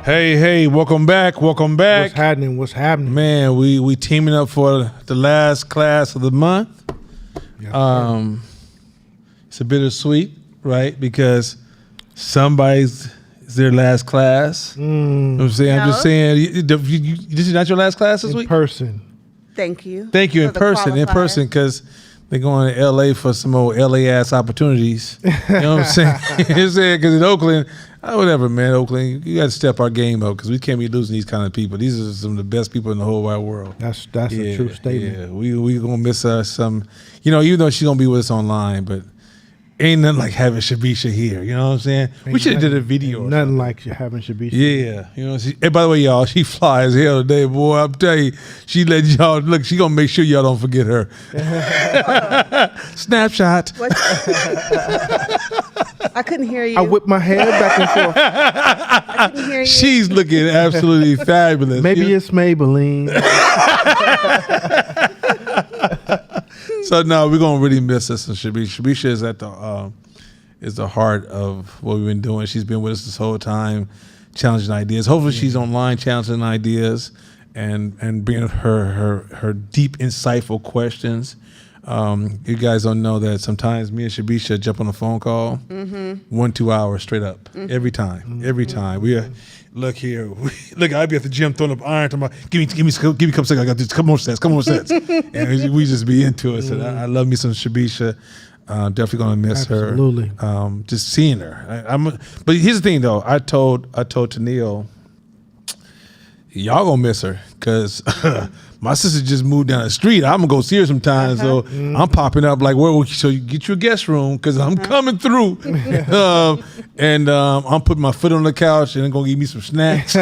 Hey, welcome back. What's happening? Man, we teaming up for the last class of the month. Yes, It's a bittersweet, right? Because somebody's it's their last class. You know what I'm saying? I'm just saying, this is not your last class this in week? person. Thank you. Thank you, in For the person, qualifier. because they're going to L.A. for some old L.A. ass opportunities. You know what I'm saying? Because in Oakland, whatever, man, Oakland, you got to step our game up because we can't be losing these kind of people. These are some of the best people in the whole wide world. That's a true statement. Yeah, we going to miss some, even though she's going to be with us online, but ain't nothing like having Shabisha here. You know what I'm saying? We should have did a video. Or Nothing like having Shabisha. yeah, and by the way, y'all, she fly as hell today, boy. I'm telling you, she let y'all look. She gonna make sure y'all don't forget her. Snapshot. I couldn't hear you. I whip my head back and forth. I couldn't hear you. She's looking absolutely fabulous. Maybe it's Maybelline. So no, we're gonna really miss us. And Shabisha is at the heart of what we've been doing. She's been with us this whole time, challenging ideas. Hopefully, she's online challenging ideas and bringing her deep, insightful questions. You guys don't know that sometimes me and Shabisha jump on a phone call, 1-2 hours straight up, every time. We look here, look. I'd be at the gym throwing up iron. Talking about, give me a couple seconds. I got this. Couple more sets. And we just be into it. So I love me some Shabisha. Definitely gonna miss Absolutely. her. Just seeing her. But here's the thing, though. I told Tennille, y'all gonna miss her because my sister just moved down the street. I'm gonna go see her sometime, so I'm popping up like, so you get your guest room because I'm coming through, and I'm putting my foot on the couch and I'm gonna give me some snacks.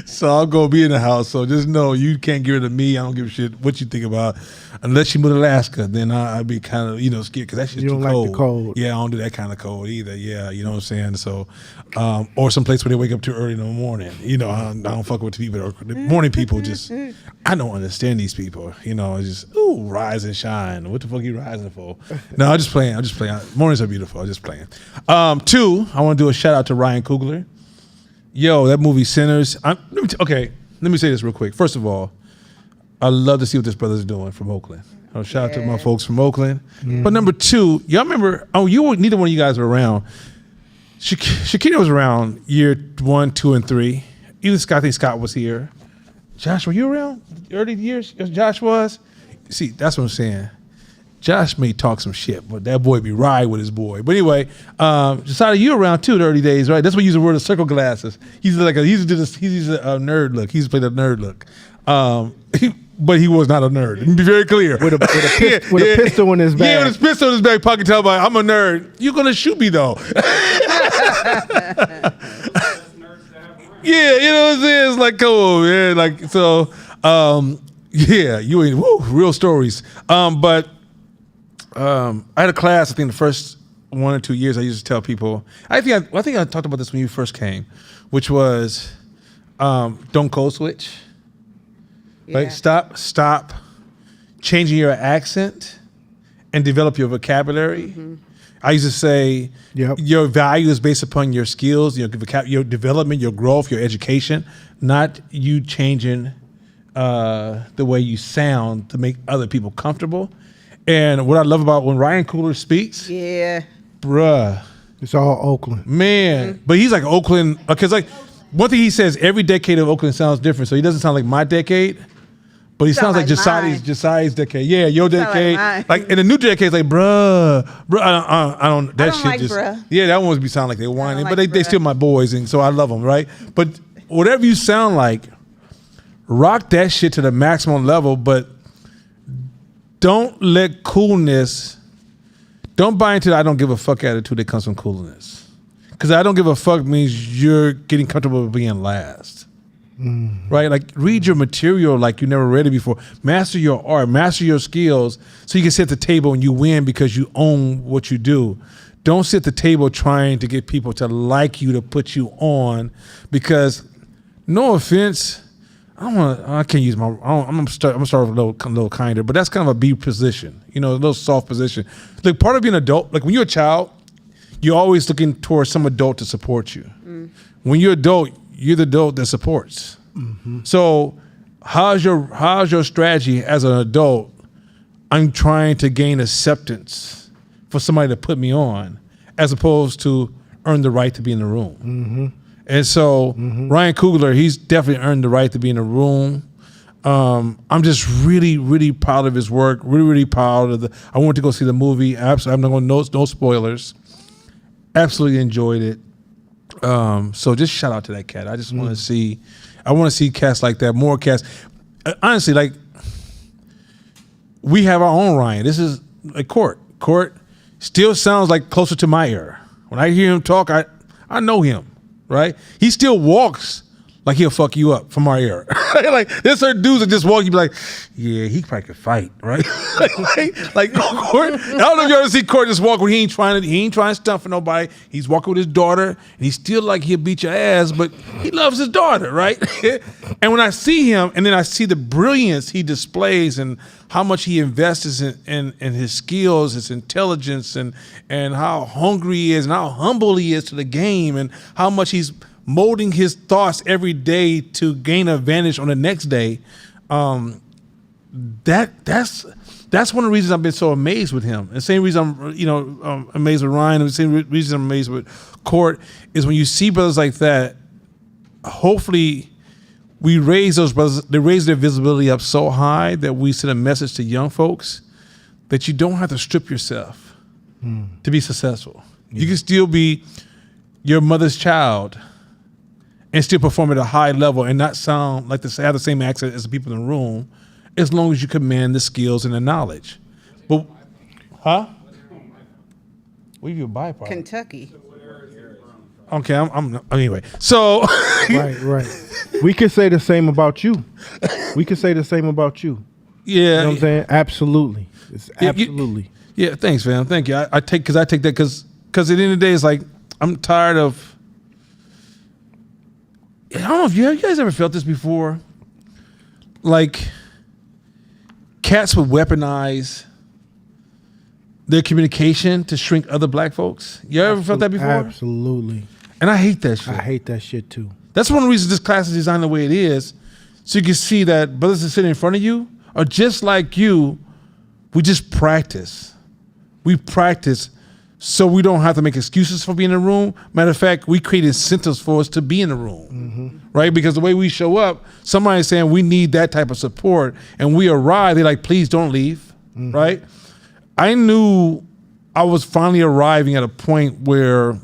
So I'll go be in the house. So just know you can't get rid of me. I don't give a shit what you think about. Unless you move to Alaska, then I'd be kind of scared because that shit's You too don't cold. like the cold. Yeah, I don't do that kind of cold either. Yeah, you know what I'm saying. So, or some place where they wake up too early in the morning. I don't fuck with the people. The morning people just, I don't understand these people. It's just rise and shine. What the fuck are you rising for? No, I'm just playing. Mornings are beautiful. I'm just playing. 2, I want to do a shout out to Ryan Coogler. Yo, that movie Sinners. Let me say this real quick. First of all, I love to see what this brother's doing from Oakland. Shout out to my folks from Oakland. But number 2, y'all remember? Neither one of you guys were around. Shakira was around year 1, 2, and 3. Even Scott, I think Scott was here. Josh, were you around early years? Josh was. See, that's what I'm saying. Josh may talk some shit, but that boy be right with his boy. But anyway, Josiah, you were around too in the early days, right? That's what you used to wear the circle glasses. He's a nerd look. He used to play the nerd look. But he was not a nerd. Let me be very clear. With a pistol in his back. Yeah, with his pistol in his back pocket, tell me, I'm a nerd. You're gonna shoot me though. Yeah, you know what I'm saying? It's like, come on, man. Like, so, yeah, you ain't, real stories. But I had a class, I think the first 1 or 2 years I used to tell people, I think I talked about this when you first came, which was don't code switch. Yeah. Right? Stop changing your accent and develop your vocabulary. I used to say your value is based upon your skills, your development, your growth, your education, not you changing the way you sound to make other people comfortable. And what I love about when Ryan Coogler speaks, bruh, it's all Oakland. Man, but he's like Oakland, because like one thing he says, every decade of Oakland sounds different. So he doesn't sound like my decade, but he sounds like Josiah's decade. Yeah, your decade. Like in the new decade, it's like bruh. I don't. That shit like just. bruh. Yeah, that one would be sound like they whining, like but they still my boys, and so I love them, right? But whatever you sound like, rock that shit to the maximum level, but don't let coolness. Don't buy into the I don't give a fuck attitude that comes from coolness. Because I don't give a fuck means you're getting comfortable with being last. Right? Like, read your material like you never read it before. Master your art, master your skills so you can sit at the table and you win because you own what you do. Don't sit at the table trying to get people to like you, to put you on, because no offense, I can't use my. I'm gonna start with a little kinder, but that's kind of a B position, a little soft position. Like part of being an adult, like when you're a child, you're always looking towards some adult to support you. When you're adult, you're the adult that supports. So how's your strategy as an adult? I'm trying to gain acceptance for somebody to put me on, as opposed to earn the right to be in the room. And so Ryan Coogler, he's definitely earned the right to be in the room. I'm just really, really proud of his work. Really, really proud of I went to go see the movie. Absolutely, I'm not going to no spoilers. Absolutely enjoyed it. So just shout out to that cat. I just want to see. I want to see cats like that. More cats. Honestly, like we have our own Ryan. This is like Court. Court still sounds like closer to my era. When I hear him talk, I know him. Right? He still walks like he'll fuck you up from our era. Like there's certain dudes that just walk, you be like, yeah, he probably could fight, right? like Court. I don't know if you ever see Court just walk when he ain't trying to stunt for nobody. He's walking with his daughter, and he's still like he'll beat your ass, but he loves his daughter, right? And when I see him, and then I see the brilliance he displays and how much he invests in his skills, his intelligence, and how hungry he is, and how humble he is to the game, and how much he's molding his thoughts every day to gain advantage on the next day. That's one of the reasons I've been so amazed with him. The same reason I'm amazed with Ryan, and the same reason I'm amazed with Court is when you see brothers like that. Hopefully, we raise those brothers. They raise their visibility up so high that we send a message to young folks that you don't have to strip yourself to be successful. You can still be your mother's child and still perform at a high level and not sound like have the same accent as the people in the room, as long as you command the skills and the knowledge. But, huh? What do you buy? Kentucky. Okay, I'm anyway. So, right. We could say the same about you. We could say the same about you. Yeah, you know what I'm saying? Absolutely. It's absolutely. Yeah, thanks, man. Thank you. I take that because at the end of the day, it's like I'm tired of. I don't know if you guys ever felt this before. Like, cats would weaponize their communication to shrink other black folks. You ever felt that before? Absolutely. And I hate that shit. I hate that shit too. That's one of the reasons this class is designed the way it is, so you can see that brothers that sit in front of you are just like you. We just practice. We practice so we don't have to make excuses for being in the room. Matter of fact, we create incentives for us to be in the room, right? Because the way we show up, somebody's saying we need that type of support, and we arrive, they're like, please don't leave, right? I knew I was finally arriving at a point where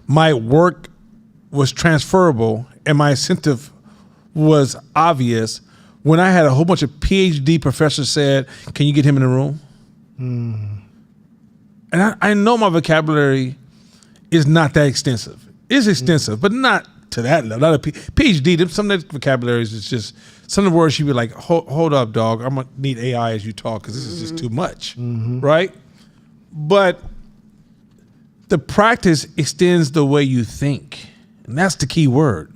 my work was transferable and my incentive was obvious when I had a whole bunch of PhD professors said, can you get him in the room? And I know my vocabulary is not that extensive. It's extensive, but not to that level. Not a PhD. Some of the vocabularies is just some of the words you be like, hold up, dog. I'm gonna need AI as you talk because this is just too much, right? But the practice extends the way you think, and that's the key word.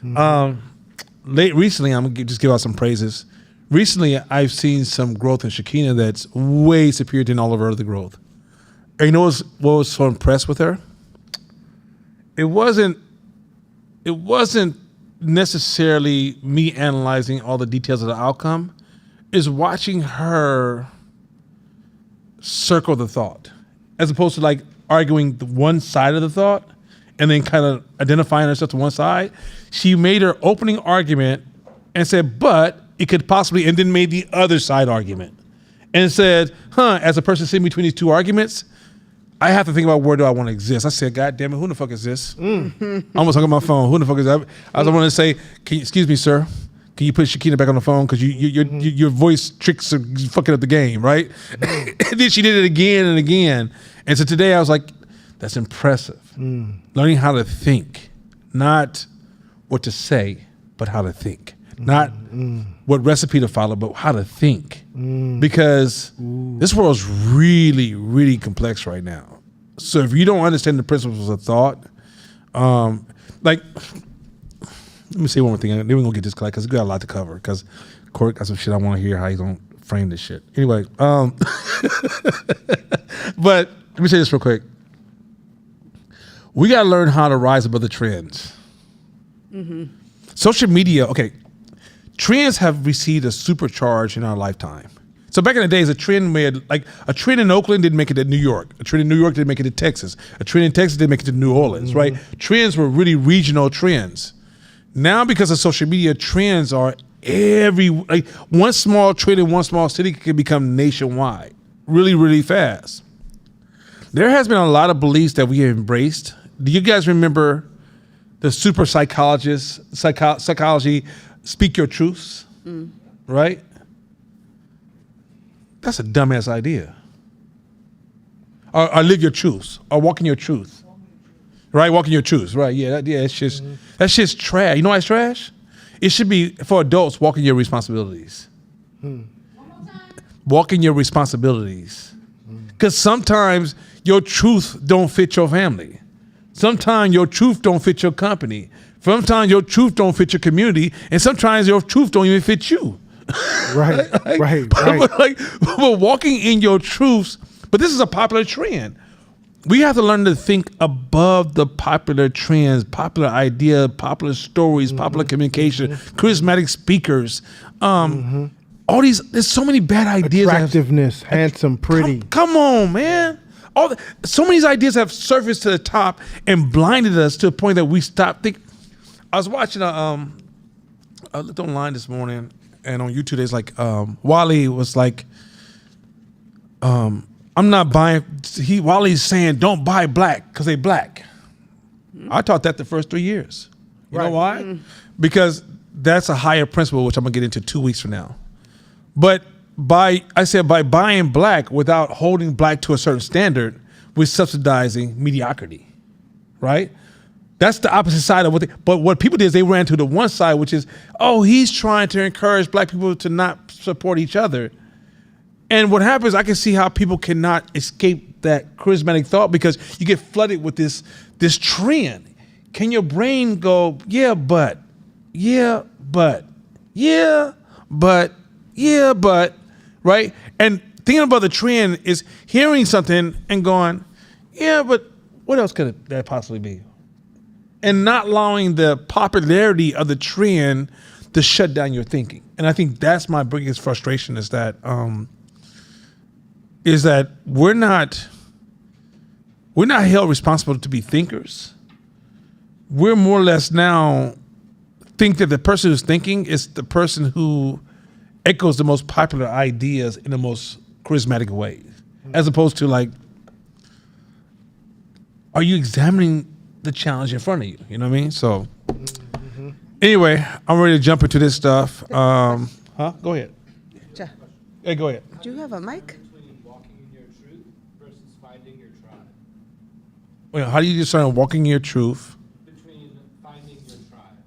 Recently, I'm gonna just give out some praises. Recently, I've seen some growth in Shakina that's way superior than all of her other growth. And you know what was so impressed with her? It wasn't necessarily me analyzing all the details of the outcome. Is watching her circle the thought, as opposed to like arguing the one side of the thought and then kind of identifying herself to one side. She made her opening argument and said, but it could possibly, and then made the other side argument and said, as a person sitting between these two arguments, I have to think about where do I want to exist. I said, God damn it, who the fuck is this? I almost hung up my phone. Who the fuck is that? I was wanting to say, excuse me, sir, can you put Shakina back on the phone? Because your voice tricks are fucking up the game, right? And then she did it again and again. And so today I was like, that's impressive. Learning how to think, not what to say, but how to think. Not what recipe to follow, but how to think. Because this world is really, really complex right now. So if you don't understand the principles of thought, like, let me say one more thing. Then we're going to get this class because we got a lot to cover. Because Court got some shit I want to hear how he's going to frame this shit. Anyway, but let me say this real quick. We got to learn how to rise above the trends. Social media, okay, trends have received a supercharge in our lifetime. So back in the days, a trend in Oakland didn't make it to New York. A trend in New York didn't make it to Texas. A trend in Texas didn't make it to New Orleans, right? Trends were really regional trends. Now, because of social media, trends are one small trend in one small city can become nationwide really, really fast. There has been a lot of beliefs that we have embraced. Do you guys remember the super psychology, speak your truths, right? That's a dumbass idea. Or live your truths, or walk in your truth, right? Walk in your truths, right? Yeah, it's just that's just trash. You know why it's trash? It should be for adults. Walk in your responsibilities. Walk in your responsibilities, because sometimes your truth don't fit your family. Sometimes your truth don't fit your company. Sometimes your truth don't fit your community, and sometimes your truth don't even fit you. Right. But walking in your truths. But this is a popular trend. We have to learn to think above the popular trends, popular ideas, popular stories, popular communication, charismatic speakers. All these, there's so many bad ideas. Attractiveness, handsome, pretty. Come on, man. So many of these ideas have surfaced to the top and blinded us to a point that we stopped thinking. I was watching I looked online this morning, and on YouTube, there's like Wally was like, I'm not buying. Wally's saying don't buy black because they black. I taught that the first 3 years. You know why? Because that's a higher principle, which I'm gonna get into 2 weeks from now. But by buying black without holding black to a certain standard, we're subsidizing mediocrity, right? That's the opposite side of but what people did is they ran to the one side, which is, he's trying to encourage black people to not support each other. And what happens, I can see how people cannot escape that charismatic thought because you get flooded with this trend. Can your brain go, yeah, but, right? And thinking about the trend is hearing something and going, yeah, but what else could that possibly be? And not allowing the popularity of the trend to shut down your thinking. And I think that's my biggest frustration is that we're not held responsible to be thinkers. We're more or less now think that the person who's thinking is the person who echoes the most popular ideas in the most charismatic way, as opposed to like, are you examining the challenge in front of you? You know what I mean? So anyway, I'm ready to jump into this stuff. Go ahead. Hey, go ahead. Do you have a mic? Between walking in your truth versus finding your tribe. Wait, how do you discern walking your truth? Between finding your tribe.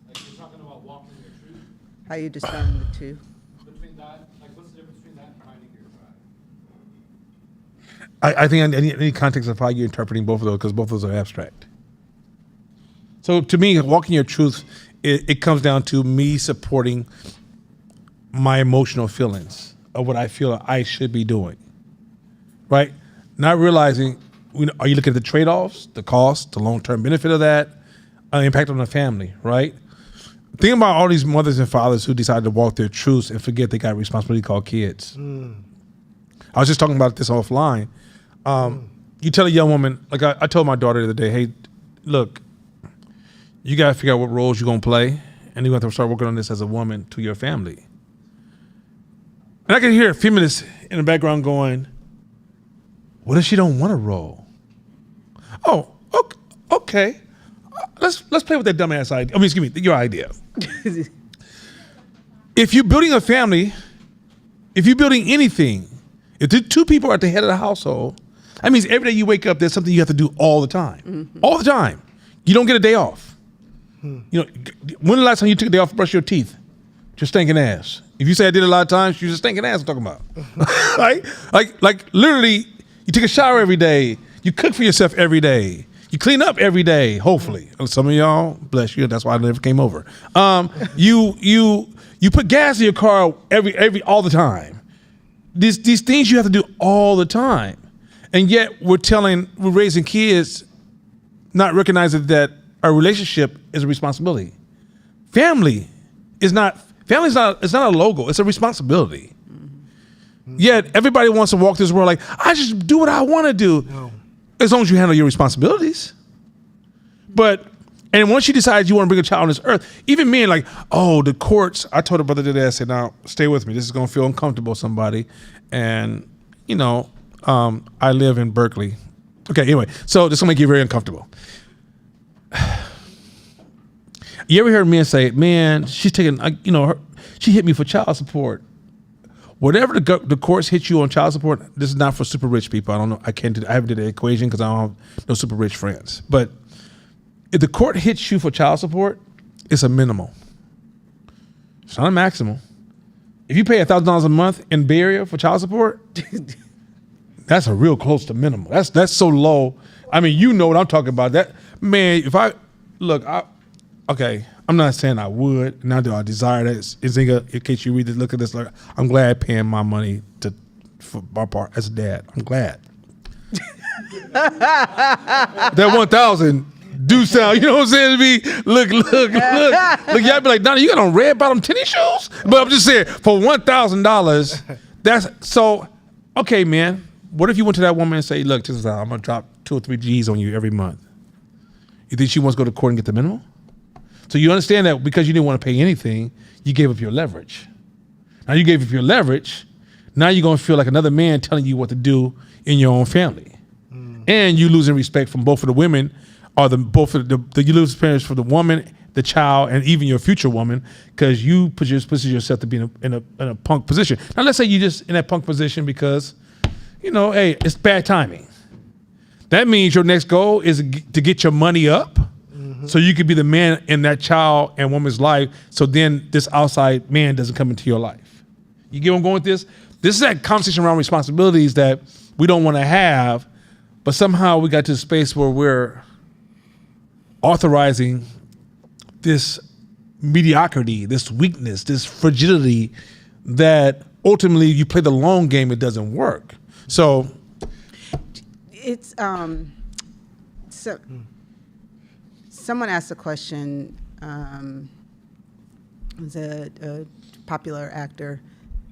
Like you're talking about walking your truth. How you discern the two? Between that, like what's the difference between that and finding your tribe? I think I need context of how you're interpreting both of those because both of those are abstract. So to me, walking your truth, it comes down to me supporting my emotional feelings of what I feel I should be doing, right? Not realizing, are you looking at the trade-offs, the cost, the long-term benefit of that, impact on the family, right? Think about all these mothers and fathers who decide to walk their truths and forget they got a responsibility called kids. I was just talking about this offline. You tell a young woman, like I told my daughter the other day, hey, look, you got to figure out what roles you're going to play, and you're going to have to start working on this as a woman to your family. And I can hear a feminist in the background going, what if she don't want a role? Oh, okay. Let's play with that dumbass idea. I mean, excuse me, your idea. If you're building a family, if you're building anything, if the two people are at the head of the household, that means every day you wake up, there's something you have to do all the time. Mm-hmm. All the time. You don't get a day off. You know, when the last time you took a day off to brush your teeth? Just stinking ass. If you say I did it a lot of times, you're just stinking ass I'm talking about. Right? Like literally, you take a shower every day. You cook for yourself every day. You clean up every day, hopefully. Some of y'all, bless you, that's why I never came over. You put gas in your car all the time. These things you have to do all the time. And yet we're raising kids not recognizing that a relationship is a responsibility. Family is not. Family is not. It's not a logo. It's a responsibility. Yet everybody wants to walk this world like I just do what I want to do, as long as you handle your responsibilities. But and once you decide you want to bring a child on this earth, even men like, oh, the courts. I told a brother today, I said, now stay with me. This is gonna feel uncomfortable, somebody, and I live in Berkeley. Okay, anyway, so this will make you very uncomfortable. You ever heard men say, man, she's taking, she hit me for child support. Whatever the courts hit you on child support, this is not for super rich people. I don't know. I haven't did the equation because I don't have no super rich friends. But if the court hits you for child support, it's a minimal. It's not a maximal. If you pay $1,000 a month in Bay Area for child support, that's a real close to minimal. That's so low. I mean, you know what I'm talking about. That man, I'm not saying I would, not that I desire that. Zinga, in case you read this, look at this. Like, I'm glad paying my money for my part as a dad. I'm glad. That 1,000 do sound, you know what I'm saying to me? Look. Y'all be like, Donnie, you got on red bottom tennis shoes? But I'm just saying, for $1,000, that's so. Okay, man. What if you went to that woman and say, look, this is how I'm gonna drop 2 or 3 G's on you every month? You think she wants to go to court and get the minimum? So you understand that because you didn't want to pay anything, you gave up your leverage. Now you gave up your leverage. Now you're going to feel like another man telling you what to do in your own family. And you losing respect from both of the women, or you lose parents for the woman, the child, and even your future woman, because you position yourself to be in a punk position. Now let's say you just in that punk position because, hey, it's bad timing. That means your next goal is to get your money up. So you could be the man in that child and woman's life. So then this outside man doesn't come into your life. You get where I'm going with this? This is that conversation around responsibilities that we don't want to have, but somehow we got to a space where we're authorizing this mediocrity, this weakness, this fragility that ultimately you play the long game, it doesn't work. So it's someone asked a question. It was a popular actor,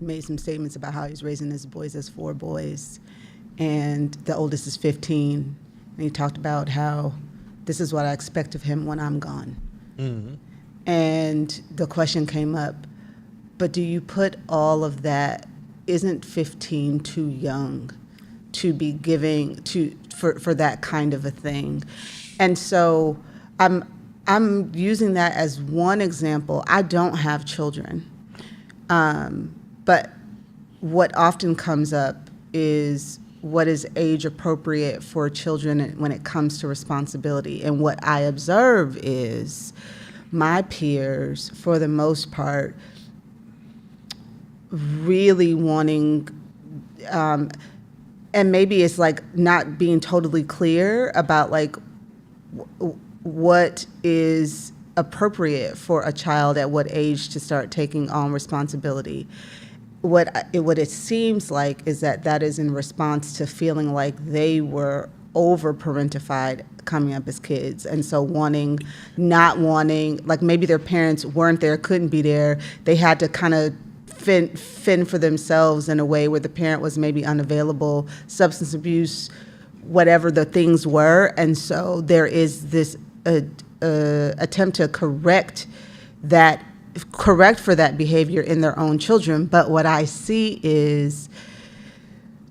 made some statements about how he's raising his boys as 4 boys, and the oldest is 15. And he talked about how this is what I expect of him when I'm gone. Mm-hmm. And the question came up, but do you put all of that? Isn't 15 too young to be giving for that kind of a thing? And so I'm using that as one example. I don't have children, but what often comes up is what is age appropriate for children when it comes to responsibility. And what I observe is my peers, for the most part, really wanting, and maybe it's like not being totally clear about like what is appropriate for a child at what age to start taking on responsibility. What it seems like is that is in response to feeling like they were over-parentified coming up as kids, and so not wanting, like maybe their parents weren't there, couldn't be there, they had to kind of fend for themselves in a way where the parent was maybe unavailable, substance abuse, whatever the things were, and so there is this attempt to correct for that behavior in their own children. But what I see is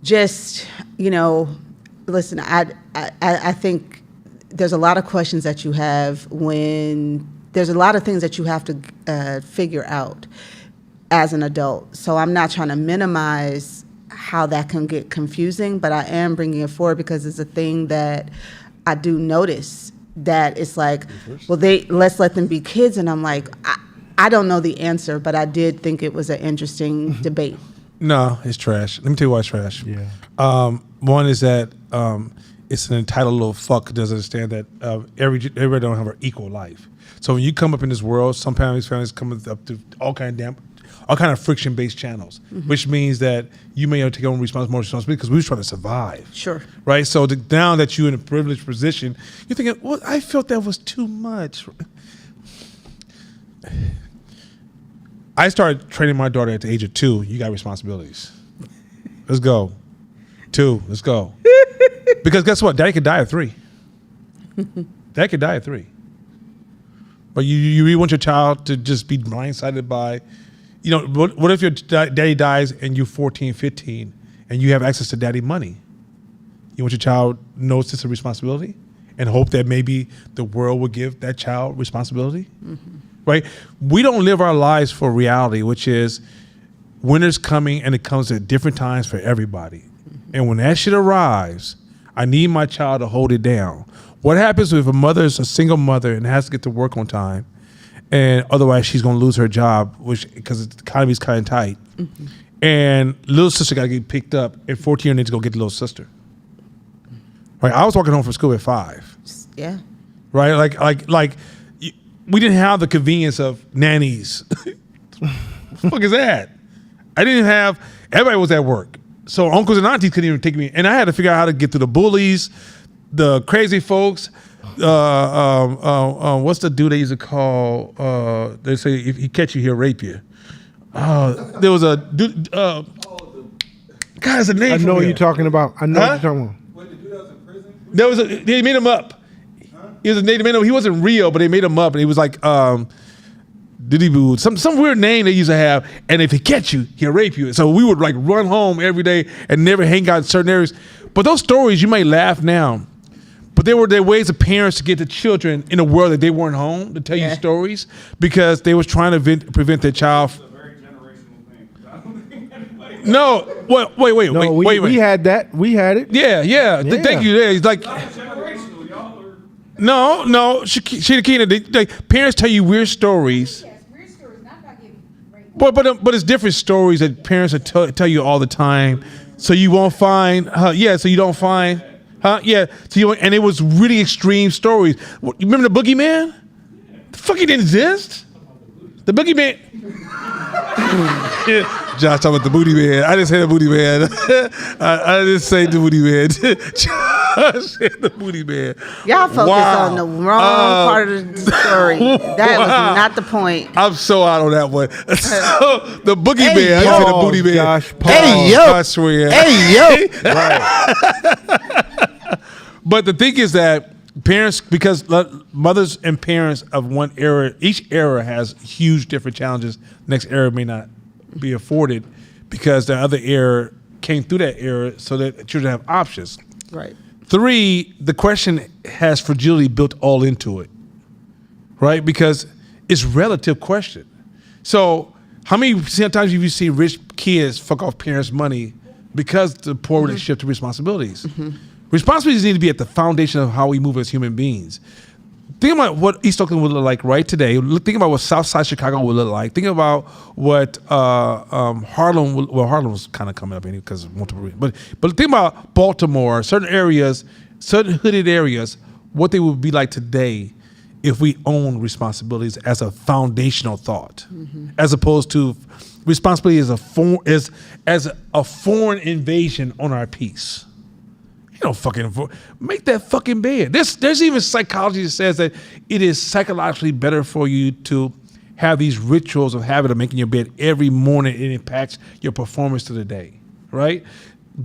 just, listen, I think there's a lot of questions that you have when there's a lot of things that you have to figure out as an adult. So I'm not trying to minimize how that can get confusing, but I am bringing it forward because it's a thing that I do notice, that it's like, well, let's let them be kids. And I'm like, I don't know the answer, but I did think it was an interesting debate. No, it's trash. Let me tell you why it's trash. Yeah. One is that it's an entitled little fuck who doesn't understand that everybody don't have an equal life. So when you come up in this world, some families come up to all kind of damn. all kind of friction-based channels, which means that you may have to take on more responsibility because we were trying to survive. Sure. Right? So now that you're in a privileged position, you're thinking, well, I felt that was too much. I started training my daughter at the age of 2. You got responsibilities. Let's go. 2, let's go. Because guess what? Daddy could die at 3. Daddy could die at 3. But you really want your child to just be blindsided by, what if your daddy dies and you're 14, 15, and you have access to daddy money? You want your child to know it's a responsibility and hope that maybe the world will give that child responsibility? Right? We don't live our lives for reality, which is winter's coming and it comes at different times for everybody. And when that shit arrives, I need my child to hold it down. What happens if a mother is a single mother and has to get to work on time, and otherwise she's going to lose her job, because the economy's kind of tight, and little sister got to get picked up, and 14 needs to go get the little sister. Right? I was walking home from school at 5. Yeah. Right? Like we didn't have the convenience of nannies. What the fuck is that? I didn't have. Everybody was at work, so uncles and aunties couldn't even take me, and I had to figure out how to get through the bullies, the crazy folks. What's the dude they used to call? They say if he catch you, he'll rape you. There was a dude. God, it's a name. I know what you're talking about. I know what you're talking about. When the dude that was in prison? There was they made him up. He was a native man. He wasn't real, but they made him up, and he was like Diddy Boo, some weird name they used to have. And if he catch you, he'll rape you. So we would like run home every day and never hang out in certain areas. But those stories, you may laugh now, but they were their ways of parents to get the children in a world that they weren't home to tell you stories, because they was trying to prevent their child. It's a very generational thing. I don't think anybody. No, wait. No, we had that. We had it. Yeah. Thank you. Yeah, it's like. Generational, y'all are. No, Shakina, parents tell you weird stories. Yes, weird stories, not about getting raped. But it's different stories that parents tell you all the time, so you won't find. So you don't find. Yeah. So and it was really extreme stories. You remember the boogeyman? The fuck, he didn't exist. The boogeyman. Josh talking about the booty man. I didn't say the booty man. I didn't say the booty man. Josh said the booty man. Y'all focus on the wrong part of the story. That was not the point. I'm so out on that one. So the boogeyman. I said the booty man. Josh, Hey yo, I swear. Hey, yo. But the thing is that parents, because mothers and parents of one era, each era has huge different challenges. Next era may not be afforded because the other era came through that era, so that children have options. Right. 3, the question has fragility built all into it, right? Because it's relative question. So how many times have you seen rich kids fuck off parents' money because the poor relationship to responsibilities? Responsibilities need to be at the foundation of how we move as human beings. Think about what East Oakland would look like right today. Think about what Southside Chicago would look like. Think about what Harlem. Harlem was kind of coming up anyway because of multiple reasons. But think about Baltimore, certain areas, certain hooded areas, what they would be like today if we own responsibilities as a foundational thought, as opposed to responsibility as a foreign invasion on our peace. Don't fucking make that fucking bed. There's even psychology that says that it is psychologically better for you to have these rituals of habit of making your bed every morning. It impacts your performance to the day, right?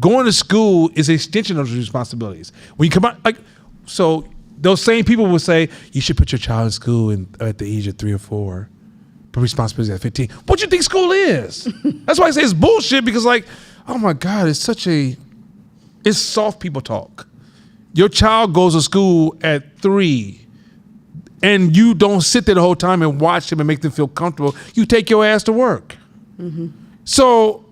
Going to school is an extension of those responsibilities. When you come out, so those same people will say you should put your child in school at the age of 3 or 4, but responsibilities at 15. What do you think school is? That's why I say it's bullshit, because oh my God, it's soft people talk. Your child goes to school at 3 and you don't sit there the whole time and watch them and make them feel comfortable. You take your ass to work. So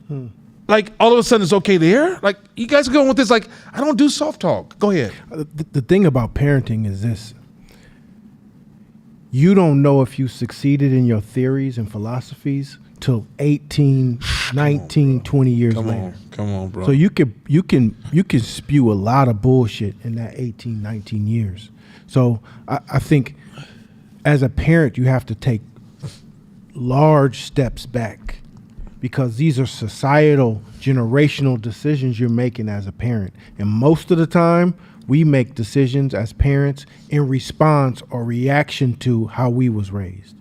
all of a sudden it's okay there? You guys are going with this, I don't do soft talk. Go ahead. The thing about parenting is this. You don't know if you succeeded in your theories and philosophies till 18, 19, 20 years later. Come on, bro. So you can spew a lot of bullshit in that 18, 19 years. So I think as a parent, you have to take large steps back, because these are societal, generational decisions you're making as a parent. And most of the time, we make decisions as parents in response or reaction to how we was raised.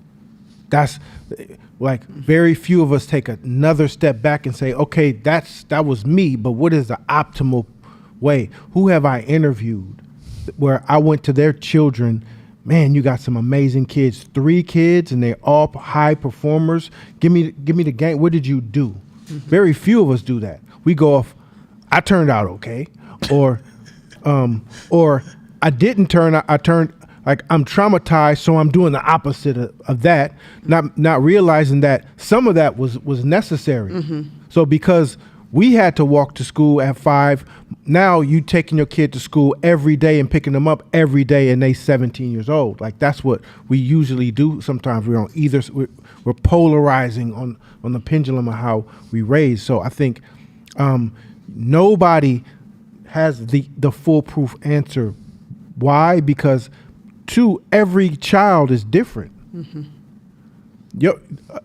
That's like very few of us take another step back and say, okay, that was me, but what is the optimal way? Who have I interviewed where I went to their children? Man, you got some amazing kids, 3 kids, and they're all high performers. Give me the game. What did you do? Very few of us do that. We go off, I turned out okay, or I didn't turn out. I turned, like, I'm traumatized, so I'm doing the opposite of that. Not realizing that some of that was necessary. So because we had to walk to school at 5, now you taking your kid to school every day and picking them up every day, and they 17 years old. Like, that's what we usually do. Sometimes we're polarizing on the pendulum of how we raise. So I think nobody has the foolproof answer. Why? Because every child is different.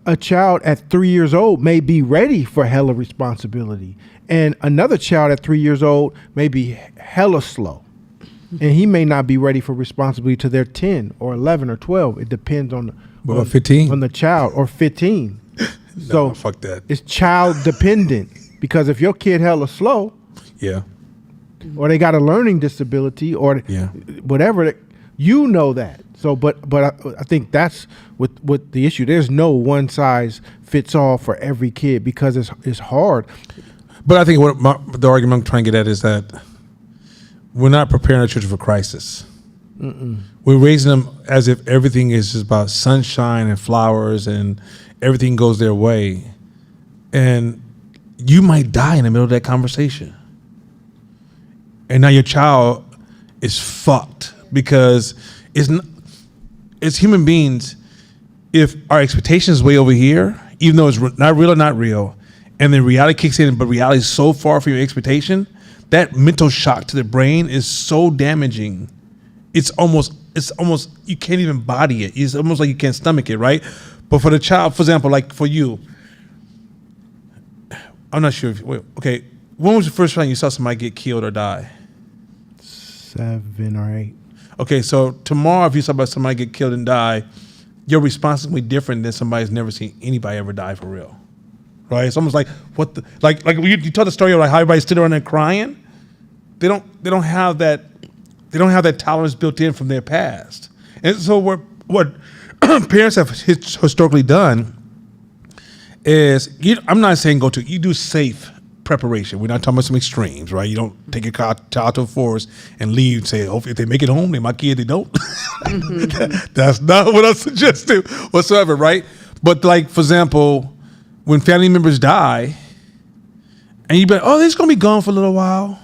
A child at 3 years old may be ready for hella responsibility, and another child at 3 years old may be hella slow, and he may not be ready for responsibility till they're 10 or 11 or 12. It depends on 15 on the child, or 15. So fuck that. It's child dependent, because if your kid hella slow, Yeah. or they got a learning disability, or Yeah. whatever, you know that. So, but I think that's what the issue. There's no one size fits all for every kid, because it's hard. But I think the argument I'm trying to get at is that we're not preparing our children for crisis. We're raising them as if everything is just about sunshine and flowers and everything goes their way. And you might die in the middle of that conversation. And now your child is fucked, because as human beings, if our expectation is way over here, even though it's not real or not real, and then reality kicks in, but reality is so far from your expectation, that mental shock to the brain is so damaging. It's almost you can't even body it. It's almost like you can't stomach it, right? But for the child, for example, like for you, I'm not sure. Okay, when was the first time you saw somebody get killed or die? 7 or 8. Okay, so tomorrow, if you saw somebody get killed and die, your response is going to be different than somebody's never seen anybody ever die for real, right? It's almost like like when you tell the story of like how everybody stood around there crying. They don't have that tolerance built in from their past, and so what parents have historically done is I'm not saying you do safe preparation. We're not talking about some extremes, right? You don't take your child to a forest and leave and say, hopefully if they make it home, they're my kid, they don't. That's not what I suggest whatsoever, right? But like, for example, when family members die, and you be like, oh, they're just going to be gone for a little while.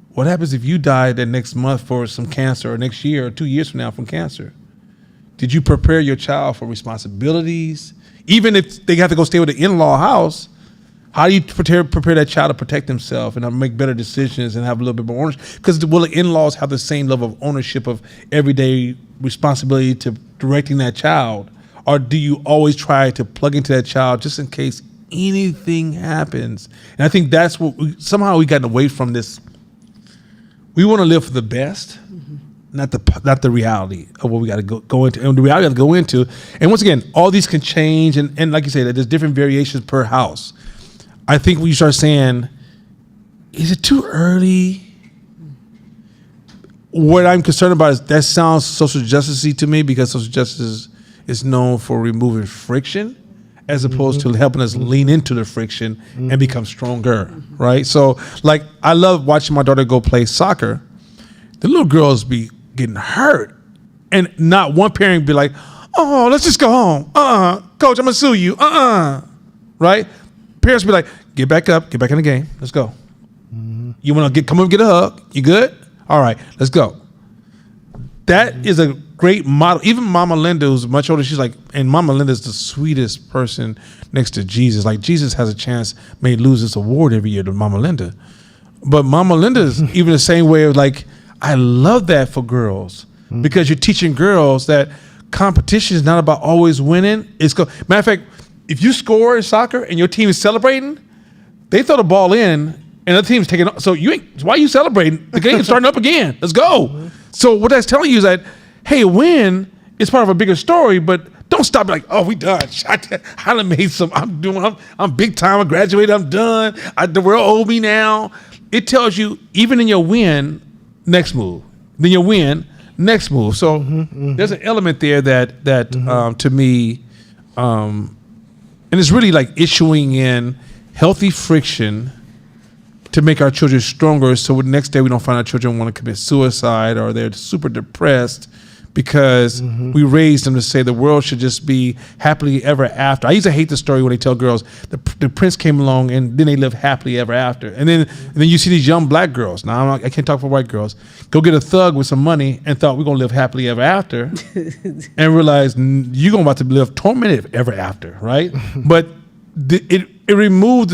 What happens if you die the next month for some cancer, or next year or 2 years from now from cancer? Did you prepare your child for responsibilities? Even if they have to go stay with the in-law house, how do you prepare that child to protect themselves and make better decisions and have a little bit more ownership? Because will the in-laws have the same level of ownership of everyday responsibility to directing that child? Or do you always try to plug into that child just in case anything happens? And I think that's what somehow we gotten away from this. We want to live for the best, not the reality of what we got to go into. And the reality we have to go into. And once again, all these can change. And like you say, there's different variations per house. I think when you start saying, is it too early? What I'm concerned about is that sounds social justice-y to me, because social justice is known for removing friction as opposed to helping us lean into the friction and become stronger, right? So, like, I love watching my daughter go play soccer. The little girls be getting hurt, and not one parent be like, oh, let's just go home. Coach, I'm going to sue you. Right? Parents be like, get back up, get back in the game. Let's go. You want to come up and get a hug? You good? All right, let's go. That is a great model. Even Mama Linda, who's much older, she's like, and Mama Linda is the sweetest person next to Jesus. Like, Jesus has a chance, may lose this award every year to Mama Linda. But Mama Linda is even the same way of like, I love that for girls, because you're teaching girls that competition is not about always winning. Matter of fact, if you score in soccer and your team is celebrating, they throw the ball in and the team's taking. So why are you celebrating? The game's starting up again. Let's go. So what that's telling you is that, hey, a win is part of a bigger story, but don't stop like, oh, we done. I done made some. I'm big time. I graduated. I'm done. The world owes me now. It tells you even in your win, next move. Then your win, next move. So there's an element there that to me, and it's really like issuing in healthy friction to make our children stronger. So the next day we don't find our children want to commit suicide or they're super depressed because we raised them to say the world should just be happily ever after. I used to hate the story when they tell girls the prince came along and then they live happily ever after. And then you see these young black girls. Now I can't talk for white girls. Go get a thug with some money and thought we're gonna live happily ever after, and realize you're gonna about to live tormented ever after, right? But it removed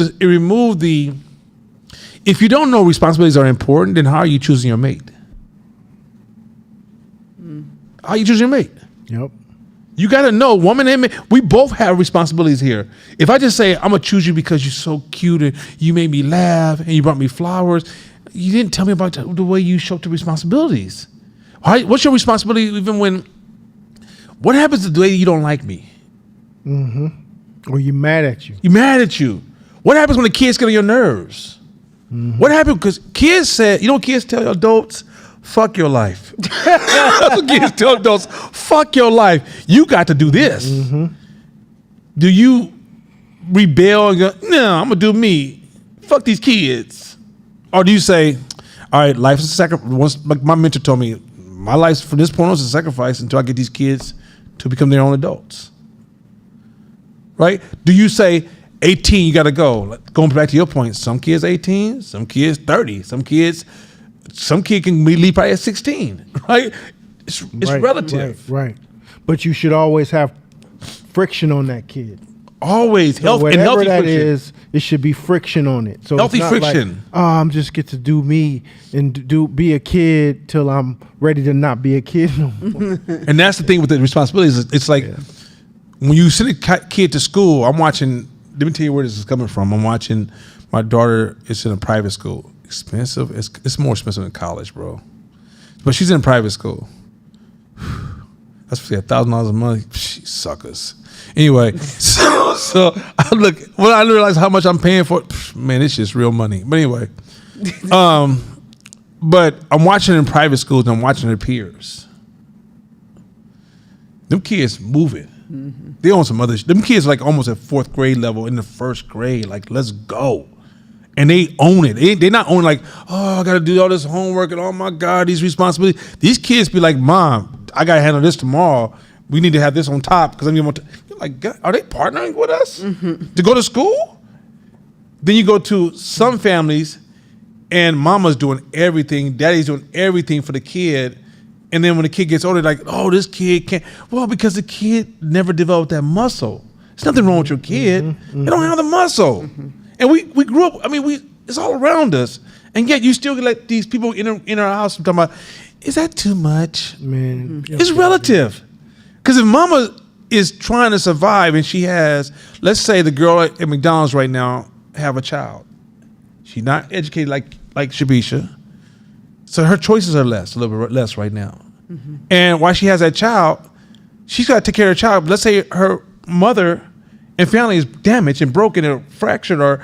the. If you don't know responsibilities are important, then how are you choosing your mate? How you choose your mate? Yep. You got to know, woman and man, we both have responsibilities here. If I just say, I'm going to choose you because you're so cute and you made me laugh and you brought me flowers, you didn't tell me about the way you show up to responsibilities. What's your responsibility even what happens the day you don't like me? Or you mad at you. You're mad at you. What happens when the kids get on your nerves? What happened? Because kids said, you know what kids tell adults? Fuck your life. That's what kids tell adults. Fuck your life. You got to do this. Do you rebel and go, no, I'm going to do me. Fuck these kids. Or do you say, all right, life is a sacrifice. Like my mentor told me, my life from this point on is a sacrifice until I get these kids to become their own adults. Right? Do you say, 18, you got to go? Going back to your point, some kids 18, some kids 30, some kid can leave probably at 16, right? It's relative. Right. But you should always have friction on that kid. Always. So Healthy that friction. is, it should be friction on it. So Healthy it's not friction. Like, I'm just get to do me and be a kid till I'm ready to not be a kid no more. And that's the thing with the responsibilities. It's like when you send a kid to school, I'm watching, let me tell you where this is coming from. I'm watching my daughter is in a private school. Expensive. It's more expensive than college, bro. But she's in private school. That's $1,000 a month. Suckers. Anyway, so I look when I realize how much I'm paying for it, man, it's just real money. But anyway, but I'm watching in private schools and I'm watching their peers. Them kids moving. They on some other. Them kids like almost at fourth grade level in the first grade. Like, let's go. And they own it. They're not owning like, oh, I got to do all this homework and oh my God, these responsibilities. These kids be like, Mom, I got to handle this tomorrow. We need to have this on top because I'm going to. You're like, God, are they partnering with us to go to school? Then you go to some families and mama's doing everything, daddy's doing everything for the kid. And then when the kid gets older, like, oh, this kid can't. Well, because the kid never developed that muscle. There's nothing wrong with your kid. They don't have the muscle. And we grew up, I mean, it's all around us. And yet you still let these people in our house talking about, is that too much? Man. It's relative. Because if mama is trying to survive and she has, let's say the girl at McDonald's right now have a child. She's not educated like Shabisha. So her choices are a little bit less right now. And while she has that child, she's got to take care of the child. But let's say her mother and family is damaged and broken or fractured, or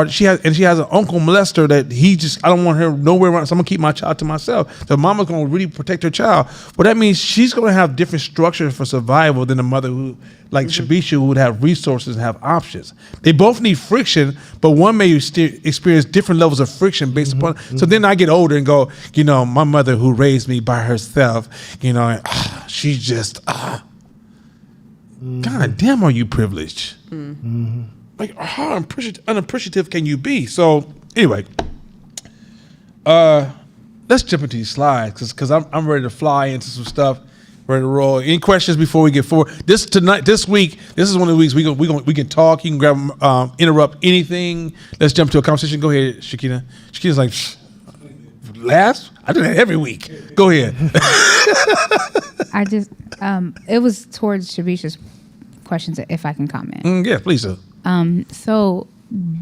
she has an uncle molester that I don't want her nowhere around, so I'm gonna keep my child to myself. So mama's gonna really protect her child. Well, that means she's gonna have different structures for survival than a mother who, like Shabisha, who would have resources and have options. They both need friction, but one may experience different levels of friction based upon. So then I get older and go, my mother who raised me by herself, she's just. God damn, are you privileged? Like, how unappreciative can you be? So, anyway, let's jump into these slides because I'm ready to fly into some stuff, ready to roll. Any questions before we get forward? This week, this is one of the weeks we can talk. You can grab, interrupt anything. Let's jump to a conversation. Go ahead, Shakina. Shakina's like, last? I do that every week. Go ahead. I just, it was towards Shabisha's questions, if I can comment. Yeah, please do. So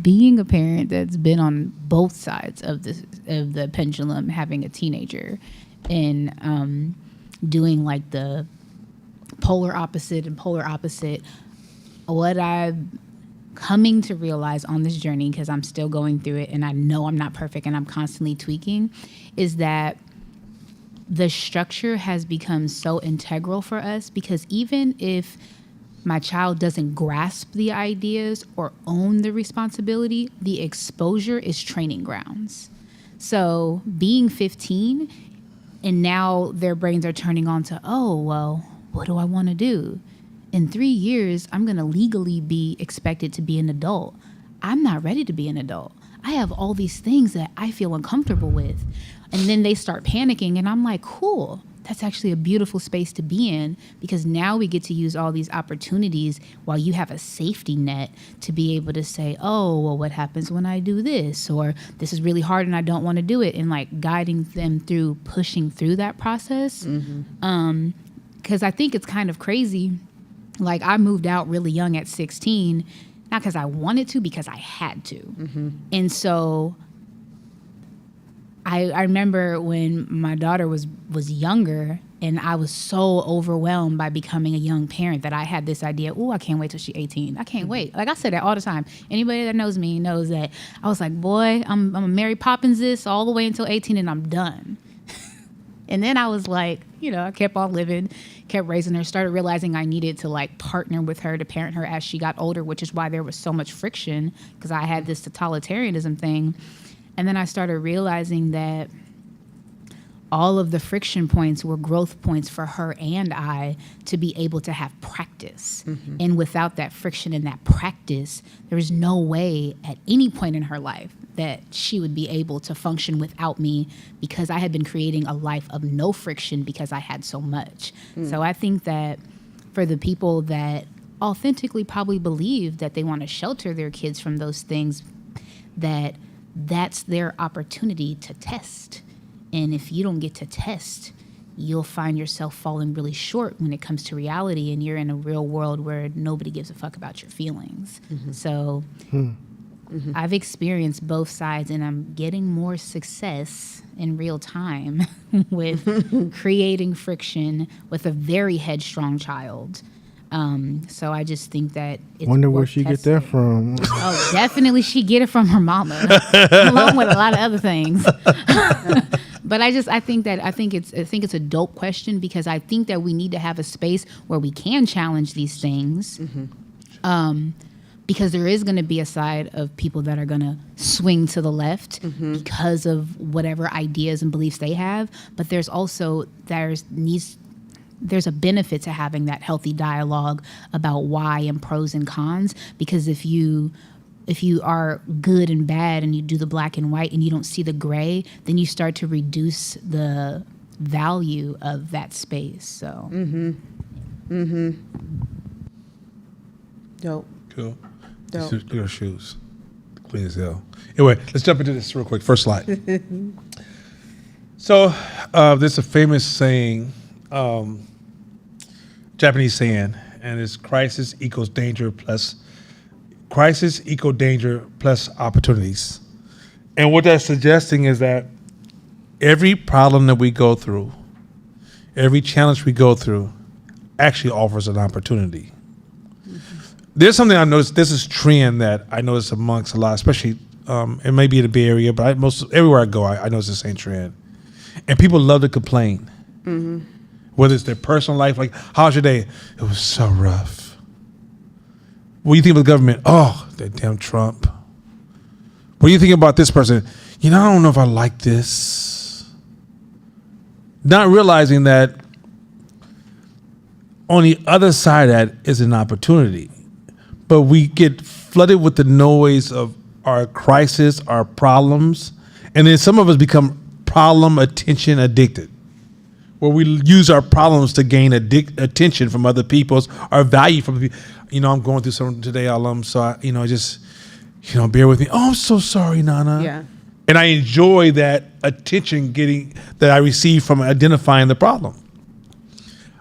being a parent that's been on both sides of the pendulum, having a teenager and doing like the polar opposite and polar opposite, what I'm coming to realize on this journey, because I'm still going through it and I know I'm not perfect and I'm constantly tweaking, is that the structure has become so integral for us, because even if my child doesn't grasp the ideas or own the responsibility, the exposure is training grounds. So being 15 and now their brains are turning on to, oh, well, what do I want to do? In 3 years, I'm going to legally be expected to be an adult. I'm not ready to be an adult. I have all these things that I feel uncomfortable with. And then they start panicking and I'm like, cool. That's actually a beautiful space to be in, because now we get to use all these opportunities while you have a safety net to be able to say, oh, well, what happens when I do this? Or this is really hard and I don't want to do it. And like guiding them through pushing through that process. Because I think it's kind of crazy. Like I moved out really young at 16, not because I wanted to, because I had to. And so I remember when my daughter was younger and I was so overwhelmed by becoming a young parent that I had this idea, oh, I can't wait till she's 18. I can't wait. Like I said that all the time. Anybody that knows me knows that I was like, boy, I'm a Mary Poppins this all the way until 18 and I'm done. And then I was like, I kept on living, kept raising her, started realizing I needed to like partner with her to parent her as she got older, which is why there was so much friction, because I had this totalitarianism thing. And then I started realizing that all of the friction points were growth points for her and I to be able to have practice. And without that friction and that practice, there was no way at any point in her life that she would be able to function without me, because I had been creating a life of no friction because I had so much. So I think that for the people that authentically probably believe that they want to shelter their kids from those things, that's their opportunity to test. And if you don't get to test, you'll find yourself falling really short when it comes to reality, and you're in a real world where nobody gives a fuck about your feelings. So I've experienced both sides, and I'm getting more success in real time with creating friction with a very headstrong child. So I just think that it's Wonder where worth she get testing. that from. Oh, definitely she get it from her mama, along with a lot of other things. But I think it's a dope question, because I think that we need to have a space where we can challenge these things. Because there is going to be a side of people that are going to swing to the left because of whatever ideas and beliefs they have. But there's also there's a benefit to having that healthy dialogue about why and pros and cons, because if you are good and bad and you do the black and white and you don't see the gray, then you start to reduce the value of that space. So Dope. Cool. Dope. Look at her shoes. Clean as hell. Anyway, let's jump into this real quick. First slide. So there's a famous saying, Japanese saying, and it's crisis equals danger plus opportunities. And what that's suggesting is that every problem that we go through, every challenge we go through, actually offers an opportunity. There's something I noticed. This is trend that I notice amongst a lot, especially it may be in the Bay Area, but everywhere I go, I notice the same trend. And people love to complain. Whether it's their personal life, like, how's your day? It was so rough. What do you think of the government? Oh, that damn Trump. What do you think about this person? I don't know if I like this. Not realizing that on the other side of that is an opportunity. But we get flooded with the noise of our crisis, our problems, and then some of us become problem attention addicted, where we use our problems to gain attention from other people's, our value from people. I'm going through something today, so I, just bear with me. Oh, I'm so sorry, Nana. Yeah. And I enjoy that attention that I received from identifying the problem.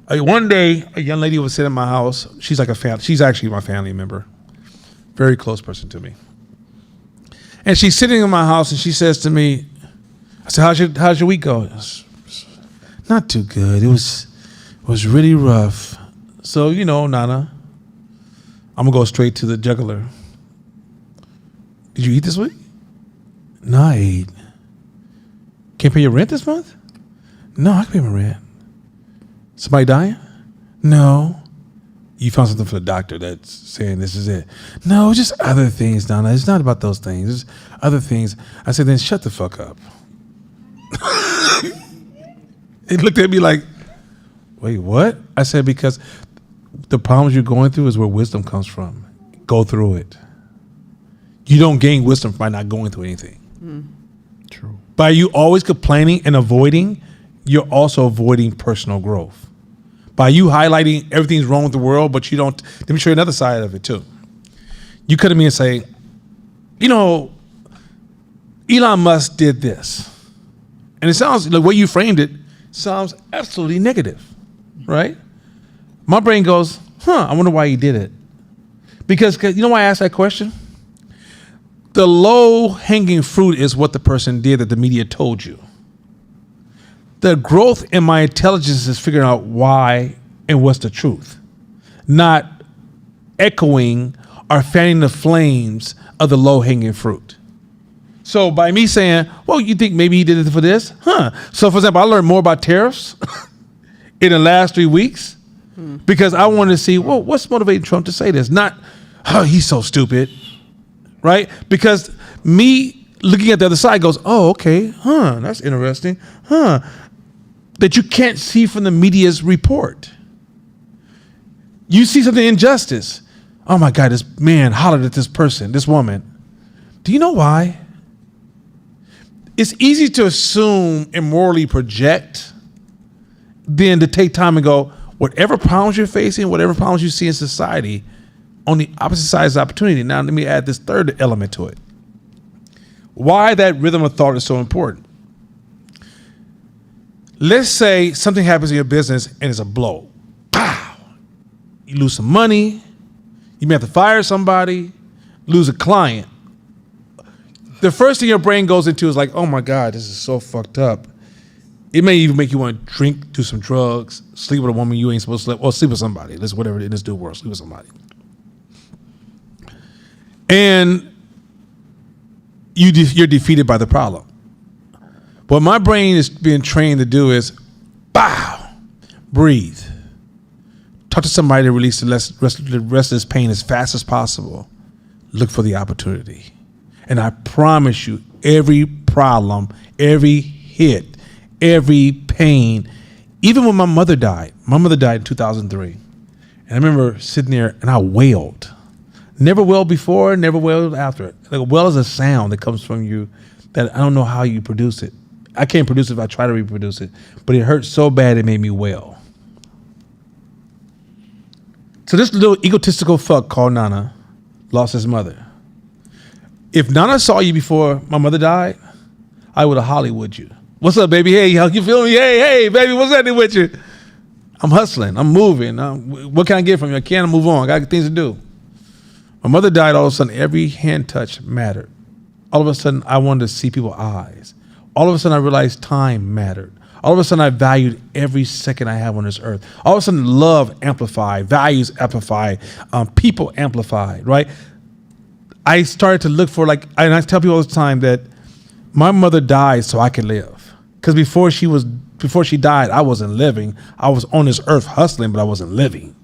One day, a young lady was sitting in my house. She's like she's actually my family member, very close person to me. And she's sitting in my house, and she says to me, I said, how's your week go? Not too good. It was really rough. So, Nana, I'm going to go straight to the jugular. Did you eat this week? No, I ate. Can't pay your rent this month? No, I can pay my rent. Somebody dying? No. You found something for the doctor that's saying this is it. No, just other things, Donna. It's not about those things. It's other things. I said, then shut the fuck up. He looked at me like, wait, what? I said, because the problems you're going through is where wisdom comes from. Go through it. You don't gain wisdom by not going through anything. True. By you always complaining and avoiding, you're also avoiding personal growth. By you highlighting everything's wrong with the world, but you don't, let me show you another side of it too. You come to me and say, Elon Musk did this. And it sounds, the way you framed it, sounds absolutely negative, right? My brain goes, I wonder why he did it. Because you know why I asked that question? The low-hanging fruit is what the person did that the media told you. The growth in my intelligence is figuring out why and what's the truth, not echoing or fanning the flames of the low-hanging fruit. So by me saying, well, you think maybe he did it for this? So for example, I learned more about tariffs in the last 3 weeks because I wanted to see, well, what's motivating Trump to say this? Not, he's so stupid, right? Because me looking at the other side goes, oh, okay, that's interesting, that you can't see from the media's report. You see something injustice. Oh my God, this man hollered at this person, this woman. Do you know why? It's easy to assume and morally project than to take time and go, whatever problems you're facing, whatever problems you see in society, on the opposite side is opportunity. Now, let me add this third element to it. Why that rhythm of thought is so important. Let's say something happens in your business and it's a blow. Pow! You lose some money. You may have to fire somebody, lose a client. The first thing your brain goes into is like, oh my God, this is so fucked up. It may even make you want to drink, do some drugs, sleep with a woman you ain't supposed to sleep, or sleep with somebody. Let's whatever in this new world, sleep with somebody. And you're defeated by the problem. What my brain is being trained to do is, bow, breathe. Talk to somebody to release the rest of this pain as fast as possible. Look for the opportunity. And I promise you, every problem, every hit, every pain, even when my mother died in 2003. And I remember sitting there and I wailed. Never wailed before, never wailed after it. Like a wail is a sound that comes from you that I don't know how you produce it. I can't produce it if I try to reproduce it, but it hurt so bad it made me wail. So this little egotistical fuck called Nana lost his mother. If Nana saw you before my mother died, I would have Hollywood you. What's up, baby? Hey, how you feeling? Hey, baby, what's happening with you? I'm hustling. I'm moving. What can I get from you? I can't move on. I got things to do. My mother died. All of a sudden, every hand touch mattered. All of a sudden, I wanted to see people's eyes. All of a sudden, I realized time mattered. All of a sudden, I valued every second I have on this earth. All of a sudden, love amplified, values amplified, people amplified, right? I started to look for and I tell people all the time that my mother died so I could live. Because before she died, I wasn't living. I was on this earth hustling, but I wasn't living.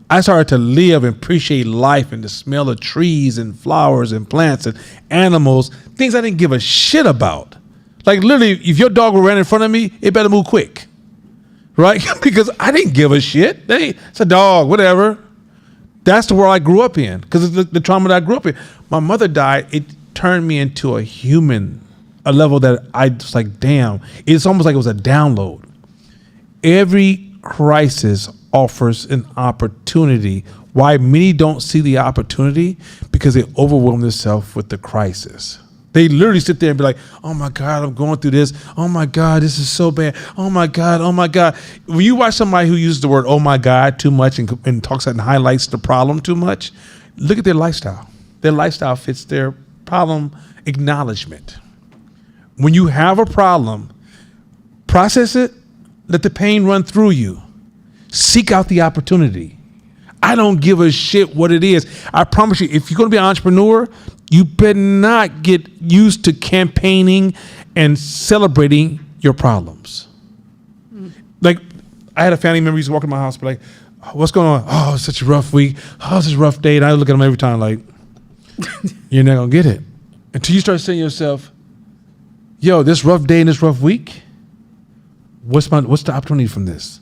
I started to live and appreciate life and the smell of trees and flowers and plants and animals, things I didn't give a shit about. Like literally, if your dog were running in front of me, it better move quick, right? Because I didn't give a shit. It's a dog, whatever. That's the world I grew up in because of the trauma that I grew up in. My mother died. It turned me into a human, a level that I just like, damn. It's almost like it was a download. Every crisis offers an opportunity. Why many don't see the opportunity? Because they overwhelm themselves with the crisis. They literally sit there and be like, oh my God, I'm going through this. Oh my God, this is so bad. Oh my God, oh my God. When you watch somebody who uses the word oh my God too much and talks and highlights the problem too much, look at their lifestyle. Their lifestyle fits their problem acknowledgement. When you have a problem, process it, let the pain run through you. Seek out the opportunity. I don't give a shit what it is. I promise you, if you're going to be an entrepreneur, you better not get used to campaigning and celebrating your problems. Like, I had a family member who used to walk in my house, be like, oh, what's going on? Oh, it's such a rough week. Oh, it's such a rough day. And I look at them every time like, you're not going to get it. Until you start saying to yourself, yo, this rough day and this rough week, what's the opportunity from this?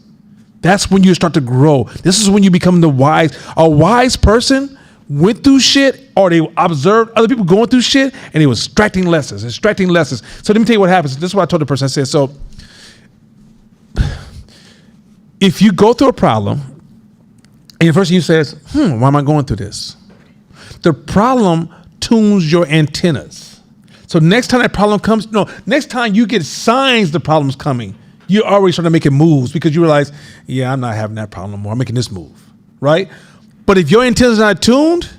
That's when you start to grow. This is when you become a wise person went through shit, or they observed other people going through shit, and they was extracting lessons. So let me tell you what happens. This is what I told the person. I said, so if you go through a problem, and the first thing you say is, why am I going through this? The problem tunes your antennas. So next time that problem comes, next time you get signs the problem's coming, you're already starting to making moves because you realize, yeah, I'm not having that problem no more. I'm making this move, right? But if your antennas are not tuned,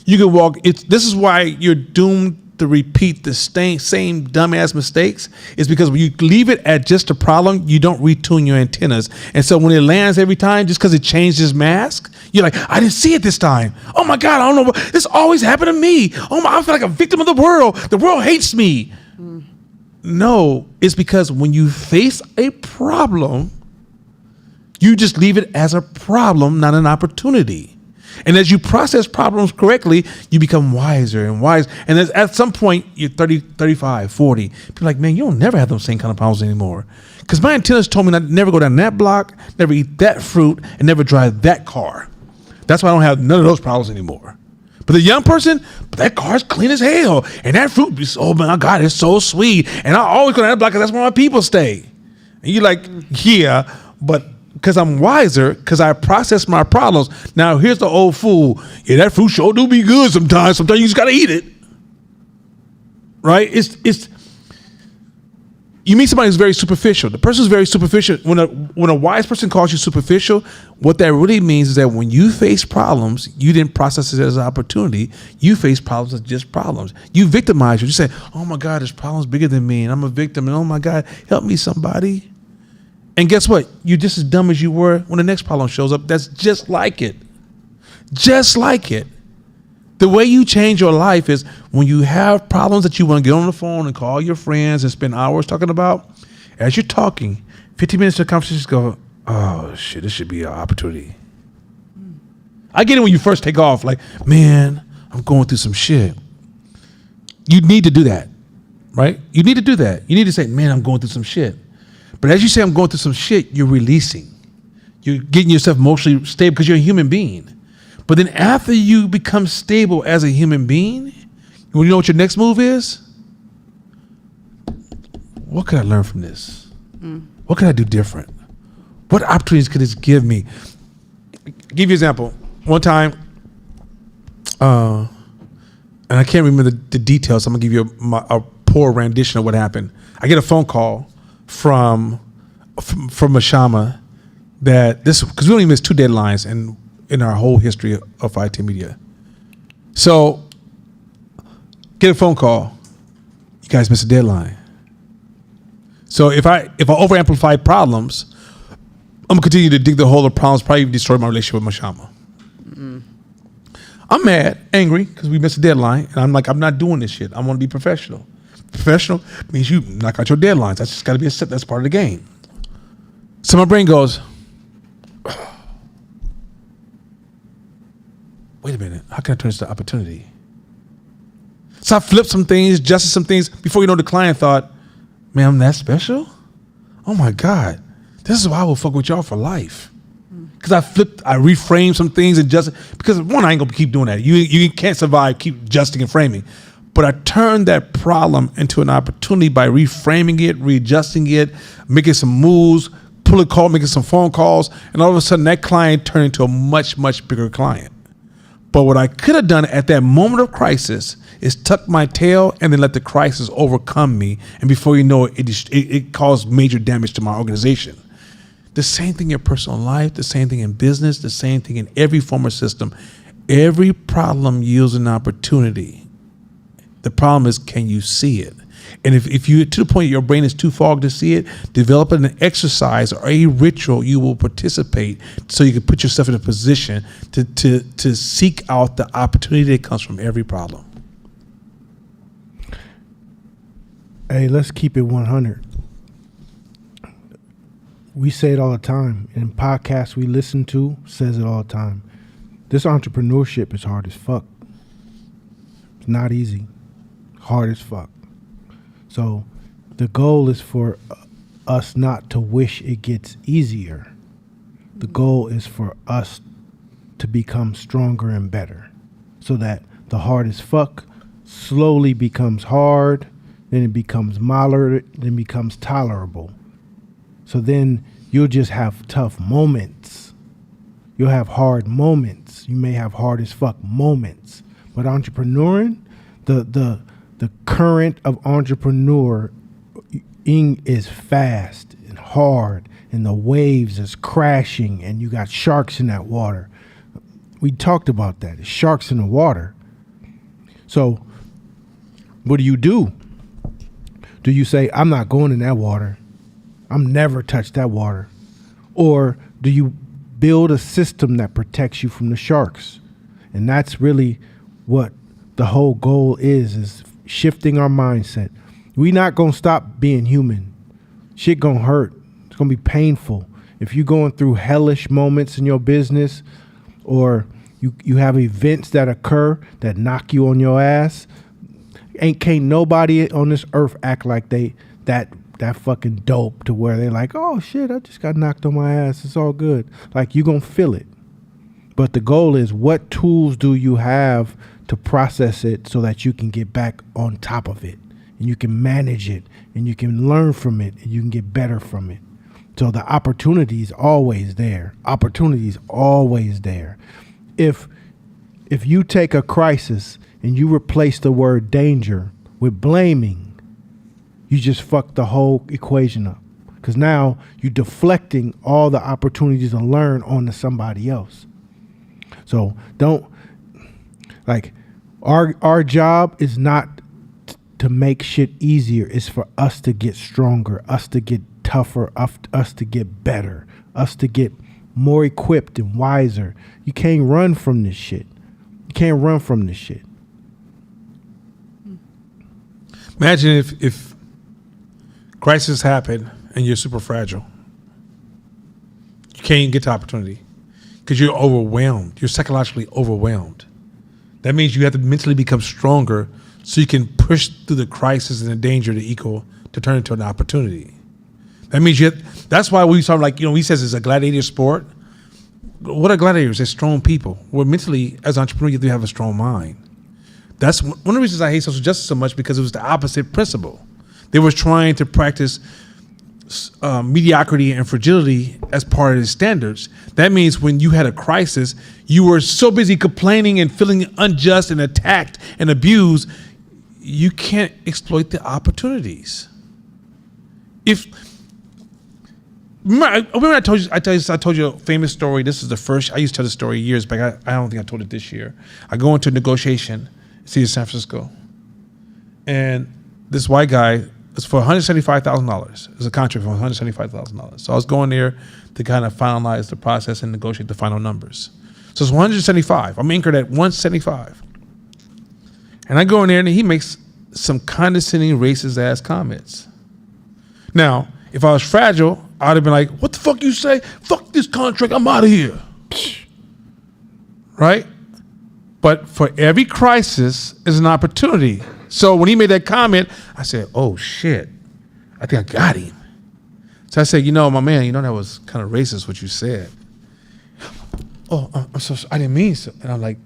you can walk. This is why you're doomed to repeat the same dumbass mistakes. Is because when you leave it at just a problem, you don't retune your antennas. And so when it lands every time, just because it changed its mask, you're like, I didn't see it this time. Oh my God, I don't know. This always happened to me. I feel like a victim of the world. The world hates me. No, it's because when you face a problem, you just leave it as a problem, not an opportunity. And as you process problems correctly, you become wiser and wiser. And at some point, you're 30, 35, 40. People are like, man, you don't never have those same kind of problems anymore. Because my antennas told me not never go down that block, never eat that fruit, and never drive that car. That's why I don't have none of those problems anymore. But the young person, that car's clean as hell. And that fruit, oh my God, it's so sweet. And I always go to that block because that's where my people stay. And you're like, yeah, but because I'm wiser, because I process my problems. Now, here's the old fool. Yeah, that fruit sure do be good sometimes. Sometimes you just got to eat it. Right? You meet somebody who's very superficial. The person who's very superficial, when a wise person calls you superficial, what that really means is that when you face problems, you didn't process it as an opportunity. You face problems as just problems. You victimize. You say, oh my God, this problem's bigger than me, and I'm a victim, and oh my God, help me somebody. And guess what? You're just as dumb as you were when the next problem shows up. That's just like it. Just like it. The way you change your life is when you have problems that you want to get on the phone and call your friends and spend hours talking about. As you're talking, 15 minutes of the conversation, go, oh shit, this should be an opportunity. I get it when you first take off, like, man, I'm going through some shit. You need to do that, right? You need to do that. You need to say, man, I'm going through some shit. But as you say, I'm going through some shit, you're releasing. You're getting yourself emotionally stable because you're a human being. But then after you become stable as a human being, you know what your next move is? What could I learn from this? What could I do different? What opportunities could this give me? I'll give you an example. One time, and I can't remember the details, so I'm going to give you a poor rendition of what happened. I get a phone call from Mashama that this, because we only missed 2 deadlines in our whole history of IT Media. So, get a phone call. You guys missed a deadline. So if I over amplify problems, I'm gonna continue to dig the hole of problems, probably even destroy my relationship with Mashama. I'm mad, angry, because we missed a deadline, and I'm like, I'm not doing this shit. I want to be professional. Professional means you knock out your deadlines. That's just got to be that's part of the game. So my brain goes, wait a minute, how can I turn this to opportunity? So I flipped some things, adjusted some things. Before you know, the client thought, man, I'm that special? Oh my God, this is why I will fuck with y'all for life. Because I reframed some things, adjusted. Because one, I ain't gonna keep doing that. You can't survive, keep adjusting and framing. But I turned that problem into an opportunity by reframing it, readjusting it, making some moves, pulling a call, making some phone calls, and all of a sudden that client turned into a much, much bigger client. But what I could have done at that moment of crisis is tuck my tail and then let the crisis overcome me. And before you know it, it caused major damage to my organization. The same thing in your personal life, the same thing in business, the same thing in every form of system. Every problem yields an opportunity. The problem is, can you see it? And if you, to the point your brain is too fogged to see it, develop an exercise or a ritual you will participate so you can put yourself in a position to seek out the opportunity that comes from every problem. Hey, let's keep it 100. We say it all the time. In podcasts we listen to, says it all the time. This entrepreneurship is hard as fuck. It's not easy. Hard as fuck. So the goal is for us not to wish it gets easier. The goal is for us to become stronger and better so that the hard as fuck slowly becomes hard, then it becomes moderate, then becomes tolerable. So then you'll just have tough moments. You'll have hard moments. You may have hard as fuck moments. But entrepreneuring, the current of entrepreneuring is fast and hard, and the waves is crashing, and you got sharks in that water. We talked about that. It's sharks in the water. So what do? Do you say, I'm not going in that water? I'm never touch that water? Or do you build a system that protects you from the sharks? And that's really what the whole goal is shifting our mindset. We not gonna stop being human. Shit gonna hurt. It's gonna be painful. If you're going through hellish moments in your business, or you have events that occur that knock you on your ass, can't nobody on this earth act like they that fucking dope to where they're like, oh shit, I just got knocked on my ass. It's all good. Like, you gonna feel it. But the goal is, what tools do you have to process it so that you can get back on top of it, and you can manage it, and you can learn from it, and you can get better from it. So the opportunity is always there. Opportunity is always there. If you take a crisis and you replace the word danger with blaming, you just fuck the whole equation up. Because now you're deflecting all the opportunities to learn onto somebody else. So don't, like, our job is not to make shit easier. It's for us to get stronger, us to get tougher, us to get better, us to get more equipped and wiser. You can't run from this shit. You can't run from this shit. Imagine if crisis happened and you're super fragile. You can't even get to opportunity because you're overwhelmed. You're psychologically overwhelmed. That means you have to mentally become stronger so you can push through the crisis and the danger to turn into an opportunity. That means that's why we talk, like, he says it's a gladiator sport. What are gladiators? They're strong people. Well, mentally, as an entrepreneur, you have to have a strong mind. That's one of the reasons I hate social justice so much, because it was the opposite principle. They were trying to practice mediocrity and fragility as part of the standards. That means when you had a crisis, you were so busy complaining and feeling unjust and attacked and abused, you can't exploit the opportunities. Remember I told you a famous story. This is the first, I used to tell the story years back. I don't think I told it this year. I go into a negotiation, city of San Francisco, and this white guy, it's for $175,000. It's a contract for $175,000. So I was going there to kind of finalize the process and negotiate the final numbers. So it's 175. I'm anchored at 175. And I go in there and he makes some condescending, racist ass comments. Now, if I was fragile, I would have been like, what the fuck you say? Fuck this contract, I'm out of here. Right? But for every crisis is an opportunity. So when he made that comment, I said, oh shit, I think I got him. So I said, my man, that was kind of racist what you said. Oh, I'm so sorry. I didn't mean so. And I'm like,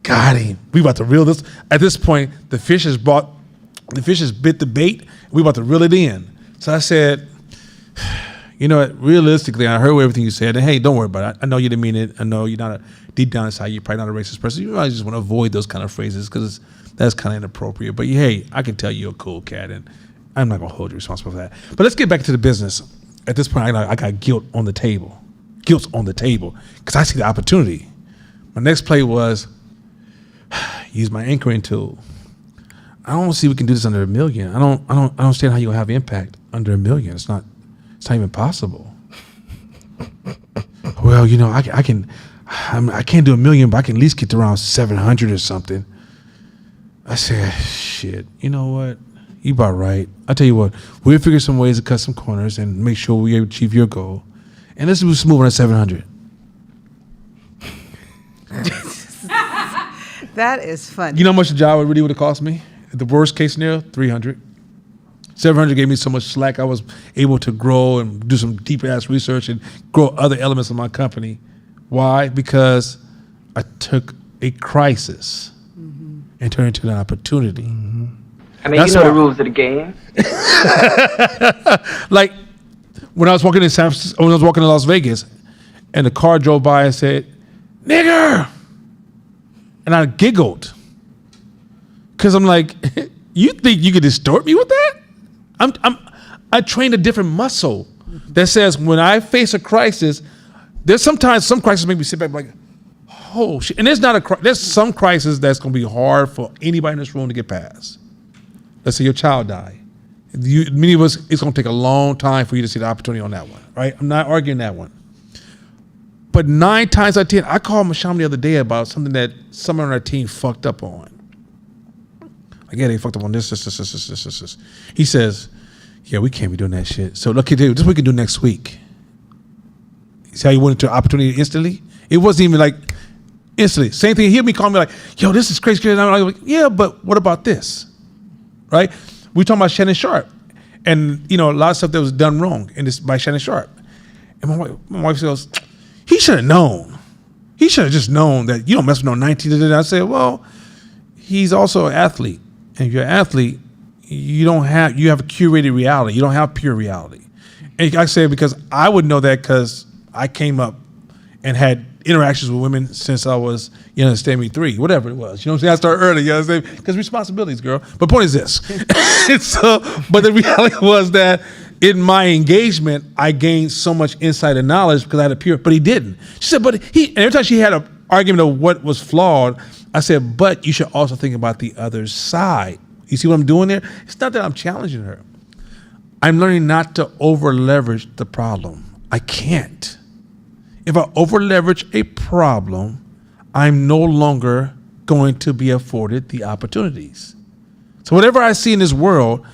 got him. We about to reel this. At this point, the fish has bit the bait. We about to reel it in. So I said, realistically, I heard everything you said. And hey, don't worry about it. I know you didn't mean it. I know you're not deep down inside, you're probably not a racist person. You probably just want to avoid those kind of phrases because that's kind of inappropriate. But hey, I can tell you're a cool cat, and I'm not gonna hold you responsible for that. But let's get back to the business. At this point, I got guilt on the table. Guilt's on the table because I see the opportunity. My next play was use my anchoring tool. I don't see we can do this under $1 million. I don't understand how you'll have impact under $1 million. It's not even possible. Well, I can't do $1 million, but I can at least get to around 700 or something. I said, shit, you know what? You about right. I tell you what, we'll figure some ways to cut some corners and make sure we achieve your goal. And let's move smooth on 700. That is funny. You know how much the job really would have cost me? The worst case scenario, 300. 700 gave me so much slack. I was able to grow and do some deep ass research and grow other elements of my company. Why? Because I took a crisis and turned it into an opportunity. I mean, the rules of the game. Like when I was walking in San Francisco, when I was walking to Las Vegas, and the car drove by and said, "Nigger," and I giggled because I'm like, "You think you could distort me with that?" I trained a different muscle that says when I face a crisis, there's sometimes some crises make me sit back like, oh shit. And there's some crisis that's gonna be hard for anybody in this room to get past. Let's say your child died. Many of us, it's gonna take a long time for you to see the opportunity on that one, right? I'm not arguing that one. But 9 times out of 10, I called Masham the other day about something that someone on our team fucked up on. Like, yeah, they fucked up on this. He says, yeah, we can't be doing that shit. So look, this we can do next week. See how he went into opportunity instantly? It wasn't even like instantly. Same thing. He'll be calling me like, yo, this is crazy. And I'm like, yeah, but what about this? Right? We talking about Shannon Sharp. And, a lot of stuff that was done wrong by Shannon Sharp. And my wife says, he should have known. He should have just known that you don't mess with no 19. I said, well, he's also an athlete. And if you're an athlete, you have a curated reality. You don't have pure reality. And I say because I would know that because I came up and had interactions with women since I was, understand me, 3, whatever it was. You know what I'm saying? I started early, you understand? Because responsibilities, girl. But point is this. But the reality was that in my engagement, I gained so much insight and knowledge because I had a pure, but he didn't. She said, and every time she had an argument of what was flawed, I said, but you should also think about the other side. You see what I'm doing there? It's not that I'm challenging her. I'm learning not to over leverage the problem. I can't. If I over leverage a problem, I'm no longer going to be afforded the opportunities. So whatever I see in this world,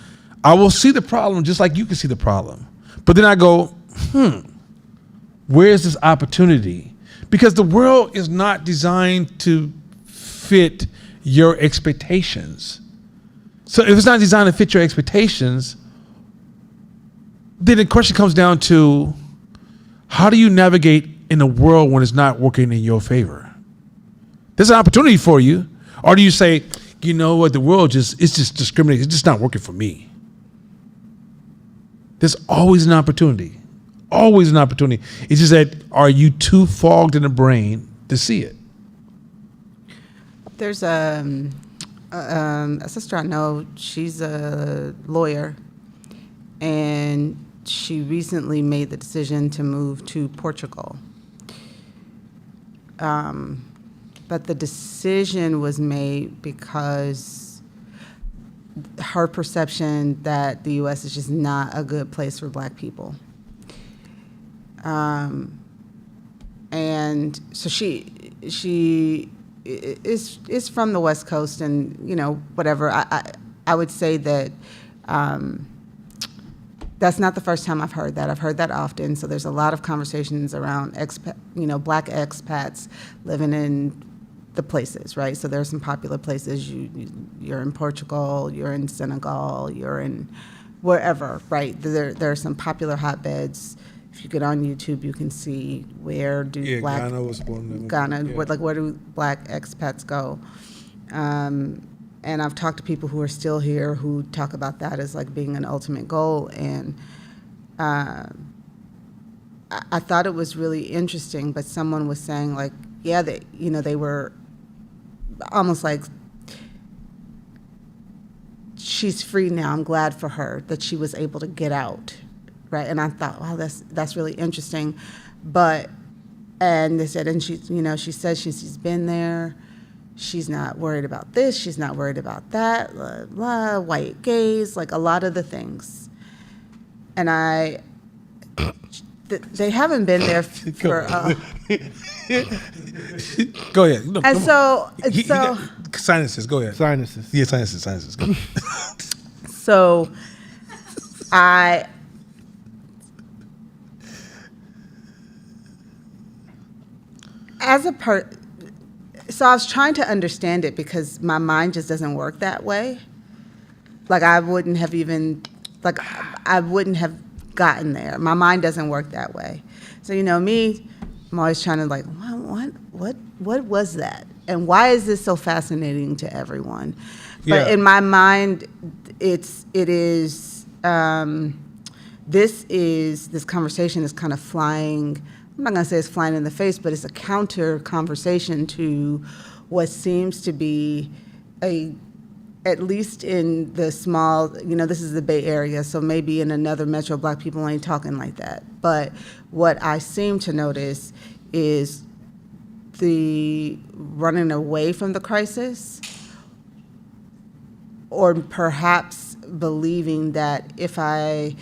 I will see the problem just like you can see the problem. But then I go, where's this opportunity? Because the world is not designed to fit your expectations. So if it's not designed to fit your expectations, then the question comes down to how do you navigate in a world when it's not working in your favor? There's an opportunity for you. Or do you say, you know what, the world it's just discriminating. It's just not working for me. There's always an opportunity. Always an opportunity. It's just that, are you too fogged in the brain to see it? There's a sister I know, she's a lawyer, and she recently made the decision to move to Portugal. But the decision was made because her perception that the U.S. is just not a good place for Black people. And so she is from the West Coast, and whatever. I would say that that's not the first time I've heard that. I've heard that often. So there's a lot of conversations around Black expats living in the places, right? So there are some popular places. You're in Portugal, you're in Senegal, you're in wherever, right? There are some popular hotbeds. If you get on YouTube, you can see where do Black Ghana was one of them. Ghana, Yeah. where do Black expats go? And I've talked to people who are still here who talk about that as like being an ultimate goal. And I thought it was really interesting, but someone was saying they were almost like she's free now. I'm glad for her that she was able to get out, right? And I thought, wow, that's really interesting. But, and they said, and she, you know, she said she's been there. She's not worried about this. She's not worried about that. Blah, blah, white gaze, like a lot of the things. And they haven't been there for. Go ahead. No, And come so, on. so. Sinuses. Go ahead. Sinuses. Yeah, sinuses. Go. So so I was trying to understand it because my mind just doesn't work that way. Like I wouldn't have gotten there. My mind doesn't work that way. So, you know, me, I'm always trying to like, what was that? And why is this so fascinating to everyone? But in my mind, this conversation is kind of flying. I'm not going to say it's flying in the face, but it's a counter conversation to what seems to be at least in the small, you know, this is the Bay Area, so maybe in another metro, Black people ain't talking like that. But what I seem to notice is the running away from the crisis, or perhaps believing that if I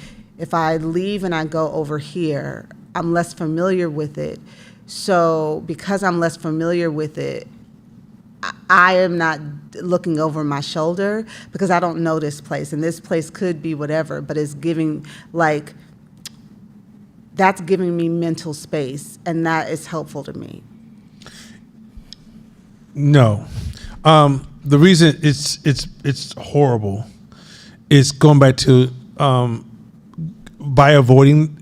leave and I go over here, I'm less familiar with it. So because I'm less familiar with it, I am not looking over my shoulder because I don't know this place. And this place could be whatever, but it's giving, like, that's giving me mental space, and that is helpful to me. No. The reason it's horrible is going back to by avoiding.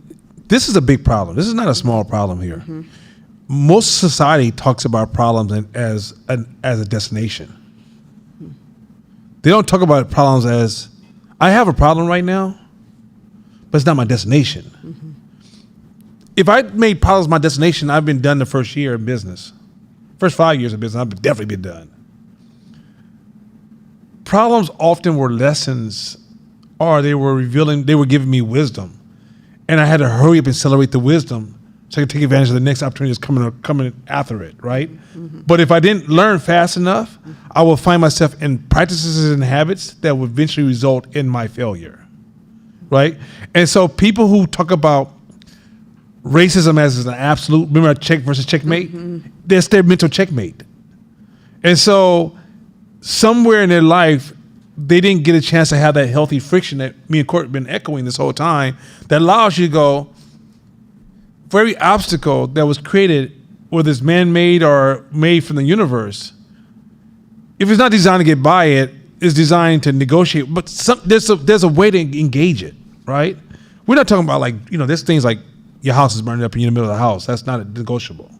This is a big problem. This is not a small problem here. Mm-hmm. Most society talks about problems as a destination. Mm-hmm. They don't talk about problems as, I have a problem right now, but it's not my destination. Mm-hmm. If I made problems my destination, I've been done the first year in business. First 5 years of business, I've definitely been done. Problems often were lessons, or they were giving me wisdom. And I had to hurry up and accelerate the wisdom so I could take advantage of the next opportunity that's coming after it, right? Mm-hmm. But if I didn't learn fast enough, I will find myself in practices and habits that would eventually result in my failure, right? And so people who talk about racism as an absolute, remember check versus checkmate? Mm-hmm. That's their mental checkmate. And so somewhere in their life, they didn't get a chance to have that healthy friction that me and Court have been echoing this whole time that allows you to go, for every obstacle that was created, whether it's man-made or made from the universe, if it's not designed to get by it, it's designed to negotiate. But there's a way to engage it, right? We're not talking about, like, you know, there's things like your house is burning up and you're in the middle of the house. That's not negotiable.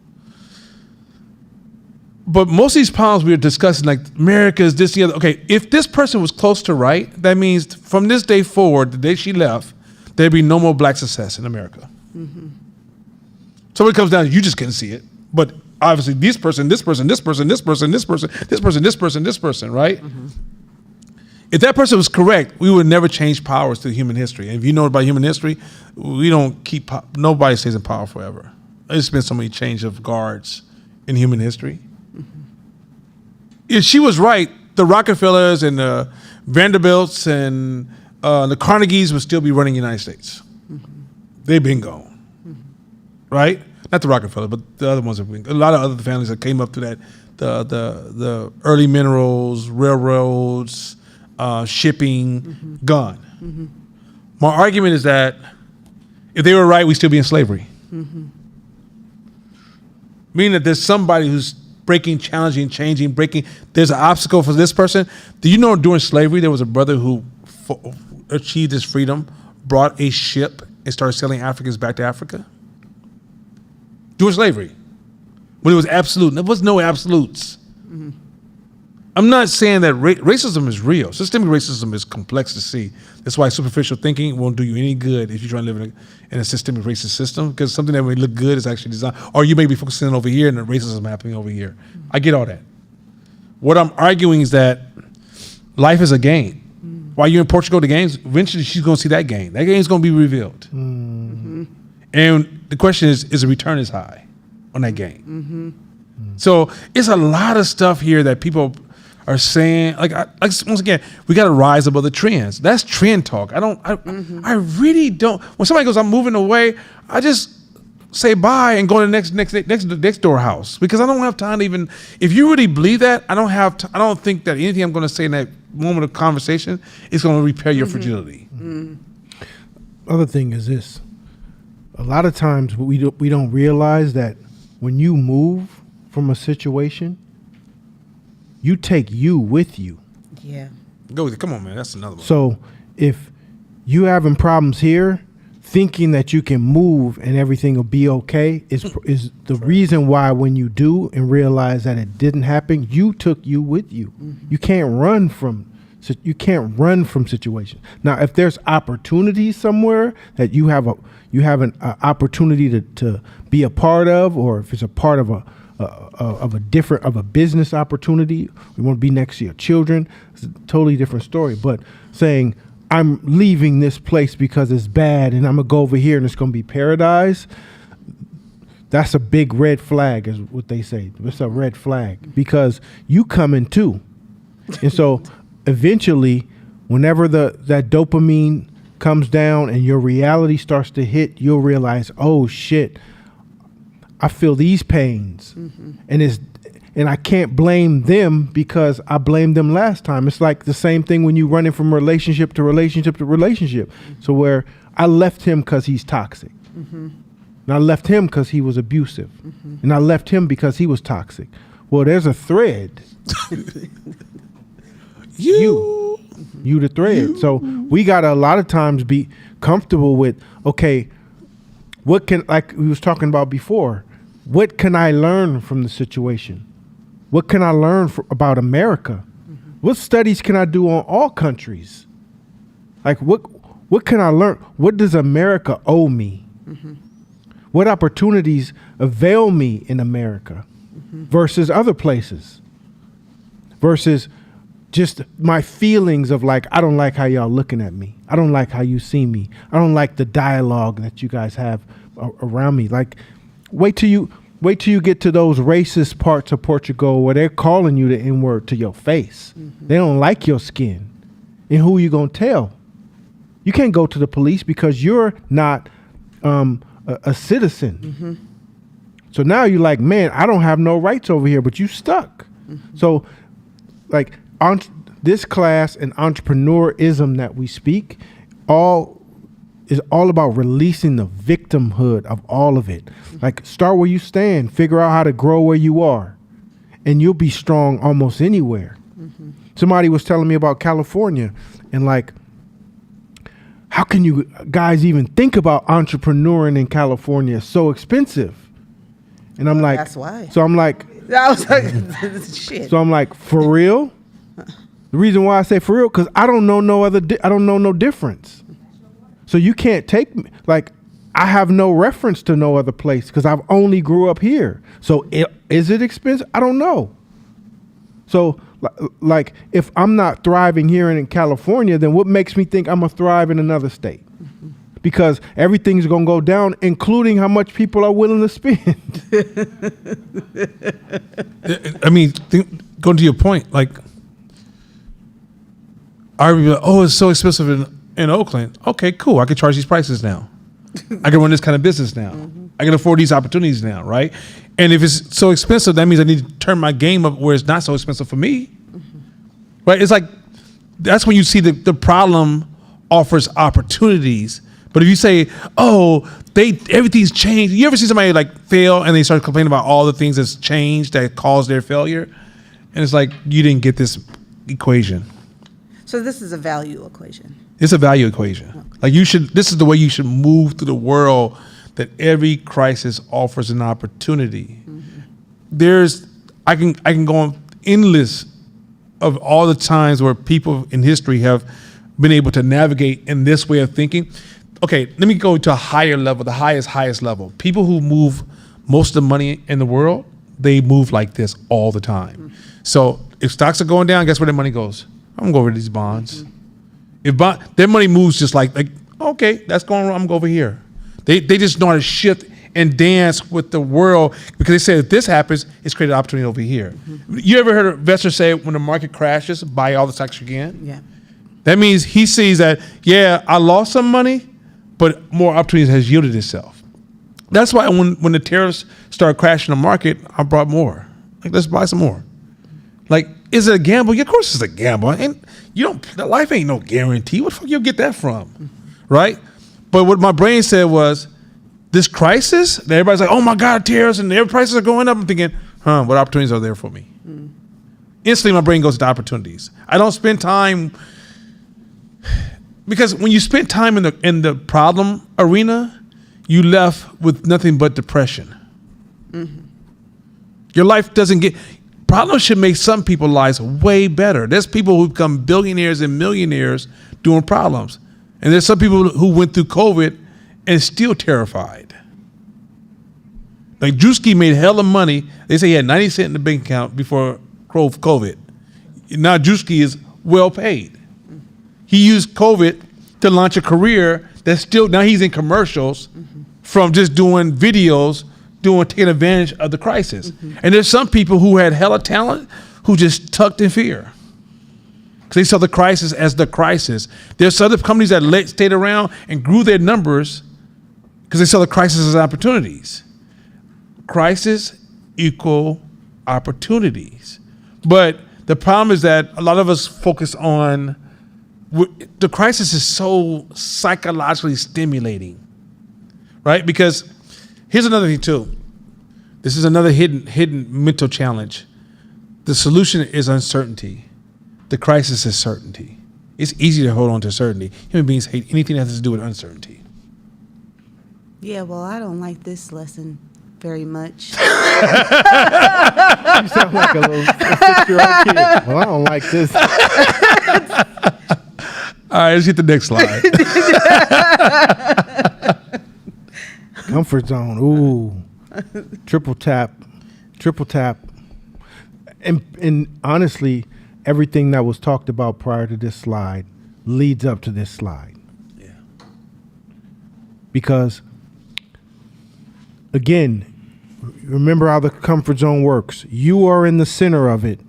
But most of these problems we were discussing, like America is this, the other. Okay, if this person was close to right, that means from this day forward, the day she left, there'd be no more Black success in America. Mm-hmm. So when it comes down, you just couldn't see it. But obviously, this person, right? Mm-hmm. If that person was correct, we would never change powers through human history. And if you know about human history, we don't keep nobody stays in power forever. There's been so many change of guards in human history. If she was right, the Rockefellers and the Vanderbilts and the Carnegies would still be running the United States. Mm-hmm. They've been gone, right? Not the Rockefeller, but the other ones have been. A lot of other families that came up to that, the early minerals, railroads, shipping, gone. Mm-hmm. My argument is that if they were right, we'd still be in slavery. Mm-hmm. Meaning that there's somebody who's breaking, challenging, changing, breaking. There's an obstacle for this person. Do you know during slavery there was a brother who achieved his freedom, brought a ship, and started selling Africans back to Africa? During slavery, when it was absolute. There was no absolutes. Mm-hmm. I'm not saying that racism is real. Systemic racism is complex to see. That's why superficial thinking won't do you any good if you're trying to live in a systemic racist system, because something that may look good is actually designed, or you may be focusing over here and the racism happening over here. Mm-hmm. I get all that. What I'm arguing is that life is a game. while you're in Portugal, the games, eventually she's going to see that game. That game's going to be revealed. Mm-hmm. And the question is the return is high on that game? Mm-hmm. So it's a lot of stuff here that people are saying, like once again, we got to rise above the trends. That's trend talk. I really don't. When somebody goes, I'm moving away, I just say bye and go to the next door house, because I don't have time to even. If you really believe that, I don't have. I don't think that anything I'm going to say in that moment of conversation is going to repair your fragility. Other thing is this: a lot of times we don't realize that when you move from a situation, you take you with you. Yeah. Go with it. Come on, man. That's another one. So if you having problems here, thinking that you can move and everything will be okay is the reason why when you do and realize that it didn't happen, you took you with you. You can't run from situations. Now, if there's opportunities somewhere that you have an opportunity to be a part of, or if it's a part of a business opportunity, we want to be next to your children, it's a totally different story. But saying, I'm leaving this place because it's bad and I'm gonna go over here and it's gonna be paradise, that's a big red flag, is what they say. It's a red flag, because you coming too. And so eventually, whenever that dopamine comes down and your reality starts to hit, you'll realize, oh shit, I feel these pains. And I can't blame them because I blamed them last time. It's like the same thing when you running from relationship to relationship to relationship. So where I left him because he's toxic. And I left him because he was abusive. And I left him because he was toxic. Well, there's a thread. You the thread. So we gotta a lot of times be comfortable with, okay, what can, like we was talking about before, what can I learn from the situation? What can I learn about America? What studies can I do on all countries? Like what can I learn? What does America owe me? What opportunities avail me in America versus other places? Versus just my feelings of like, I don't like how y'all looking at me. I don't like how you see me. I don't like the dialogue that you guys have around me. Like, wait till you get to those racist parts of Portugal where they're calling you the N-word to your face. They don't like your skin. And who you gonna tell? You can't go to the police because you're not a citizen. So now you're like, man, I don't have no rights over here, but you stuck. So like this class and entrepreneurism that we speak is all about releasing the victimhood of all of it. Like, start where you stand, figure out how to grow where you are, and you'll be strong almost anywhere. Somebody was telling me about California, and like, how can you guys even think about entrepreneuring in California? It's so expensive. And I'm like, that's why. So I'm like, I was like, shit. so I'm like, for real? The reason why I say for real, because I don't know no difference. So you can't take me, like, I have no reference to no other place because I've only grew up here. So is it expensive? I don't know. So like, if I'm not thriving here in California, then what makes me think I'm gonna thrive in another state? Because everything's gonna go down, including how much people are willing to spend. I mean, going to your point, like, I would be like, oh, it's so expensive in Oakland. Okay, cool. I can charge these prices now. I can run this kind of business now. I can afford these opportunities now, right? And if it's so expensive, that means I need to turn my game up where it's not so expensive for me, right? It's like, that's when you see the problem offers opportunities. But if you say, oh, everything's changed. You ever see somebody like fail and they start complaining about all the things that's changed that caused their failure? And it's like, you didn't get this equation. So this is a value equation. It's a value equation. Like, this is the way you should move through the world, that every crisis offers an opportunity. I can go on endless of all the times where people in history have been able to navigate in this way of thinking. Okay, let me go to a higher level, the highest level. People who move most of the money in the world, they move like this all the time. So if stocks are going down, guess where their money goes? I'm gonna go over to these bonds. Their money moves just like okay, that's going wrong. I'm going over here. They just know how to shift and dance with the world because they say if this happens, it's created an opportunity over here. Mm-hmm. You ever heard an investor say when the market crashes, buy all the stocks you can? Yeah. That means he sees that, yeah, I lost some money, but more opportunities has yielded itself. That's why when the tariffs started crashing the market, I brought more. Like, let's buy some more. Like, is it a gamble? Yeah, of course it's a gamble. And life ain't no guarantee. What the fuck you'll get that from? Right? But what my brain said was, this crisis, that everybody's like, oh my God, tariffs and every prices are going up. I'm thinking, what opportunities are there for me? Instantly my brain goes to opportunities. I don't spend time, because when you spend time in the problem arena, you left with nothing but depression. Mm-hmm. Your life doesn't get, problems should make some people's lives way better. There's people who become billionaires and millionaires doing problems. And there's some people who went through COVID and still terrified. Like Drewski made hella money. They say he had 90 cents in the bank account before COVID. Now Drewski is well paid. He used COVID to launch a career that's still, now he's in commercials from just doing videos, taking advantage of the crisis. And there's some people who had hella talent who just tucked in fear. Because they saw the crisis as the crisis. There's other companies that stayed around and grew their numbers because they saw the crisis as opportunities. Crisis equal opportunities. But the problem is that a lot of us focus on, the crisis is so psychologically stimulating, right? Because here's another thing too. This is another hidden mental challenge. The solution is uncertainty. The crisis is certainty. It's easy to hold on to certainty. Human beings hate anything that has to do with uncertainty. Yeah, well, I don't like this lesson very much. You sound like a 6-year-old kid. Well, I don't like this. All right, let's get the next slide. Comfort zone. Ooh. Triple tap. And honestly, everything that was talked about prior to this slide leads up to this slide. Yeah. Because, again, remember how the comfort zone works. You are in the center of it,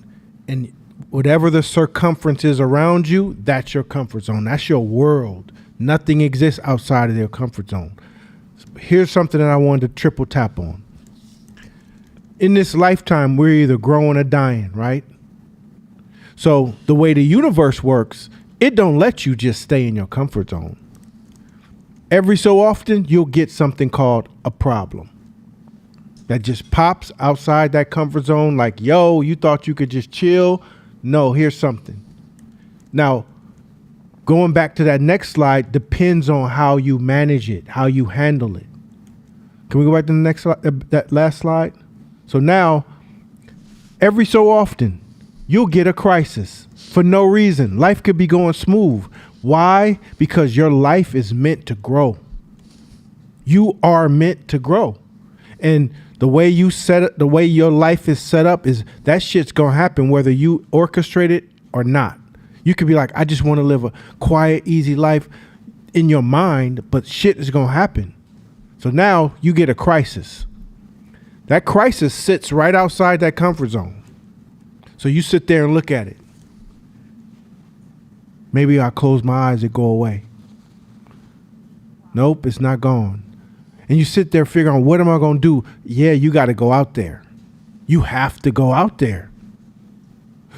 and whatever the circumference is around you, that's your comfort zone. That's your world. Nothing exists outside of their comfort zone. Here's something that I wanted to triple tap on. In this lifetime, we're either growing or dying, right? So the way the universe works, it don't let you just stay in your comfort zone. Every so often, you'll get something called a problem that just pops outside that comfort zone like, yo, you thought you could just chill? No, here's something. Now, going back to that next slide depends on how you manage it, how you handle it. Can we go back to the next slide, that last slide? So now, every so often, you'll get a crisis for no reason. Life could be going smooth. Why? Because your life is meant to grow. You are meant to grow. And the way you set it, the way your life is set up is that shit's gonna happen whether you orchestrate it or not. You could be like, I just want to live a quiet, easy life in your mind, but shit is gonna happen. So now you get a crisis. That crisis sits right outside that comfort zone. So you sit there and look at it. Maybe I close my eyes, it go away. Nope, it's not gone. And you sit there figuring, what am I going to do? Yeah, you got to go out there. You have to go out there.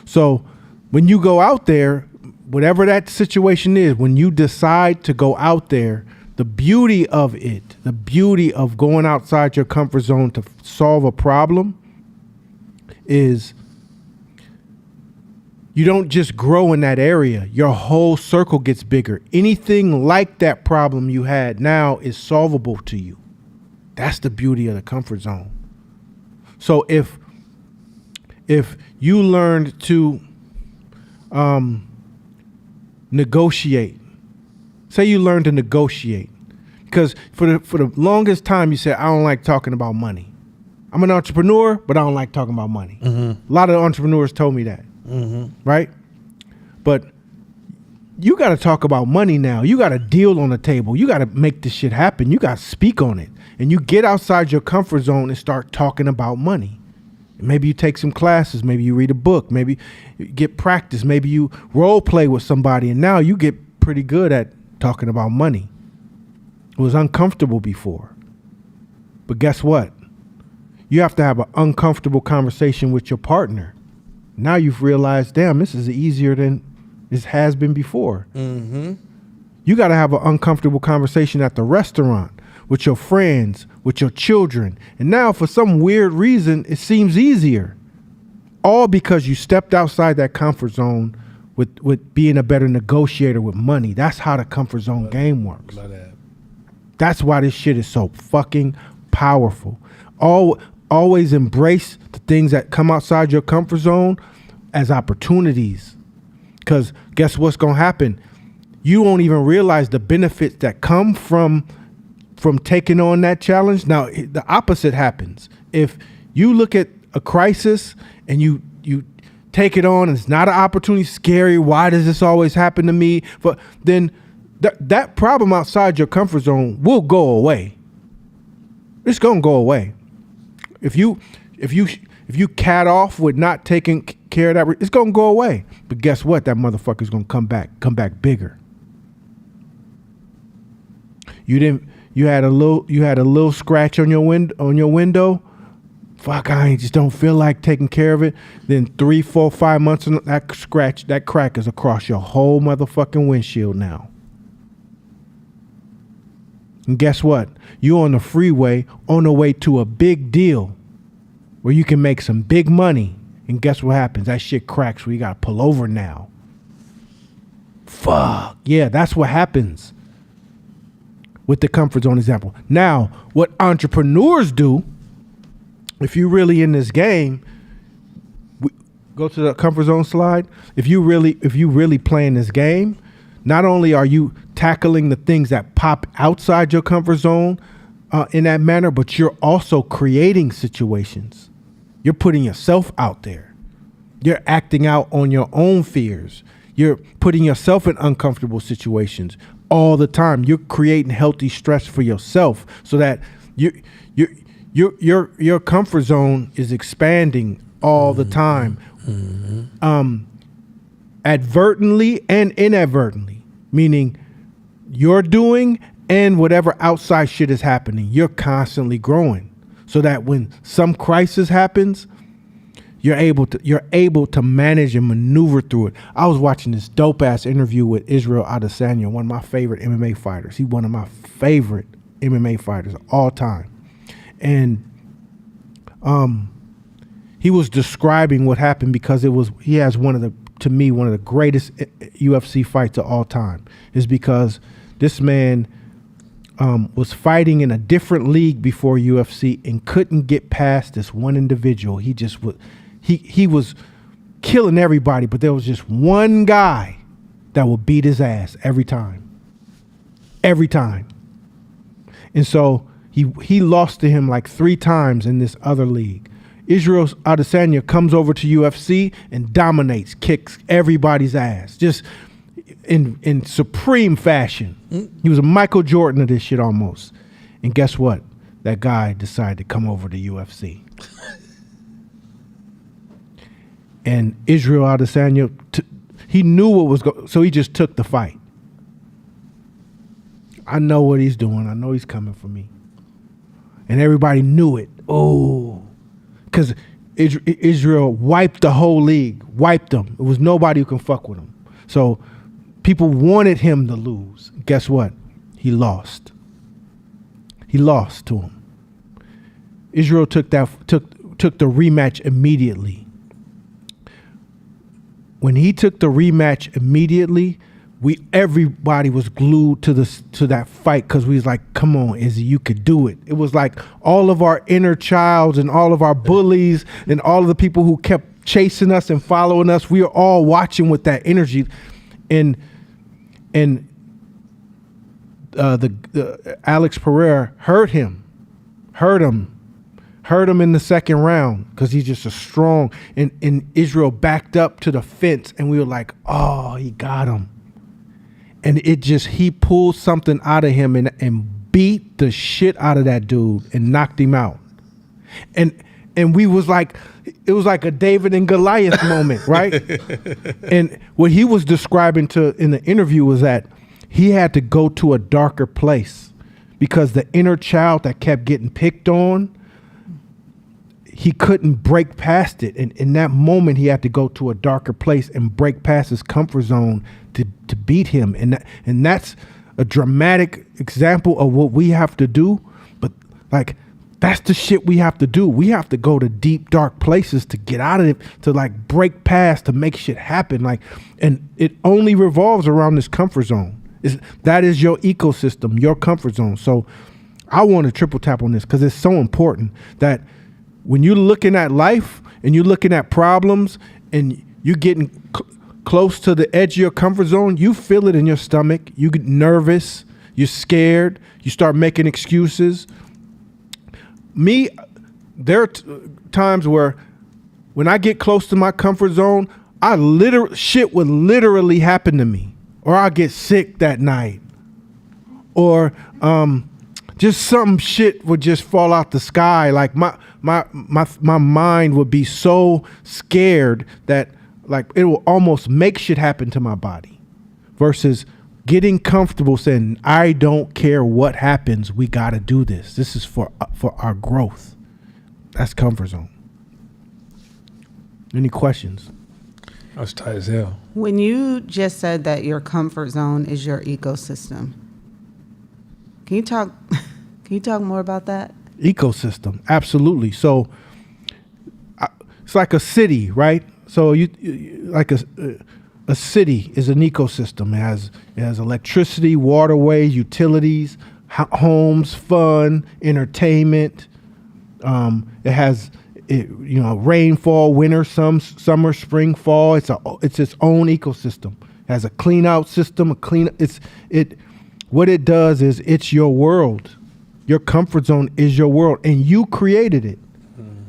So when you go out there, whatever that situation is, when you decide to go out there, the beauty of it, the beauty of going outside your comfort zone to solve a problem is you don't just grow in that area. Your whole circle gets bigger. Anything like that problem you had now is solvable to you. That's the beauty of the comfort zone. So if you learned to negotiate, say you learned to negotiate, because for the longest time you said, I don't like talking about money. I'm an entrepreneur, but I don't like talking about money. Mm-hmm. A lot of entrepreneurs told me that. Mm-hmm. Right? But you got to talk about money now. You got a deal on the table. You got to make this shit happen. You got to speak on it. And you get outside your comfort zone and start talking about money. Maybe you take some classes. Maybe you read a book. Maybe you get practice. Maybe you role play with somebody. And now you get pretty good at talking about money. It was uncomfortable before. But guess what? You have to have an uncomfortable conversation with your partner. Now you've realized, damn, this is easier than this has been before. Mm-hmm. You got to have an uncomfortable conversation at the restaurant, with your friends, with your children. And now for some weird reason, it seems easier. All because you stepped outside that comfort zone with being a better negotiator with money. That's how the comfort zone game works. That's why this shit is so fucking powerful. Always embrace the things that come outside your comfort zone as opportunities. Because guess what's going to happen? You won't even realize the benefits that come from taking on that challenge. Now, the opposite happens. If you look at a crisis and you take it on, and it's not an opportunity, scary, why does this always happen to me? But then that problem outside your comfort zone will go away. It's going to go away. If you cat off with not taking care of that, it's going to go away. But guess what? That motherfucker's going to come back bigger. You had a little scratch on your window. Fuck, I just don't feel like taking care of it. Then 3, 4, 5 months, that crack is across your whole motherfucking windshield now. And guess what? You're on the freeway on the way to a big deal where you can make some big money. And guess what happens? That shit cracks where you got to pull over now. Fuck. Yeah, that's what happens with the comfort zone example. Now, what entrepreneurs do, if you're really in this game, go to the comfort zone slide. If you really playing this game, not only are you tackling the things that pop outside your comfort zone in that manner, but you're also creating situations. You're putting yourself out there. You're acting out on your own fears. You're putting yourself in uncomfortable situations all the time. You're creating healthy stress for yourself so that your comfort zone is expanding all the time. Mm-hmm. Advertently and inadvertently, meaning you're doing and whatever outside shit is happening, you're constantly growing so that when some crisis happens, you're able to manage and maneuver through it. I was watching this dope ass interview with Israel Adesanya, one of my favorite MMA fighters. He's one of my favorite MMA fighters of all time. And he was describing what happened because he has one of the greatest UFC fights of all time, is because this man was fighting in a different league before UFC and couldn't get past this one individual. He was killing everybody, but there was just one guy that would beat his ass every time. And so he lost to him like 3 times in this other league. Israel Adesanya comes over to UFC and dominates, kicks everybody's ass, just in supreme fashion. He was a Michael Jordan of this shit almost. And guess what? That guy decided to come over to UFC. And Israel Adesanya, he knew what was going, so he just took the fight. I know what he's doing. I know he's coming for me. And everybody knew it. Oh, because Israel wiped the whole league, wiped them. It was nobody who can fuck with him. So people wanted him to lose. Guess what? He lost. He lost to him. Israel took the rematch immediately. When he took the rematch immediately, everybody was glued to that fight because we was like, come on, Izzy, you could do it. It was like all of our inner childs and all of our bullies and all of the people who kept chasing us and following us, we were all watching with that energy. And the Alex Pereira hurt him in the second round because he's just a strong, and Israel backed up to the fence and we were like, oh, he got him. and he pulled something out of him and beat the shit out of that dude and knocked him out. And we was like, it was like a David and Goliath moment, right? And what he was describing in the interview was that he had to go to a darker place because the inner child that kept getting picked on, he couldn't break past it. And in that moment, he had to go to a darker place and break past his comfort zone to beat him. And that's a dramatic example of what we have to do. But like, that's the shit we have to do. We have to go to deep, dark places to get out of it, to like break past, to make shit happen. Like, and it only revolves around this comfort zone. That is your ecosystem, your comfort zone. So I want to triple tap on this because it's so important that when you're looking at life and you're looking at problems and you're getting close to the edge of your comfort zone, you feel it in your stomach. You get nervous. You're scared. You start making excuses. There are times where when I get close to my comfort zone, shit would literally happen to me, or I'll get sick that night, or just some shit would just fall out the sky. Like my mind would be so scared that like it will almost make shit happen to my body, versus getting comfortable saying, I don't care what happens. We got to do this. This is for our growth. That's comfort zone. Any questions? I was tight as hell. When you just said that your comfort zone is your ecosystem, can you talk more about that? Ecosystem, absolutely. So it's like a city, right? So you like a city is an ecosystem. It has electricity, waterways, utilities, homes, fun, entertainment. It has rainfall, winter, summer, spring, fall. It's its own ecosystem. It has a clean out system. What it does is it's your world. Your comfort zone is your world, and you created it.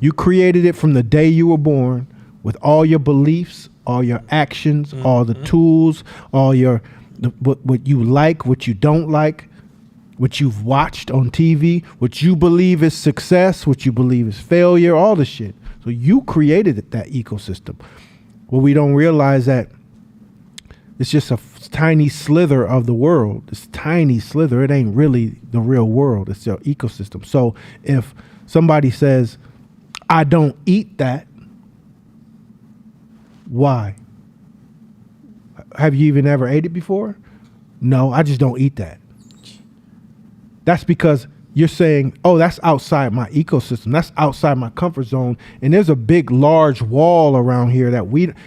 You created it from the day you were born, with all your beliefs, all your actions, all the tools, all what you like, what you don't like, what you've watched on TV, what you believe is success, what you believe is failure, all the shit. So you created that ecosystem. Well, we don't realize that it's just a tiny slither of the world. This tiny slither. It ain't really the real world. It's your ecosystem. So if somebody says, I don't eat that, why? Have you even ever ate it before? No, I just don't eat that. That's because you're saying, oh, that's outside my ecosystem. That's outside my comfort zone. And there's a big, large wall around here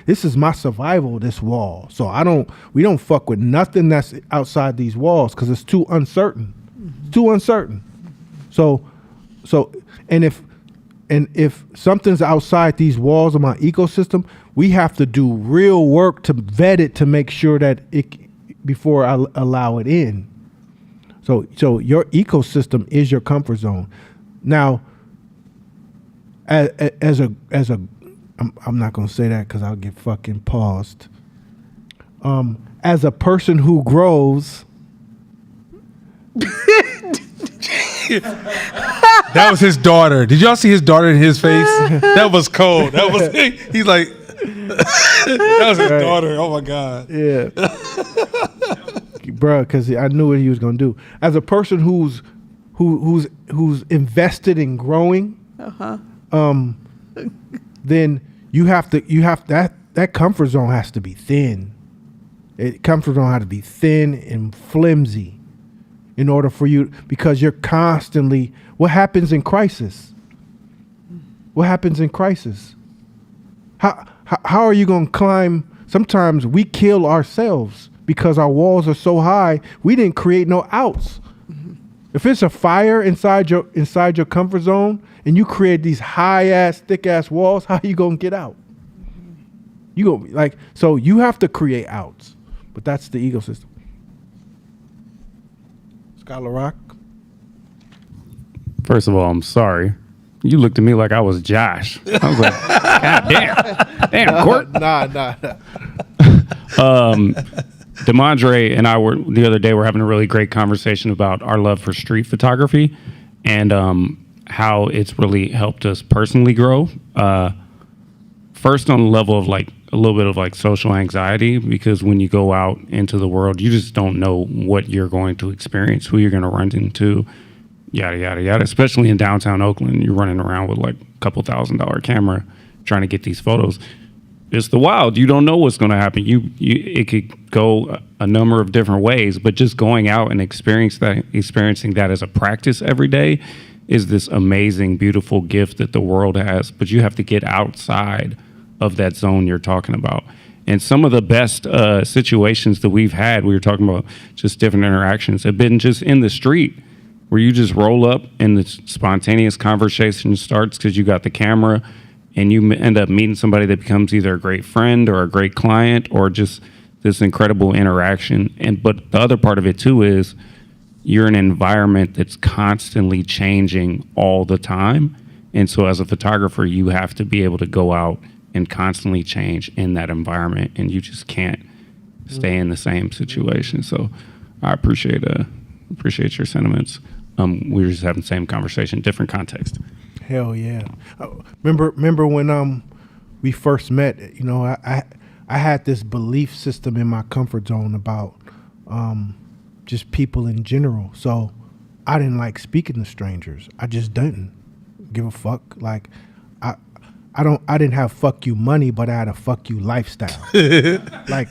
this is my survival, this wall. So we don't fuck with nothing that's outside these walls because it's too uncertain. It's too uncertain. So, and if something's outside these walls of my ecosystem, we have to do real work to vet it to make sure that before I allow it in. So your ecosystem is your comfort zone. Now, as a I'm not gonna say that because I'll get fucking paused. As a person who grows. That was his daughter. Did y'all see his daughter in his face? That was cold. He's like, that was his daughter. Oh my God. Yeah. Bruh, because I knew what he was gonna do. As a person who's invested in growing, then you have that comfort zone has to be thin. Comfort zone has to be thin and flimsy in order for you, because you're constantly. What happens in crisis? What happens in crisis? How are you gonna climb? Sometimes we kill ourselves because our walls are so high, we didn't create no outs. If it's a fire inside your comfort zone and you create these high ass, thick ass walls, how you gonna get out? So you have to create outs, but that's the ecosystem. Scholar Rock. First of all, I'm sorry. You looked at me like I was Josh. I was like, God damn, Court. Nah. Demondre and I were the other day. We're having a really great conversation about our love for street photography and how it's really helped us personally grow. First, on the level of like a little bit of like social anxiety, because when you go out into the world, you just don't know what you're going to experience, who you're going to run into, yada yada yada. Especially in downtown Oakland, you're running around with like a couple $1,000 camera trying to get these photos. It's the wild. You don't know what's going to happen. It could go a number of different ways, but just going out and experiencing that as a practice every day is this amazing, beautiful gift that the world has. But you have to get outside of that zone you're talking about. And some of the best situations that we've had, we were talking about just different interactions, have been just in the street where you just roll up and the spontaneous conversation starts because you got the camera, and you end up meeting somebody that becomes either a great friend or a great client or just this incredible interaction. But the other part of it too is you're in an environment that's constantly changing all the time. And so as a photographer, you have to be able to go out and constantly change in that environment, and you just can't stay in the same situation. So I appreciate your sentiments. We were just having the same conversation, different context. Hell yeah. Remember when we first met, you know, I had this belief system in my comfort zone about just people in general. So I didn't like speaking to strangers. I just didn't give a fuck. Like I didn't have fuck you money, but I had a fuck you lifestyle. Like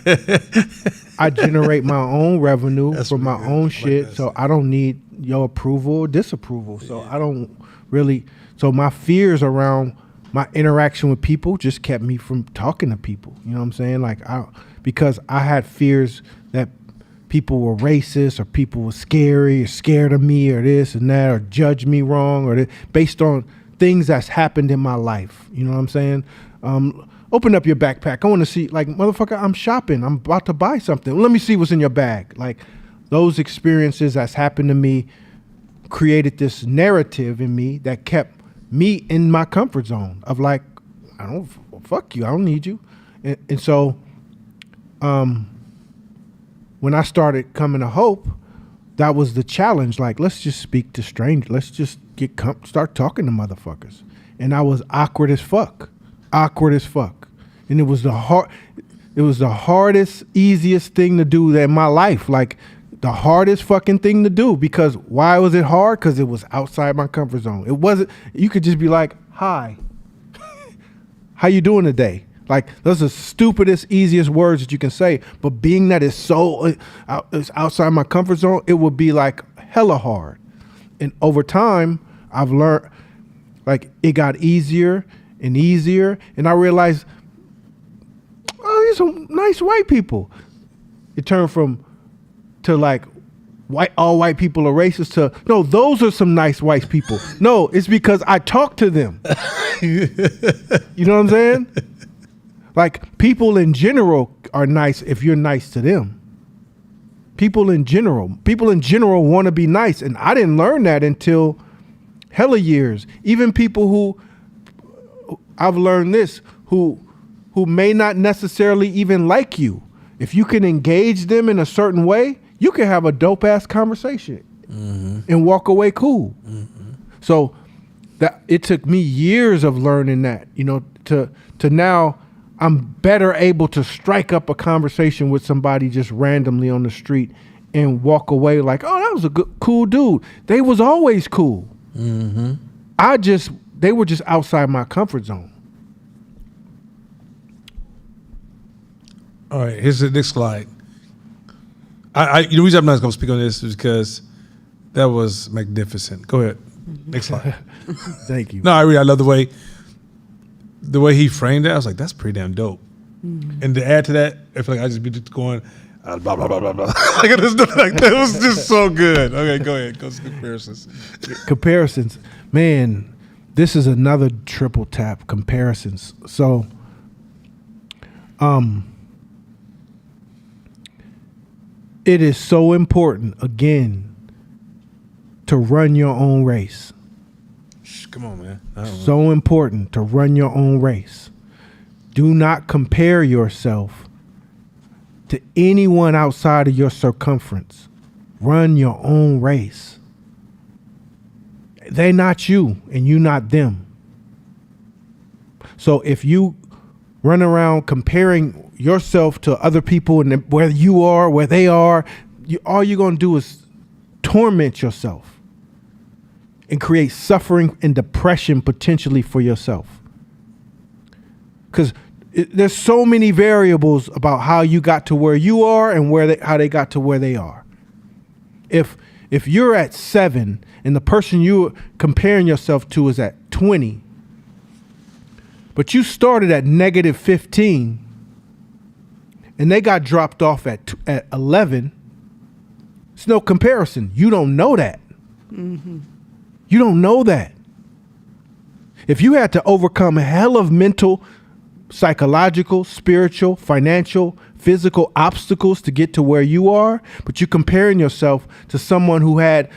I generate my own revenue from my own shit, so I don't need your approval or disapproval. So I don't really. So my fears around my interaction with people just kept me from talking to people. You know what I'm saying? Like because I had fears that people were racist or people were scary or scared of me or this and that or judge me wrong or based on things that's happened in my life. You know what I'm saying? Open up your backpack. I want to see, like, motherfucker, I'm shopping. I'm about to buy something. Let me see what's in your bag. Like, those experiences that's happened to me created this narrative in me that kept me in my comfort zone of like, I don't, fuck you. I don't need you. And so when I started coming to Hope, that was the challenge. Like, let's just speak to strangers. Let's just start talking to motherfuckers. And I was awkward as fuck. And it was the hardest, easiest thing to do in my life. Like, the hardest fucking thing to do. Because why was it hard? Because it was outside my comfort zone. It wasn't, you could just be like, hi, how you doing today? Like, those are the stupidest, easiest words that you can say. But being that it's so, it's outside my comfort zone, it would be like hella hard. And over time, I've learned, like, it got easier and easier. And I realized, oh, these are nice white people. It turned to like, all white people are racist to, no, those are some nice white people. No, it's because I talk to them. You know what I'm saying? Like, people in general are nice if you're nice to them. People in general want to be nice. And I didn't learn that until hella years. Even people who, I've learned this, who may not necessarily even like you. If you can engage them in a certain way, you can have a dope ass conversation and walk away cool. So that it took me years of learning that, you know, to now I'm better able to strike up a conversation with somebody just randomly on the street and walk away like, oh, that was a cool dude. They was always cool. They were just outside my comfort zone. All right, here's the next slide. The reason I'm not going to speak on this is because that was magnificent. Go ahead. Next slide. Thank you. No, I love the way he framed it. I was like, that's pretty damn dope. And to add to that, I feel like I just be just going blah blah blah blah blah. Like, that was just so good. Okay, go ahead. Go to comparisons. Comparisons, man. This is another triple tap comparisons. So, it is so important, again, to run your own race. Come on, man. So important to run your own race. Do not compare yourself to anyone outside of your circumference. Run your own race. They're not you, and you not them. So if you run around comparing yourself to other people and where you are, where they are, all you're going to do is torment yourself and create suffering and depression potentially for yourself. Because there's so many variables about how you got to where you are and how they got to where they are. If you're at 7 and the person you're comparing yourself to is at 20, but you started at negative 15 and they got dropped off at 11, it's no comparison. You don't know that. Mm-hmm. You don't know that. If you had to overcome a hell of mental, psychological, spiritual, financial, physical obstacles to get to where you are, but you're comparing yourself to someone who had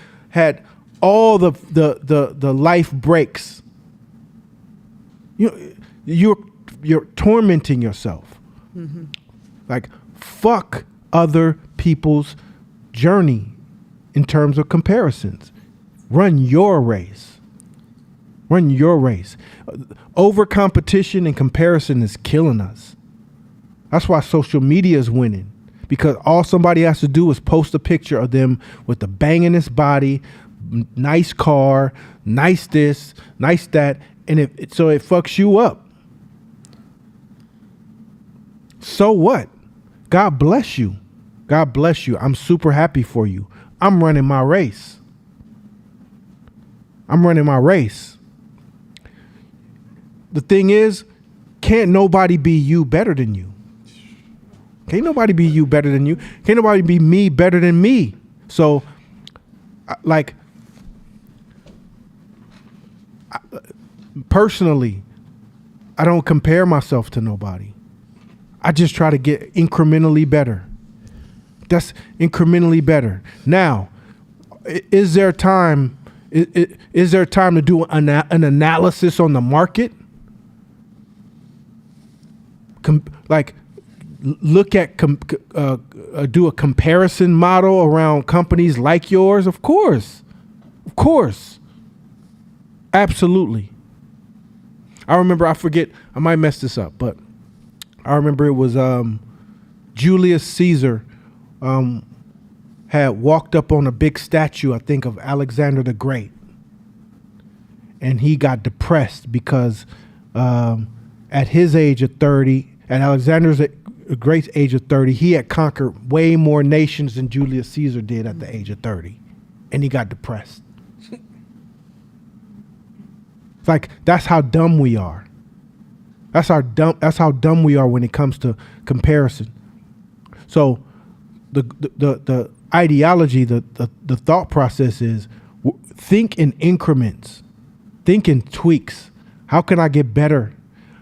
all the life breaks, you're tormenting yourself. Mm-hmm. Like, fuck other people's journey in terms of comparisons. Run your race. Run your race. Over competition and comparison is killing us. That's why social media is winning, because all somebody has to do is post a picture of them with the bangingest body, nice car, nice this, nice that, and so it fucks you up. So what? God bless you. God bless you. I'm super happy for you. I'm running my race. I'm running my race. The thing is, can't nobody be you better than you. Can't nobody be you better than you. Can't nobody be me better than me. So, personally, I don't compare myself to nobody. I just try to get incrementally better. That's incrementally better. Now, is there time? Is there time to do an analysis on the market? Look at do a comparison model around companies like yours? Of course, absolutely. I remember, I forget, I might mess this up, but I remember it was Julius Caesar had walked up on a big statue, I think, of Alexander the Great, and he got depressed because at his age of 30, at Alexander's Great's age of 30, he had conquered way more nations than Julius Caesar did at the age of 30, and he got depressed. It's like, that's how dumb we are. That's how dumb we are when it comes to comparison. So the ideology, the thought process is think in increments, think in tweaks. How can I get better?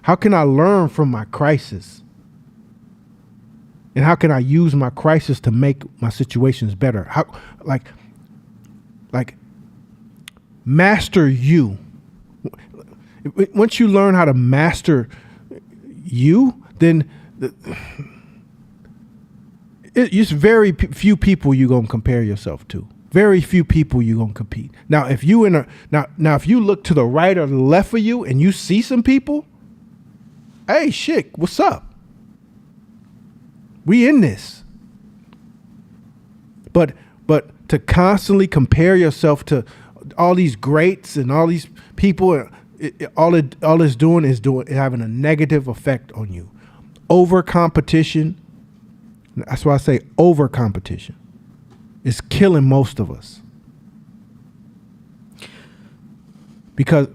How can I learn from my crisis? And how can I use my crisis to make my situations better? How, like master you. Once you learn how to master you, then it's very few people you're gonna compare yourself to. Very few people you're gonna compete. Now, if you if you look to the right or the left of you and you see some people, hey, shit, what's up? We in this. But to constantly compare yourself to all these greats and all these people, all it's doing is having a negative effect on you. Over competition. That's why I say over competition. It's killing most of us. Because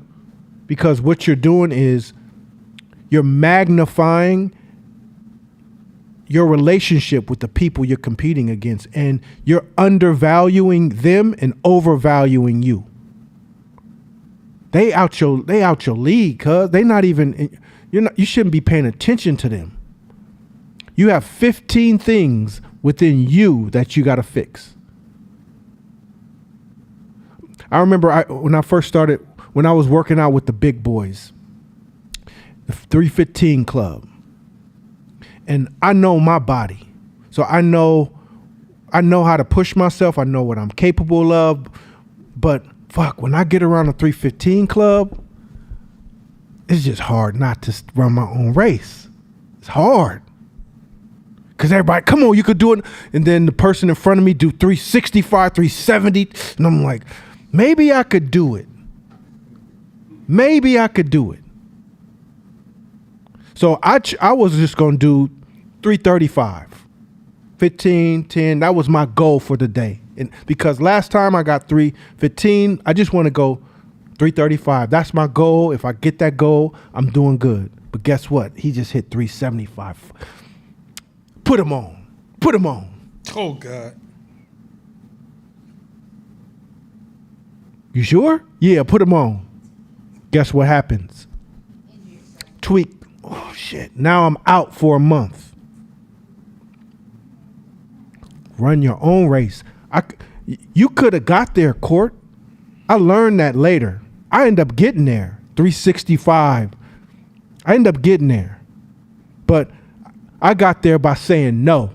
what you're doing is you're magnifying your relationship with the people you're competing against, and you're undervaluing them and overvaluing you. They out your league, cuz they not even, you shouldn't be paying attention to them. You have 15 things within you that you got to fix. I remember when I first started, when I was working out with the big boys, the 315 Club, and I know my body. So I know how to push myself. I know what I'm capable of. But fuck, when I get around the 315 club, it's just hard not to run my own race. It's hard. Because everybody, come on, you could do it. And then the person in front of me do 365, 370. And I'm like, maybe I could do it. Maybe I could do it. So I was just going to do 335, 15, 10. That was my goal for the day. And because last time I got 315, I just want to go 335. That's my goal. If I get that goal, I'm doing good. But guess what? He just hit 375. Put him on. Put him on. Oh, God. You sure? Yeah, put him on. Guess what happens? Tweak. Oh, shit. Now I'm out for a month. Run your own race. You could have got there, Court. I learned that later. I end up getting there. 365. I end up getting there. But I got there by saying no.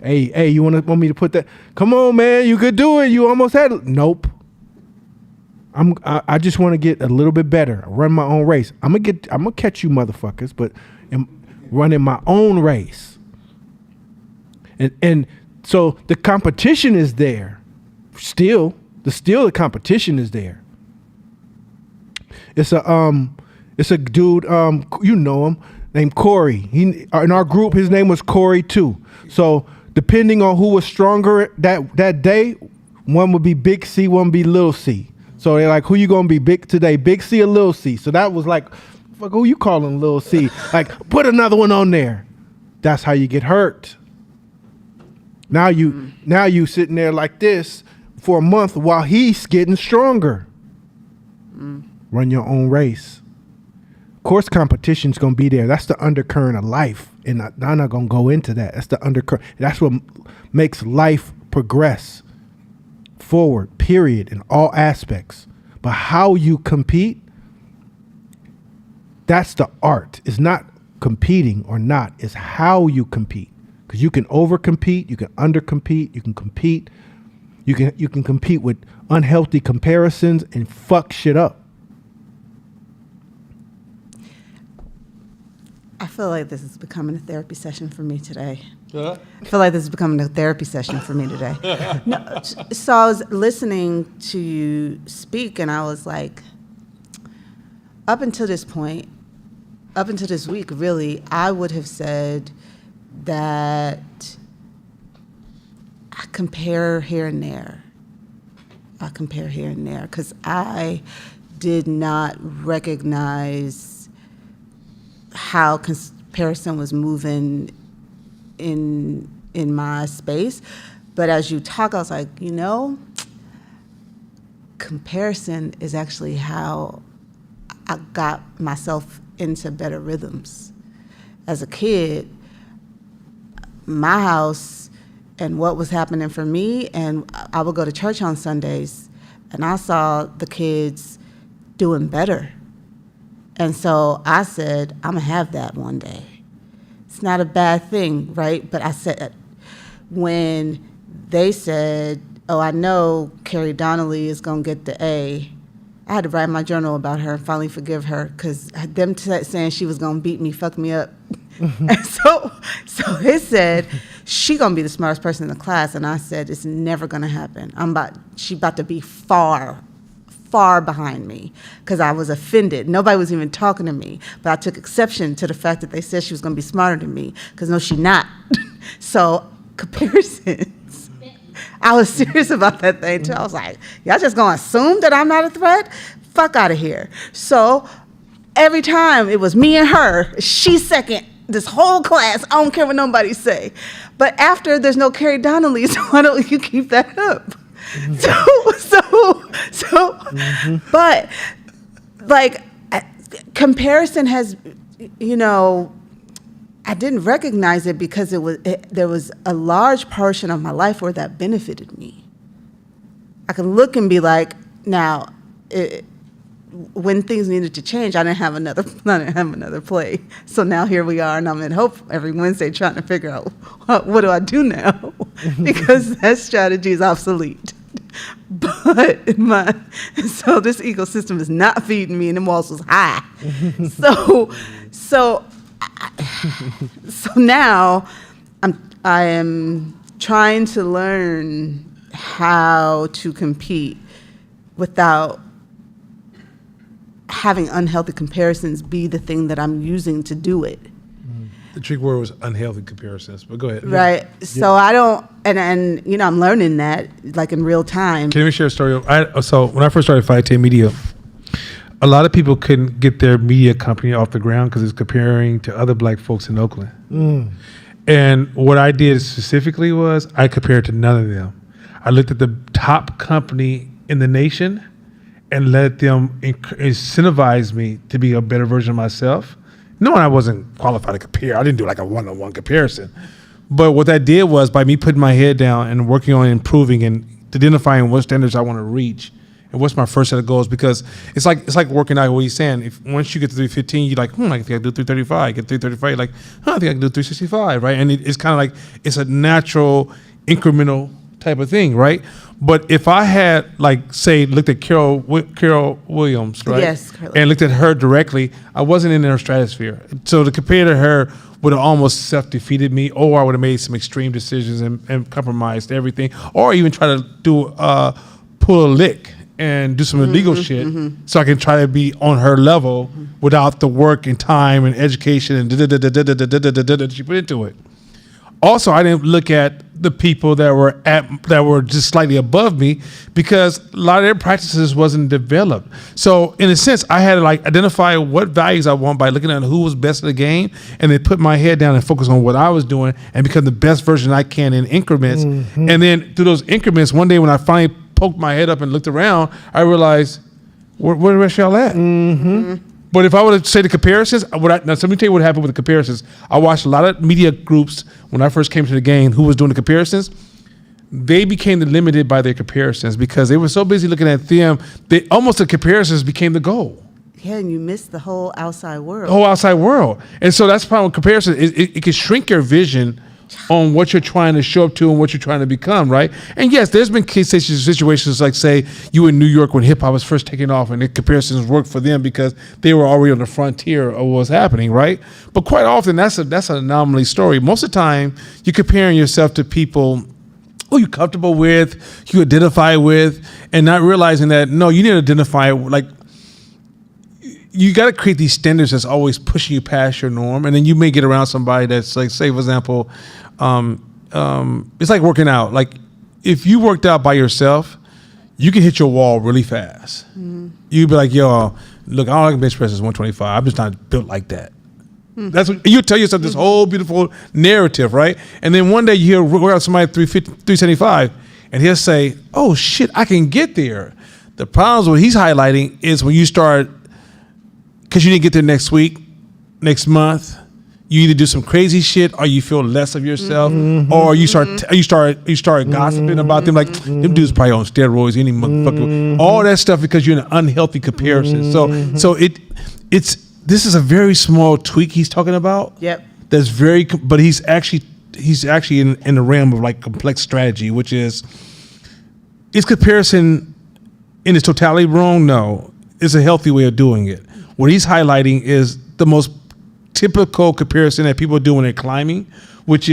Hey, you want me to put that? Come on, man, you could do it. You almost had it. Nope. I just want to get a little bit better. Run my own race. I'm gonna catch you motherfuckers, but I'm running my own race. And so the competition is there. Still the competition is there. It's a dude, you know him, named Corey. In our group, his name was Corey too. So depending on who was stronger that day, one would be Big C, one would be Little C. So they're like, who you gonna be big today, Big C or Little C? So that was like, fuck, who you calling Little C? Like, put another one on there. That's how you get hurt. Now you sitting there like this for a month while he's getting stronger. Run your own race. Of course, competition's gonna be there. That's the undercurrent of life, and I'm not gonna go into that. That's the undercurrent. That's what makes life progress forward. Period, in all aspects. But how you compete, that's the art. It's not competing or not. It's how you compete. Because you can overcompete, you can undercompete, you can compete. You can compete with unhealthy comparisons and fuck shit up. I feel like this is becoming a therapy session for me today. I feel like this is becoming a therapy session for me today. No, so I was listening to you speak, and I was like, up until this point, up until this week, really, I would have said that I compare here and there. Because I did not recognize how comparison was moving in my space. But as you talk, I was like, comparison is actually how I got myself into better rhythms. As a kid, my house and what was happening for me, and I would go to church on Sundays, and I saw the kids doing better. And so I said, I'm gonna have that one day. It's not a bad thing, right? But I said, when they said, oh, I know Carrie Donnelly is gonna get the A, I had to write my journal about her and finally forgive her, because them saying she was gonna beat me fucked me up. And so it said, she gonna be the smartest person in the class, and I said, it's never gonna happen. She about to be far behind me, because I was offended. Nobody was even talking to me, but I took exception to the fact that they said she was gonna be smarter than me, because no, she not. So comparisons. I was serious about that thing too. I was like, y'all just gonna assume that I'm not a threat? Fuck out of here. So every time it was me and her, she's second, this whole class, I don't care what nobody say. But after there's no Carrie Donnelly, so why don't you keep that up? But like comparison has, I didn't recognize it because there was a large portion of my life where that benefited me. I can look and be like, now, when things needed to change, I didn't have another play. So now here we are, and I'm at Hope every Wednesday trying to figure out what do I do now, because that strategy is obsolete. But so this ecosystem is not feeding me, and the walls was high. So now I am trying to learn how to compete without having unhealthy comparisons be the thing that I'm using to do it. The trick word was unhealthy comparisons, but go ahead. Right. So I don't, and you know, I'm learning that like in real time. Can we share a story? So when I first started 510 Media, a lot of people couldn't get their media company off the ground because it's comparing to other black folks in Oakland. And what I did specifically was I compared to none of them. I looked at the top company in the nation and let them incentivize me to be a better version of myself. Knowing I wasn't qualified to compare, I didn't do like a one-on-one comparison. But what that did was by me putting my head down and working on improving and identifying what standards I want to reach and what's my first set of goals, because it's like working out. What he's saying, if once you get to 315, you're like, I think I can do 335. Get 335, you're like, I think I can do 365, right? And it's kind of like it's a natural incremental type of thing, right? But if I had, like, say, looked at Carol Williams, right? Yes, Carol. And looked at her directly, I wasn't in her stratosphere. So to compare to her would have almost self-defeated me, or I would have made some extreme decisions and compromised everything, or even try to do pull a lick and do some illegal shit so I can try to be on her level without the work and time and education and that she put into it. Also, I didn't look at the people that were just slightly above me because a lot of their practices wasn't developed. So in a sense, I had to like identify what values I want by looking at who was best in the game, and then put my head down and focus on what I was doing and become the best version I can in increments. And then through those increments, one day when I finally poked my head up and looked around, I realized, where the rest of y'all at? But if I were to say the comparisons, now let me tell you what happened with the comparisons. I watched a lot of media groups when I first came to the game who was doing the comparisons. They became limited by their comparisons because they were so busy looking at them, the comparisons became the goal. Yeah, and you miss the whole outside world. The whole outside world. And so that's the problem with comparison. It can shrink your vision on what you're trying to show up to and what you're trying to become, right? And yes, there's been situations like, say, you in New York when hip hop was first taking off and the comparisons worked for them because they were already on the frontier of what's happening, right? But quite often, that's an anomaly story. Most of the time, you're comparing yourself to people who you're comfortable with, you identify with, and not realizing that, no, you need to identify, like, you got to create these standards that's always pushing you past your norm, and then you may get around somebody that's like, say, for example, it's like working out. Like, if you worked out by yourself, you can hit your wall really fast. You'd be like, yo, look, I don't like bench presses 125. I'm just not built like that. That's what you tell yourself, this whole beautiful narrative, right? And then one day you hear work out somebody 375, and he'll say, oh shit, I can get there. The problems what he's highlighting is when you start, because you didn't get there next week, next month, you either do some crazy shit or you feel less of yourself, or you start gossiping about them, like them dudes probably on steroids, any motherfucker, all that stuff because you're in an unhealthy comparison. So this is a very small tweak he's talking about. Yep. That's but he's actually in the realm of like complex strategy, which is comparison in its totality wrong? No, it's a healthy way of doing it. What he's highlighting is the most typical comparison that people do when they're climbing, which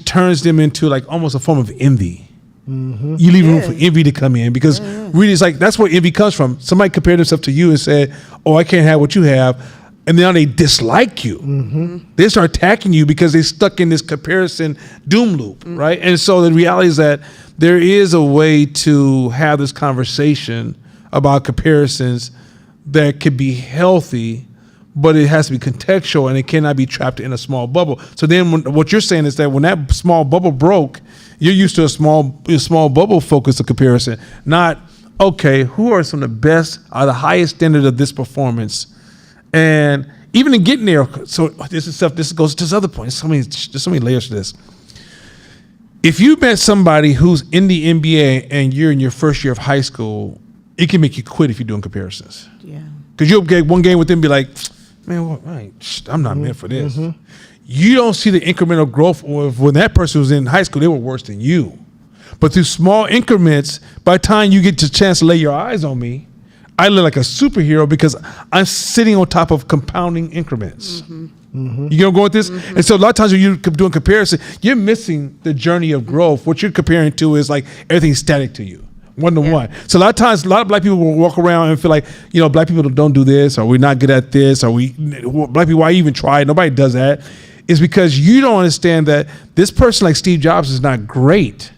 turns them into like almost a form of envy. You leave room for envy to come in because really it's like that's where envy comes from. Somebody compared themselves to you and said, oh, I can't have what you have. And now they dislike you. They start attacking you because they're stuck in this comparison doom loop, right? And so the reality is that there is a way to have this conversation about comparisons that could be healthy, but it has to be contextual and it cannot be trapped in a small bubble. So then what you're saying is that when that small bubble broke, you're used to a small bubble focus of comparison, not, okay, who are some of the best, are the highest standard of this performance? And even in getting there, so this goes to this other point. There's so many layers to this. If you met somebody who's in the NBA and you're in your first year of high school, it can make you quit if you're doing comparisons. Yeah. Because you'll get one game with them and be like, man, I'm not meant for this. You don't see the incremental growth of when that person was in high school, they were worse than you. But through small increments, by the time you get the chance to lay your eyes on me, I look like a superhero because I'm sitting on top of compounding increments. You know where I'm going with this? And so a lot of times when you're doing comparison, you're missing the journey of growth. What you're comparing to is like everything's static to you, one-to-one. So a lot of times, a lot of black people will walk around and feel like, black people don't do this, or we're not good at this, or black people, why even try it? Nobody does that. It's because you don't understand that this person like Steve Jobs is not great.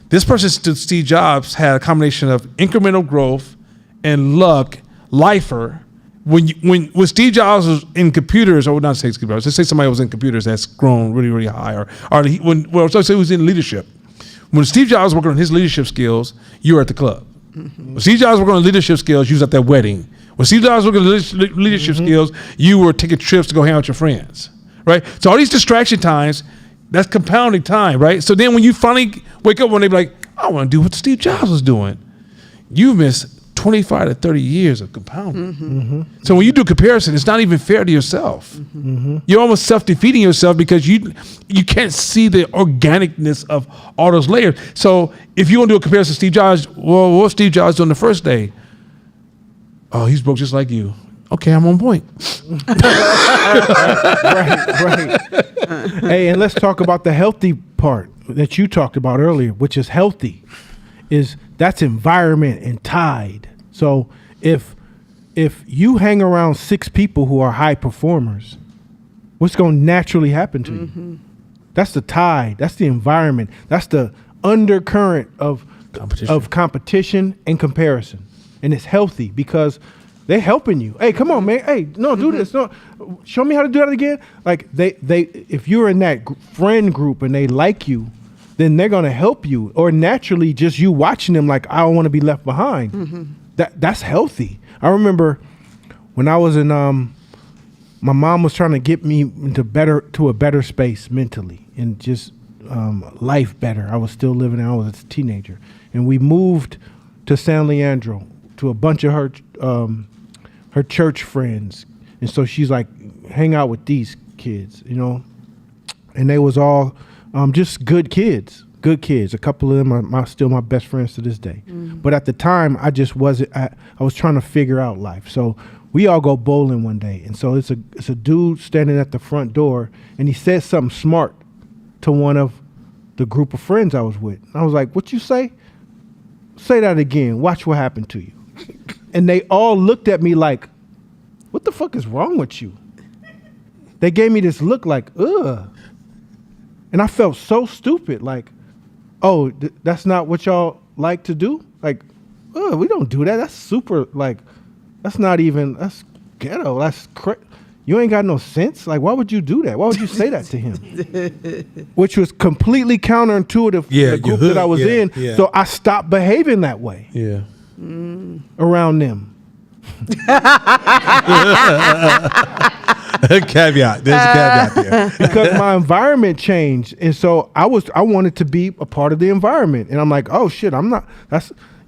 This person, Steve Jobs, had a combination of incremental growth and luck, lifer. When Steve Jobs was in computers, or not say Steve Jobs, let's say somebody was in computers that's grown really, really high, let's say he was in leadership. When Steve Jobs was working on his leadership skills, you were at the club. When Steve Jobs was working on leadership skills, you was at that wedding. When Steve Jobs was working on leadership skills, you were taking trips to go hang out with your friends, right? So all these distraction times, that's compounding time, right? So then when you finally wake up one day, be like, I want to do what Steve Jobs was doing. You missed 25 to 30 years of compounding. So when you do comparison, it's not even fair to yourself. You're almost self-defeating yourself because you can't see the organicness of all those layers. So if you want to do a comparison to Steve Jobs, well, what was Steve Jobs doing the first day? Oh, he's broke just like you. Okay, I'm on point. Right. Hey, and let's talk about the healthy part that you talked about earlier, which is healthy. That's environment and tide. So if you hang around 6 people who are high performers, what's going to naturally happen to you? That's the tide. That's the environment. That's the undercurrent of competition and comparison. And it's healthy because they're helping you. Hey, come on, man. Hey, no, do this. No, show me how to do that again. Like they if you're in that friend group and they like you, then they're going to help you. Or naturally, just you watching them like, I don't want to be left behind. That's healthy. I remember when I was in, my mom was trying to get me to a better space mentally and just life better. I was still living there. I was a teenager. And we moved to San Leandro to a bunch of her church friends. And so she's like, hang out with these kids, and they was all just good kids. A couple of them are still my best friends to this day. But at the time, I just wasn't. I was trying to figure out life. So we all go bowling one day, and so it's a dude standing at the front door, and he said something smart to one of the group of friends I was with. I was like, "What you say? Say that again. Watch what happened to you." And they all looked at me like, "What the fuck is wrong with you?" They gave me this look like, ugh. And I felt so stupid, like, oh, that's not what y'all like to do? Like, oh, we don't do that. That's super, like, that's ghetto. That's you ain't got no sense. Like, why would you do that? Why would you say that to him? Which was completely counterintuitive to the group that I was in. Yeah. So I stopped behaving that way around them. Caveat. There's a caveat there. Because my environment changed, and so I wanted to be a part of the environment, and I'm like, oh shit, I'm not.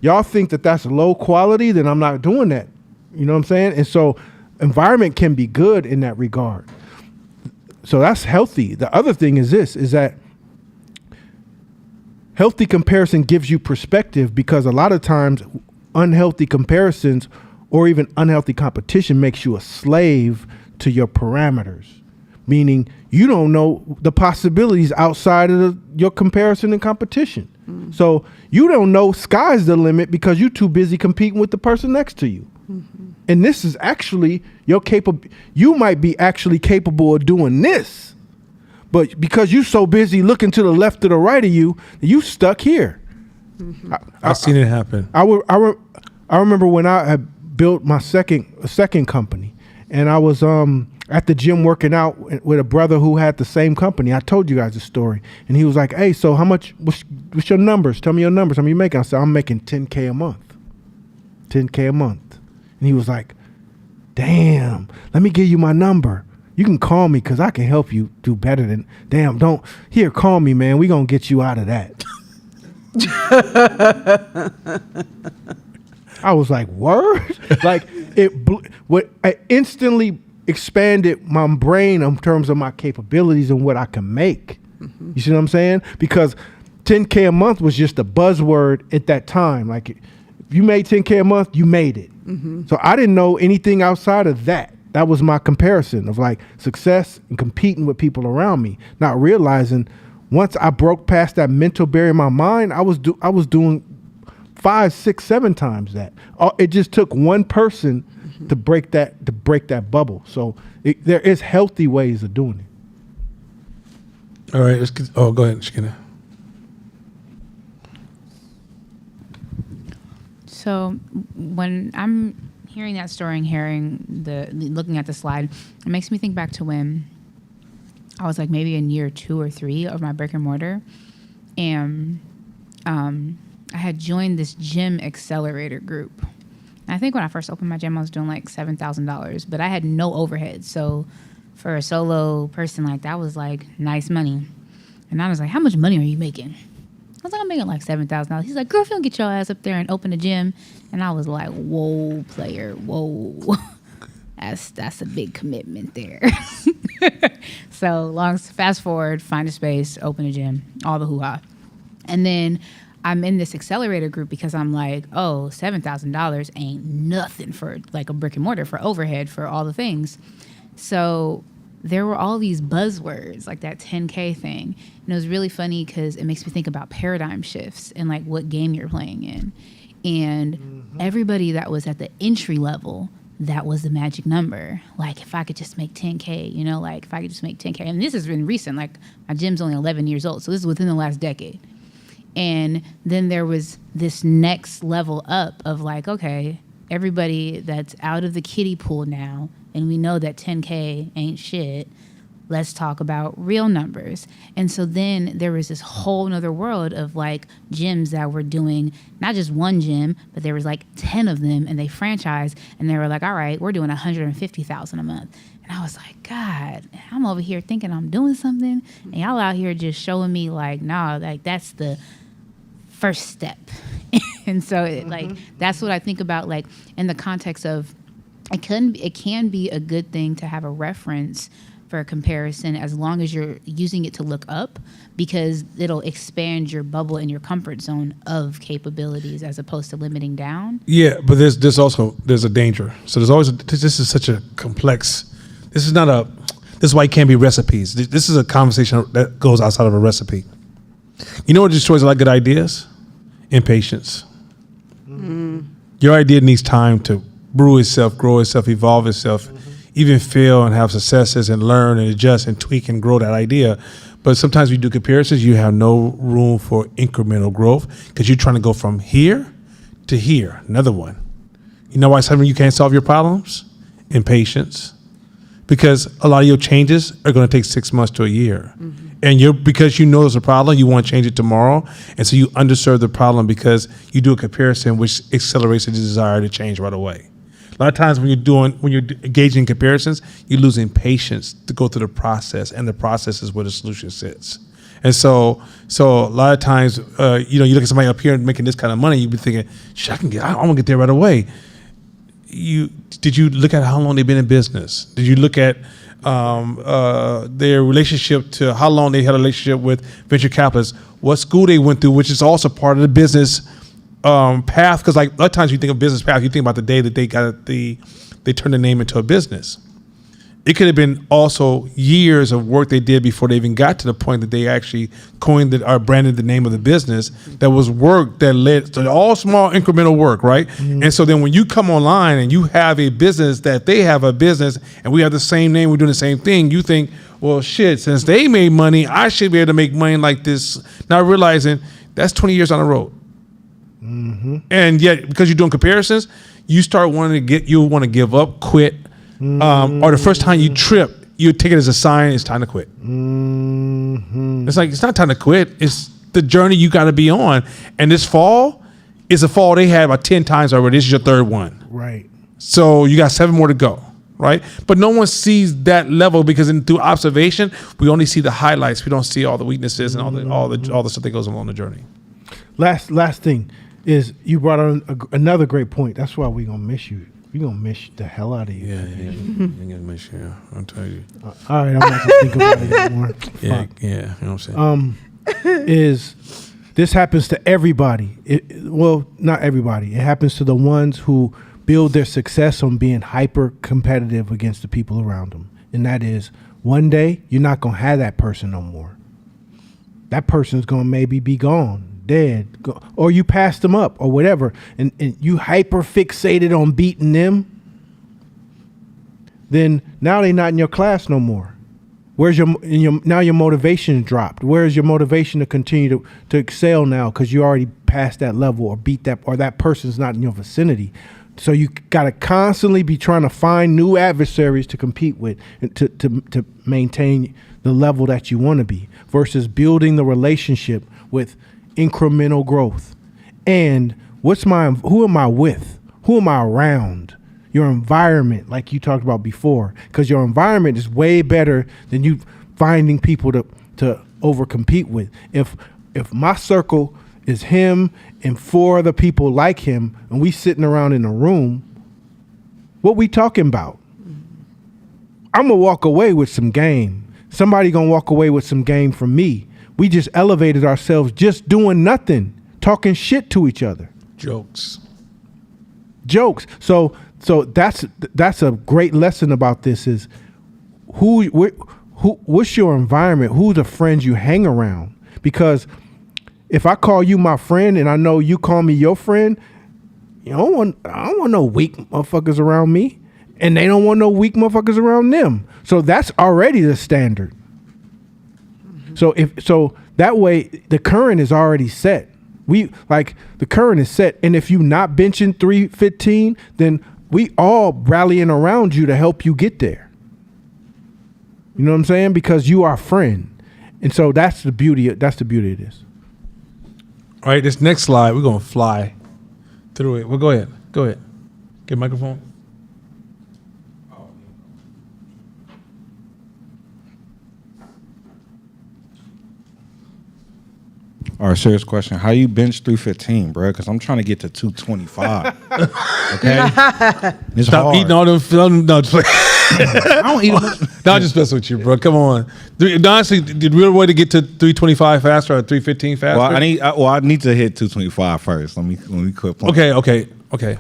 Y'all think that's low quality, then I'm not doing that. You know what I'm saying? And so environment can be good in that regard. So that's healthy. The other thing is that healthy comparison gives you perspective, because a lot of times unhealthy comparisons or even unhealthy competition makes you a slave to your parameters, meaning you don't know the possibilities outside of your comparison and competition. So you don't know sky's the limit because you're too busy competing with the person next to you. And this is actually you might be actually capable of doing this, but because you're so busy looking to the left or the right of you stuck here. I've seen it happen. I remember when I had built my second company, and I was at the gym working out with a brother who had the same company. I told you guys the story, and he was like, "Hey, so how much? What's your numbers? Tell me your numbers. How much you making?" I said, "I'm making $10K a month. $10K a month." And he was like, "Damn, let me give you my number. You can call me because I can help you do better than. Damn, call me, man. We gonna get you out of that." I was like, word? Like I instantly expanded my brain in terms of my capabilities and what I can make. You see what I'm saying? Because 10K a month was just a buzzword at that time. Like if you made 10K a month, you made it. So I didn't know anything outside of that. That was my comparison of like success and competing with people around me, not realizing once I broke past that mental barrier in my mind, I was doing 5, 6, 7 times that. It just took one person to break that bubble. So there is healthy ways of doing it. All right, let's get, go ahead, Shakina. So when I'm hearing that story and looking at the slide, it makes me think back to when I was like maybe in year 2 or 3 of my brick and mortar, and I had joined this gym accelerator group. And I think when I first opened my gym, I was doing like $7,000, but I had no overhead. So for a solo person like that was like nice money. And I was like, how much money are you making? I was like, I'm making like $7,000. He's like, girl, if you don't get your ass up there and open a gym. And I was like, whoa, player, whoa. That's a big commitment there. So fast forward, find a space, open a gym, all the hoo-ha. And then I'm in this accelerator group because I'm like, oh, $7,000 ain't nothing for like a brick and mortar, for overhead, for all the things. So there were all these buzzwords, like that 10K thing. And it was really funny because it makes me think about paradigm shifts and like what game you're playing in. And everybody that was at the entry level, that was the magic number. Like if I could just make 10K, like if I could just make 10K. And this has been recent, like my gym's only 11 years old. So this is within the last decade. And then there was this next level up of like, okay, everybody that's out of the kiddie pool now, and we know that 10K ain't shit, let's talk about real numbers. And so then there was this whole nother world of like gyms that were doing not just one gym, but there was like 10 of them, and they franchised, and they were like, all right, we're doing $150,000 a month. And I was like, God, I'm over here thinking I'm doing something, and y'all out here just showing me like, nah, like that's the first step. And so like that's what I think about, like in the context of it can be a good thing to have a reference for a comparison as long as you're using it to look up, because it'll expand your bubble and your comfort zone of capabilities as opposed to limiting down. Yeah, but there's a danger. So there's always this is such a complex. This is why it can't be recipes. This is a conversation that goes outside of a recipe. You know what destroys a lot of good ideas? Impatience. Your idea needs time to brew itself, grow itself, evolve itself, even fail and have successes and learn and adjust and tweak and grow that idea. But sometimes when you do comparisons, you have no room for incremental growth because you're trying to go from here to here, another one. You know why sometimes you can't solve your problems? Impatience. Because a lot of your changes are going to take 6 months to a year. And because you know there's a problem, you want to change it tomorrow. And so you underserve the problem because you do a comparison which accelerates the desire to change right away. A lot of times when you're engaging in comparisons, you're losing patience to go through the process, and the process is where the solution sits. And so a lot of times, you look at somebody up here making this kind of money, you'd be thinking, shit, I want to get there right away. Did you look at how long they've been in business? Did you look at their relationship to how long they had a relationship with venture capitalists, what school they went through, which is also part of the business path? Because like a lot of times you think of business path, you think about the day that they turned the name into a business. It could have been also years of work they did before they even got to the point that they actually coined or branded the name of the business. That was work that led to all small incremental work, right? And so then when you come online and you have a business that they have a business and we have the same name, we're doing the same thing, you think, well, shit, since they made money, I should be able to make money like this. Not realizing that's 20 years on the road. And yet, because you're doing comparisons, you start want to give up, quit, or the first time you trip, you take it as a sign it's time to quit. It's like, it's not time to quit. It's the journey you got to be on. And this fall is a fall they had about 10 times already. This is your third one. Right. So you got 7 more to go, right? But no one sees that level because through observation, we only see the highlights. We don't see all the weaknesses and all the stuff that goes along the journey. Last thing. is you brought on another great point. That's why we're gonna miss you. We're gonna miss the hell out of you. Yeah. You're gonna make sure. I'll tell you. All right, I'm not gonna think about it anymore. Yeah. Fuck. Yeah. You know what I'm saying? Is this happens to everybody? Well, not everybody. It happens to the ones who build their success on being hyper competitive against the people around them, and that is one day you're not gonna have that person no more. That person's gonna maybe be gone, dead, or you passed them up or whatever, and you hyper fixated on beating them. Then now they're not in your class no more. Where's now your motivation dropped? Where's your motivation to continue to excel now because you already passed that level or beat that, or that person's not in your vicinity? So you got to constantly be trying to find new adversaries to compete with and to maintain the level that you want to be versus building the relationship with incremental growth. And who am I with? Who am I around? Your environment, like you talked about before, because your environment is way better than you finding people to over compete with. If my circle is him and 4 other people like him, and we sitting around in a room, what we talking about? I'm gonna walk away with some game. Somebody gonna walk away with some game from me. We just elevated ourselves just doing nothing, talking shit to each other. Jokes. So that's a great lesson about this is what's your environment? Who the friends you hang around? Because if I call you my friend and I know you call me your friend, I don't want no weak motherfuckers around me, and they don't want no weak motherfuckers around them. So that's already the standard. So that way the current is already set. The current is set, and if you not benching 315, then we all rallying around you to help you get there. You know what I'm saying? Because you are a friend, and so that's the beauty of this. All right, this next slide, we're gonna fly through it. Well, go ahead. Get a microphone. All right, serious question. How you bench 315, bro? Because I'm trying to get to 225. Okay? It's Stop hard. eating all them. No, just I don't eat much. no, I'm just messing with you, bro. Come on. Honestly, the real way to get to 325 faster or 315 faster? Well, I need to hit 225 first. Let me quit playing. Okay. Okay,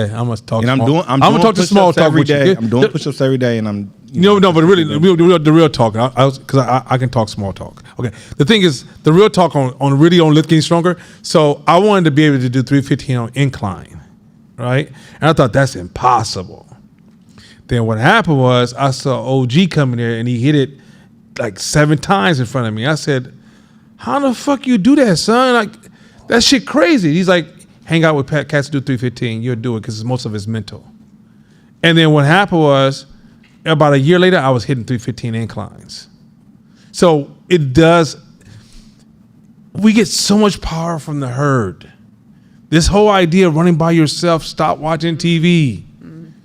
I'm gonna talk. And I'm small. doing I'm gonna talk to small push-ups talk every with you. day. I'm doing push-ups every day, and I'm No, but really, the real talk. Because I can talk small talk. Okay, the thing is, the real talk on lift getting stronger. So I wanted to be able to do 315 on incline, right? And I thought that's impossible. Then what happened was I saw OG come in there and he hit it like 7 times in front of me. I said, "How the fuck you do that, son? Like that shit crazy." He's like, "Hang out with Pat Cats to do 315. You'll do it because most of it's mental." And then what happened was, about a year later, I was hitting 315 inclines. So it does. We get so much power from the herd. This whole idea of running by yourself, stop watching TV.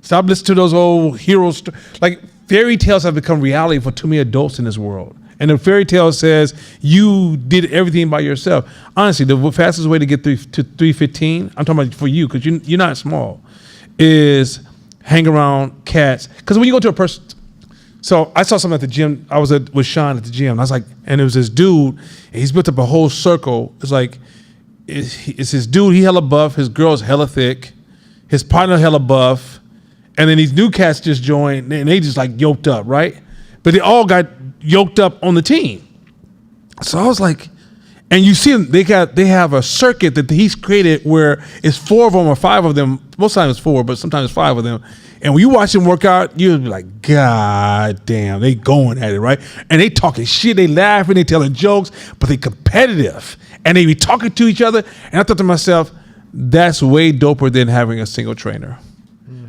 Stop listening to those old heroes. Like fairy tales have become reality for too many adults in this world. And the fairy tale says you did everything by yourself. Honestly, the fastest way to get to 315, I'm talking about for you because you're not small, is hang around cats. Because when you go to a person, so I saw something at the gym. I was with Sean at the gym. And I was like, and it was this dude, and he's built up a whole circle. It's like, it's his dude, he hella buff, his girl's hella thick, his partner hella buff, and then these new cats just joined, and they just like yoked up, right? But they all got yoked up on the team. So I was like, and you see them, they have a circuit that he's created where it's 4 of them or 5 of them. Most times it's 4, but sometimes it's 5 of them. And when you watch them work out, you'll be like, God damn, they going at it, right? And they talking shit, they laughing, they telling jokes, but they competitive. And they be talking to each other. And I thought to myself, that's way doper than having a single trainer.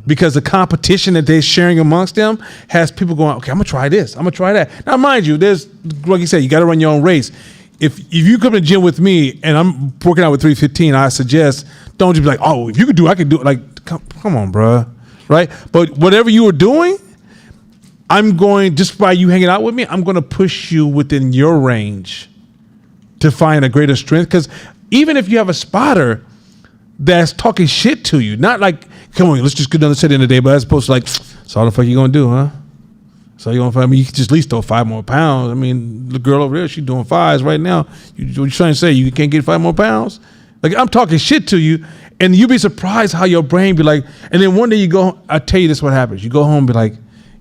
Because the competition that they're sharing amongst them has people going, okay, I'm gonna try this, I'm gonna try that. Now, mind you, there's, like you said, you gotta run your own race. If you come to the gym with me and I'm working out with 315, I suggest don't just be like, oh, if you could do it, I can do it. Like, come on, bro, right? But whatever you are doing, I'm going, just by you hanging out with me, I'm going to push you within your range to find a greater strength. Because even if you have a spotter that's talking shit to you, not like, come on, let's just get another set in the day, but as opposed to like, so how the fuck you gonna do, huh? So you gonna find me? You can just at least throw 5 more pounds. I mean, the girl over there, she's doing 5s right now. What you trying to say? You can't get 5 more pounds? Like, I'm talking shit to you, and you'd be surprised how your brain be like. And then one day you go, I tell you this, what happens? You go home and be like,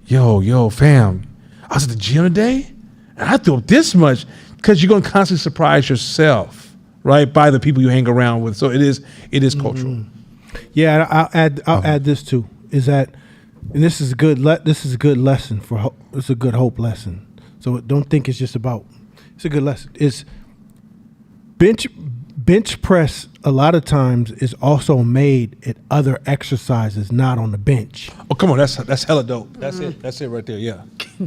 yo, fam, I was at the gym today, and I threw up this much, because you're gonna constantly surprise yourself, right, by the people you hang around with. So it is cultural. Yeah, I'll add this too. Is that, and this is a good lesson for it's a good hope lesson. So don't think it's just about. It's a good lesson. It's bench press. A lot of times is also made at other exercises, not on the bench. Oh, come on, that's hella dope. That's it. That's it right there. Yeah.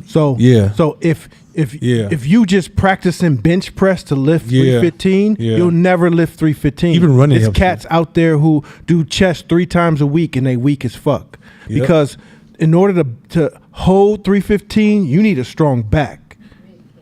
So yeah. So if you just practicing bench press to lift 315, you'll never lift 315. Even running. There's cats out there who do chest 3 times a week and they weak as fuck. Yep. Because in order to hold 315, you need a strong back.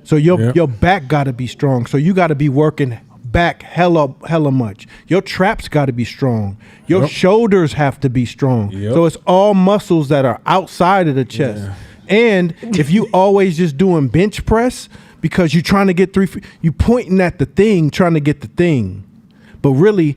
So your back got to be strong. So you got to be working back hella much. Your traps got to be strong. Your shoulders have to be strong. So it's all muscles that are outside of the chest. And if you always just doing bench press because you're trying to get you pointing at the thing, trying to get the thing, but really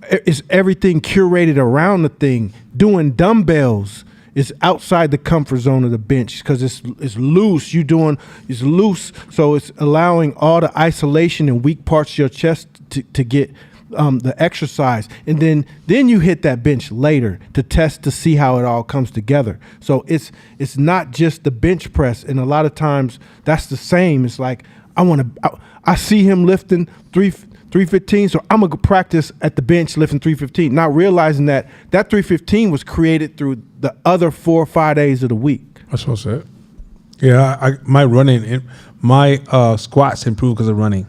it's everything curated around the thing. Doing dumbbells is outside the comfort zone of the bench because it's loose. It's loose, so it's allowing all the isolation and weak parts of your chest to get the exercise, and then you hit that bench later to test to see how it all comes together. So it's not just the bench press, and a lot of times that's the same. It's like I see him lifting 315, so I'm gonna practice at the bench lifting 315, not realizing that 315 was created through the other 4 or 5 days of the week. That's what I said. Yeah, my running, my squats improved because of running.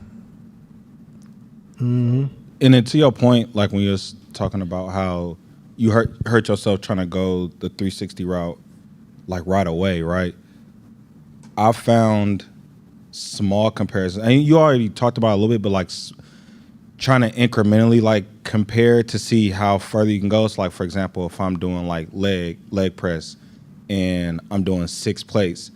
Mm-hmm. And then to your point, like when you was talking about how you hurt yourself trying to go the 360 route, like right away, right? I found small comparisons. And you already talked about it a little bit, but like trying to incrementally like compare to see how further you can go. So like, for example, if I'm doing like leg press and I'm doing 6 plates,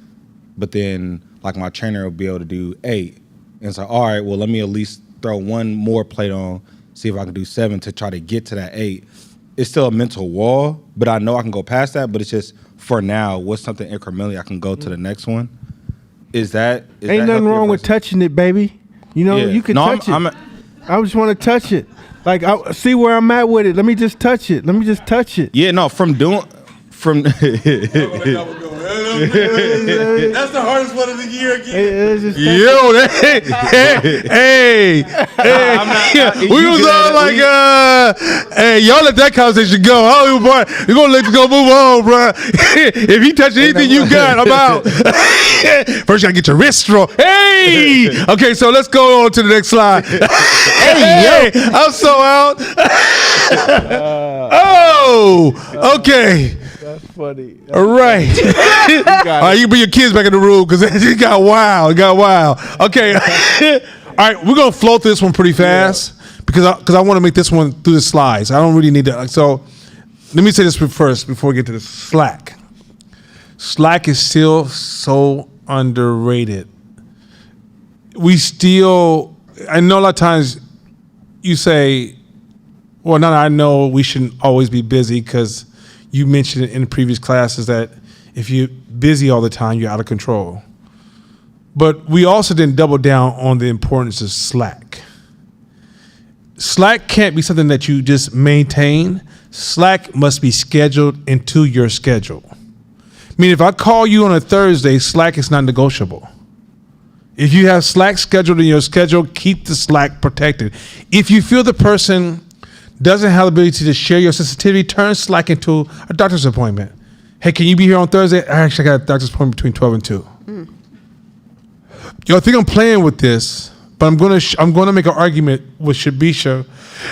but then like my trainer will be able to do 8. And it's like, all right, well, let me at least throw one more plate on, see if I can do 7 to try to get to that 8. It's still a mental wall, but I know I can go past that. But it's just for now, what's something incrementally I can go to the next one? Ain't nothing wrong with touching it, baby. You know, you can touch it. I just want to touch it. Like, I see where I'm at with it. Let me just touch it. Yeah, no, from That's the hardest one of the year again. We was all like, hey, y'all let that conversation go. Oh, boy, we're gonna let you go move on, bro. If he touch anything you got, I'm out. First, you gotta get your wrist strong. Hey, okay, so let's go on to the next slide. Hey, I'm so out. Oh, okay. That's funny. All right. All right, you can bring your kids back in the room because it got wild. Okay. All right, we're going to flow through this one pretty fast because I want to make this one through the slides. I don't really need to. So let me say this first before we get to the Slack. Slack is still so underrated. I know a lot of times you say, well, no, I know we shouldn't always be busy because you mentioned in the previous classes that if you're busy all the time, you're out of control. But we also didn't double down on the importance of Slack. Slack can't be something that you just maintain. Slack must be scheduled into your schedule. I mean, if I call you on a Thursday, Slack is not negotiable. If you have Slack scheduled in your schedule, keep the Slack protected. If you feel the person doesn't have the ability to share your sensitivity, turn Slack into a doctor's appointment. Hey, can you be here on Thursday? I actually got a doctor's appointment between 12 and 2. Yo, I think I'm playing with this, but I'm gonna make an argument with Shabisha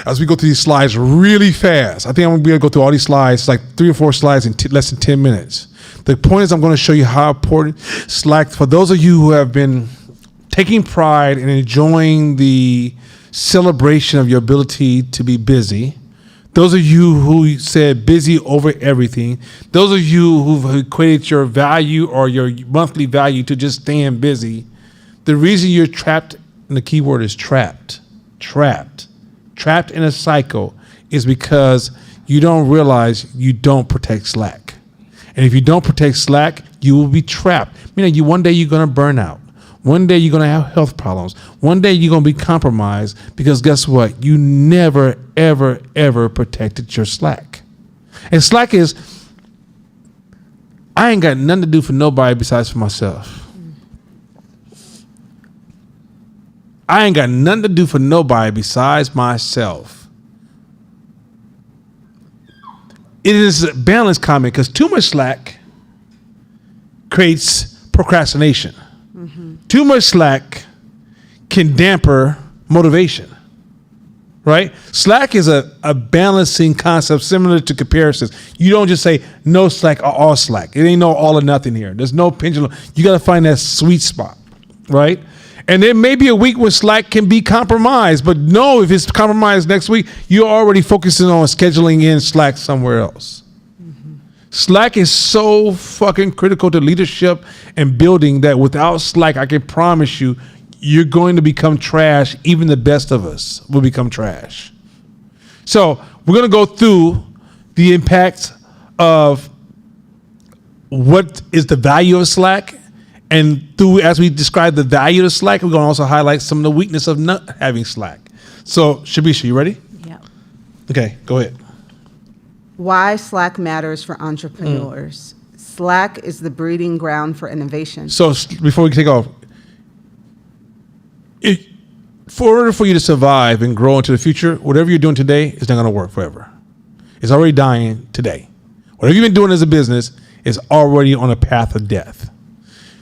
as we go through these slides really fast. I think I'm gonna be able to go through all these slides, like 3 or 4 slides in less than 10 minutes. The point is I'm gonna show you how important Slack, for those of you who have been taking pride and enjoying the celebration of your ability to be busy. Those of you who said busy over everything, those of you who've equated your value or your monthly value to just staying busy, the reason you're trapped, and the key word is trapped in a cycle is because you don't realize you don't protect slack. And if you don't protect slack, you will be trapped. Meaning one day you're going to burn out. One day you're going to have health problems. One day you're going to be compromised because guess what? You never, ever, ever protected your slack. And slack is, I ain't got nothing to do for nobody besides for myself. I ain't got nothing to do for nobody besides myself. It is a balanced comment because too much slack creates procrastination. Too much slack can damper motivation, right? Slack is a balancing concept similar to comparisons. You don't just say no slack or all slack. It ain't no all or nothing here. There's no pendulum. You got to find that sweet spot, right? And there may be a week where slack can be compromised, but no, if it's compromised next week, you're already focusing on scheduling in slack somewhere else. Slack is so fucking critical to leadership and building that without slack, I can promise you, you're going to become trash. Even the best of us will become trash. So we're going to go through the impacts of what is the value of slack. And through, as we describe the value of slack, we're going to also highlight some of the weakness of not having slack. So Shabisha, you ready? Yeah. Okay, go ahead. Why Slack matters for entrepreneurs. Slack is the breeding ground for innovation. So before we take off, for order for you to survive and grow into the future, whatever you're doing today is not going to work forever. It's already dying today. Whatever you've been doing as a business is already on a path of death.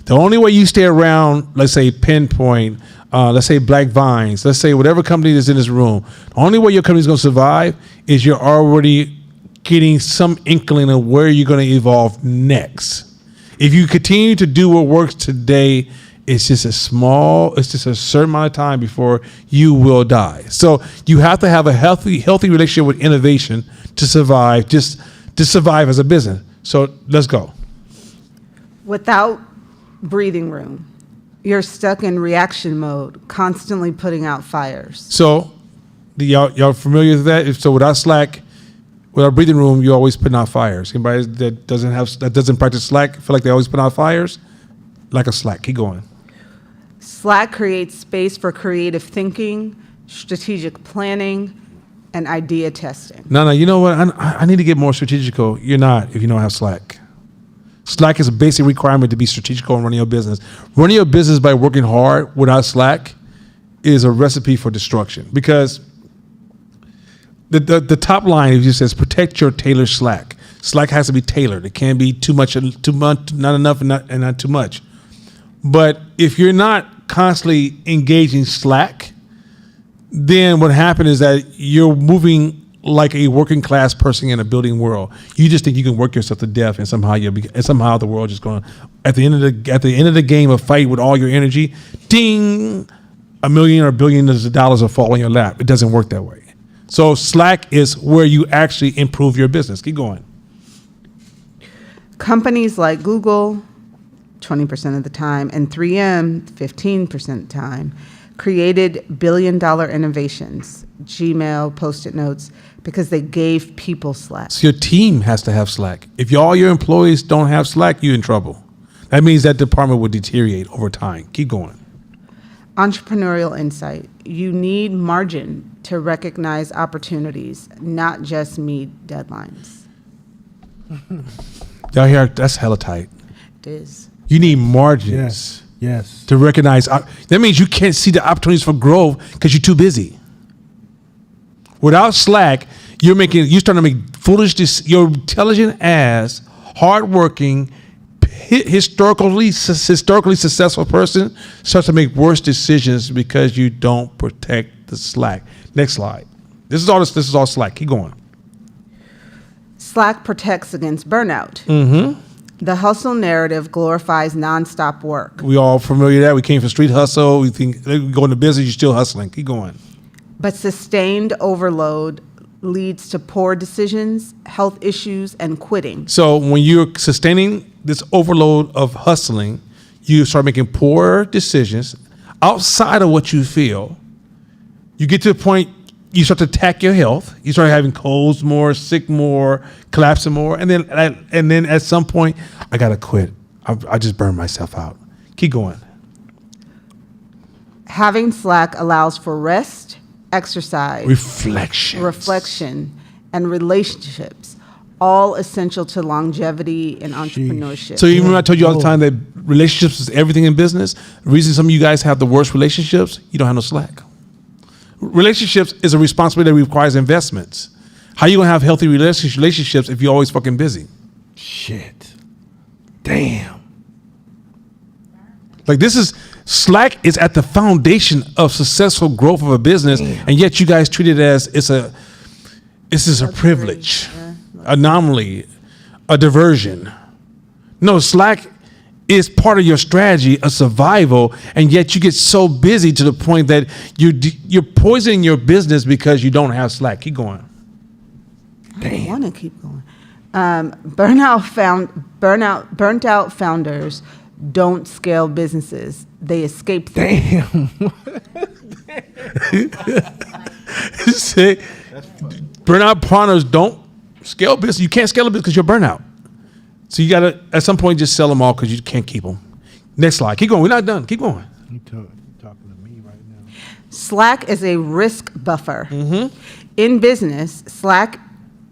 The only way you stay around, let's say Pinpoint, let's say Black Vines, let's say whatever company is in this room, the only way your company is going to survive is you're already getting some inkling of where you're going to evolve next. If you continue to do what works today, it's just a certain amount of time before you will die. So you have to have a healthy relationship with innovation to survive, just to survive as a business. So let's go. Without breathing room, you're stuck in reaction mode, constantly putting out fires. So y'all familiar with that? So without slack, without breathing room, you're always putting out fires. Anybody that doesn't practice slack feel like they always put out fires? Like a slack. Keep going. Slack creates space for creative thinking, strategic planning, and idea testing. No, you know what? I need to get more strategical. You're not if you don't have slack. Slack is a basic requirement to be strategical in running your business. Running your business by working hard without slack is a recipe for destruction because the top line it just says protect your tailored slack. Slack has to be tailored. It can't be too much, not enough, and not too much. But if you're not constantly engaging slack, then what happens is that you're moving like a working class person in a building world. You just think you can work yourself to death, and somehow the world is going. At the end of the game of fight with all your energy, ding, $1 million or billions of dollars will fall in your lap. It doesn't work that way. So slack is where you actually improve your business. Keep going. Companies like Google, 20% of the time, and 3M, 15% of the time, created billion-dollar innovations, Gmail, Post-it notes, because they gave people slack. So your team has to have slack. If all your employees don't have slack, you're in trouble. That means that department will deteriorate over time. Keep going. Entrepreneurial insight. You need margin to recognize opportunities, not just meet deadlines. Y'all hear? That's hella tight. It is. You need margins. Yes. To recognize. That means you can't see the opportunities for growth because you're too busy. Without slack, you're starting to make you're intelligent ass, hardworking, historically successful person starts to make worse decisions because you don't protect the slack. Next slide. This is all slack. Keep going. Slack protects against burnout. The hustle narrative glorifies nonstop work, We all familiar with that. We came from street hustle. We think we go into business, you're still hustling. Keep going. but sustained overload leads to poor decisions, health issues, and quitting. So when you're sustaining this overload of hustling, you start making poor decisions outside of what you feel. You get to the point you start to attack your health. You start having colds more, sick more, collapsing more, and then at some point, I gotta quit. I just burn myself out. Keep going. Having slack allows for rest, exercise, reflection, and relationships, all essential to longevity and entrepreneurship. So you remember I told you all the time that relationships is everything in business? The reason some of you guys have the worst relationships, you don't have no slack. Relationships is a responsibility that requires investments. How you gonna have healthy relationships if you're always fucking busy? Shit. Damn. Like slack is at the foundation of successful growth of a business, and yet you guys treat it as this is a privilege, anomaly, a diversion. No, slack is part of your strategy of survival, and yet you get so busy to the point that you're poisoning your business because you don't have slack. Keep going. I want to keep going. Burnt out founders don't scale businesses; they escape them. Damn. Say, burnout partners don't scale business. You can't scale a business because you're burnout. So you gotta at some point just sell them all because you can't keep them. Next slide. Keep going. We're not done. Keep going. You talking to me right now. Slack is a risk buffer. Mm-hmm. In business, slack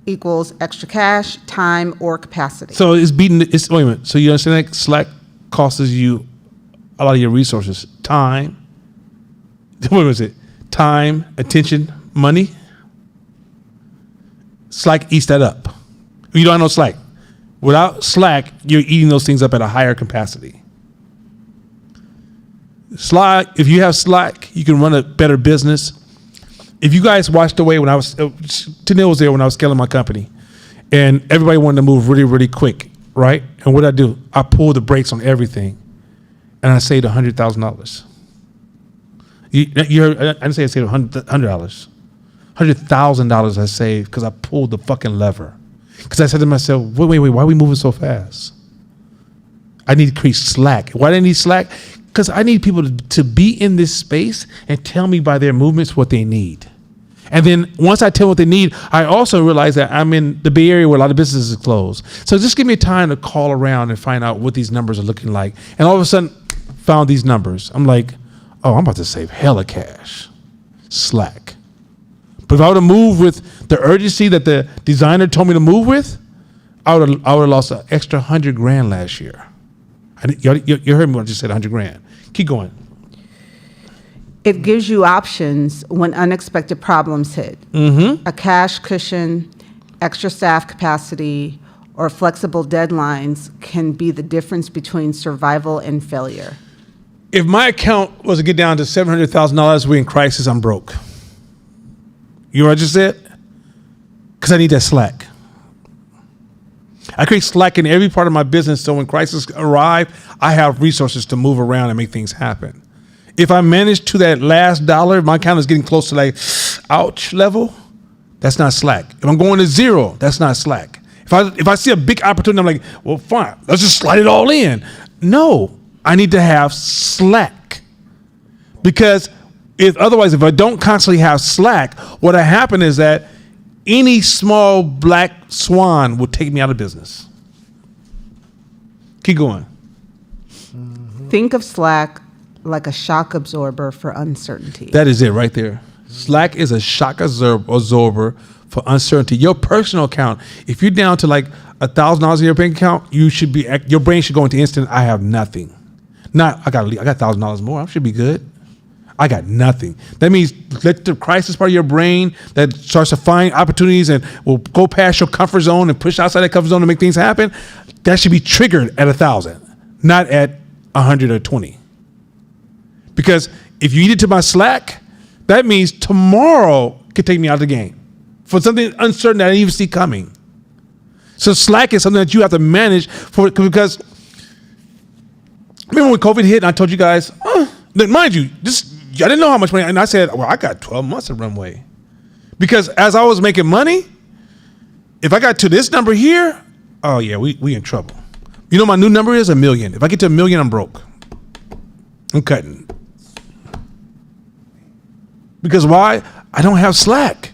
equals extra cash, time, or capacity. So it's beating. Wait a minute. So you understand that slack costs you a lot of your resources, time. What was it? Time, attention, money. Slack eats that up. You don't have no slack. Without slack, you're eating those things up at a higher capacity. Slack, if you have slack, you can run a better business. If you guys watched the way when I was, Tanil was there when I was scaling my company, and everybody wanted to move really, really quick, right? And what I do, I pulled the brakes on everything, and I saved $100,000. You heard, I didn't say I saved $100. $100,000 I saved because I pulled the fucking lever. Because I said to myself, wait, why are we moving so fast? I need to create slack. Why do I need slack? Because I need people to be in this space and tell me by their movements what they need. And then once I tell what they need, I also realize that I'm in the Bay Area where a lot of businesses are closed. So just give me time to call around and find out what these numbers are looking like. And all of a sudden, found these numbers. I'm like, oh, I'm about to save hella cash. Slack. But if I would have moved with the urgency that the designer told me to move with, I would have lost an extra $100,000 last year. You heard me when I just said $100,000. Keep going. It gives you options when unexpected problems hit. Mm-hmm. A cash cushion, extra staff capacity, or flexible deadlines can be the difference between survival and failure. If my account was to get down to $700,000, we're in crisis, I'm broke. You know what I just said? Because I need that slack. I create slack in every part of my business so when crises arrive, I have resources to move around and make things happen. If I manage to that last dollar, my account is getting close to like, ouch level, that's not slack. If I'm going to zero, that's not slack. If I see a big opportunity, I'm like, well, fine, let's just slide it all in. No, I need to have slack. Because if I don't constantly have slack, what'll happen is that any small black swan will take me out of business. Keep going. Think of slack like a shock absorber for uncertainty. That is it right there. Slack is a shock absorber for uncertainty. Your personal account, if you're down to like $1,000 in your bank account, your brain should go into instant, I have nothing. I got $1,000 more, I should be good. I got nothing. That means let the crisis part of your brain that starts to find opportunities and will go past your comfort zone and push outside that comfort zone to make things happen. That should be triggered at 1,000, not at 100 or 20. Because if you eat it to my slack, that means tomorrow could take me out of the game for something uncertain that I didn't even see coming. So slack is something that you have to manage for, because remember when COVID hit and I told you guys, mind you, I didn't know how much money, and I said, well, I got 12 months of runway. Because as I was making money, if I got to this number here, oh yeah, we in trouble. You know my new number is $1 million. If I get to $1 million, I'm broke. I'm cutting. Because why? I don't have slack.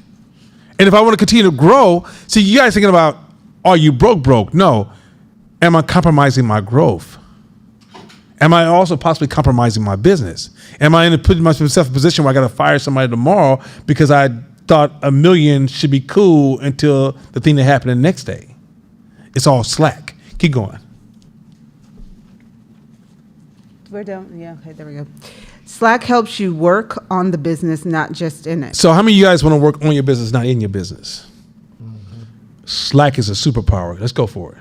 And if I want to continue to grow, see, you guys thinking about, are you broke? No. Am I compromising my growth? Am I also possibly compromising my business? Am I putting myself in a position where I got to fire somebody tomorrow because I thought $1 million should be cool until the thing that happened the next day? It's all slack. Keep going. We're done. Yeah, okay, there we go. Slack helps you work on the business, not just in it. So how many of you guys want to work on your business, not in your business? Slack is a superpower. Let's go for it.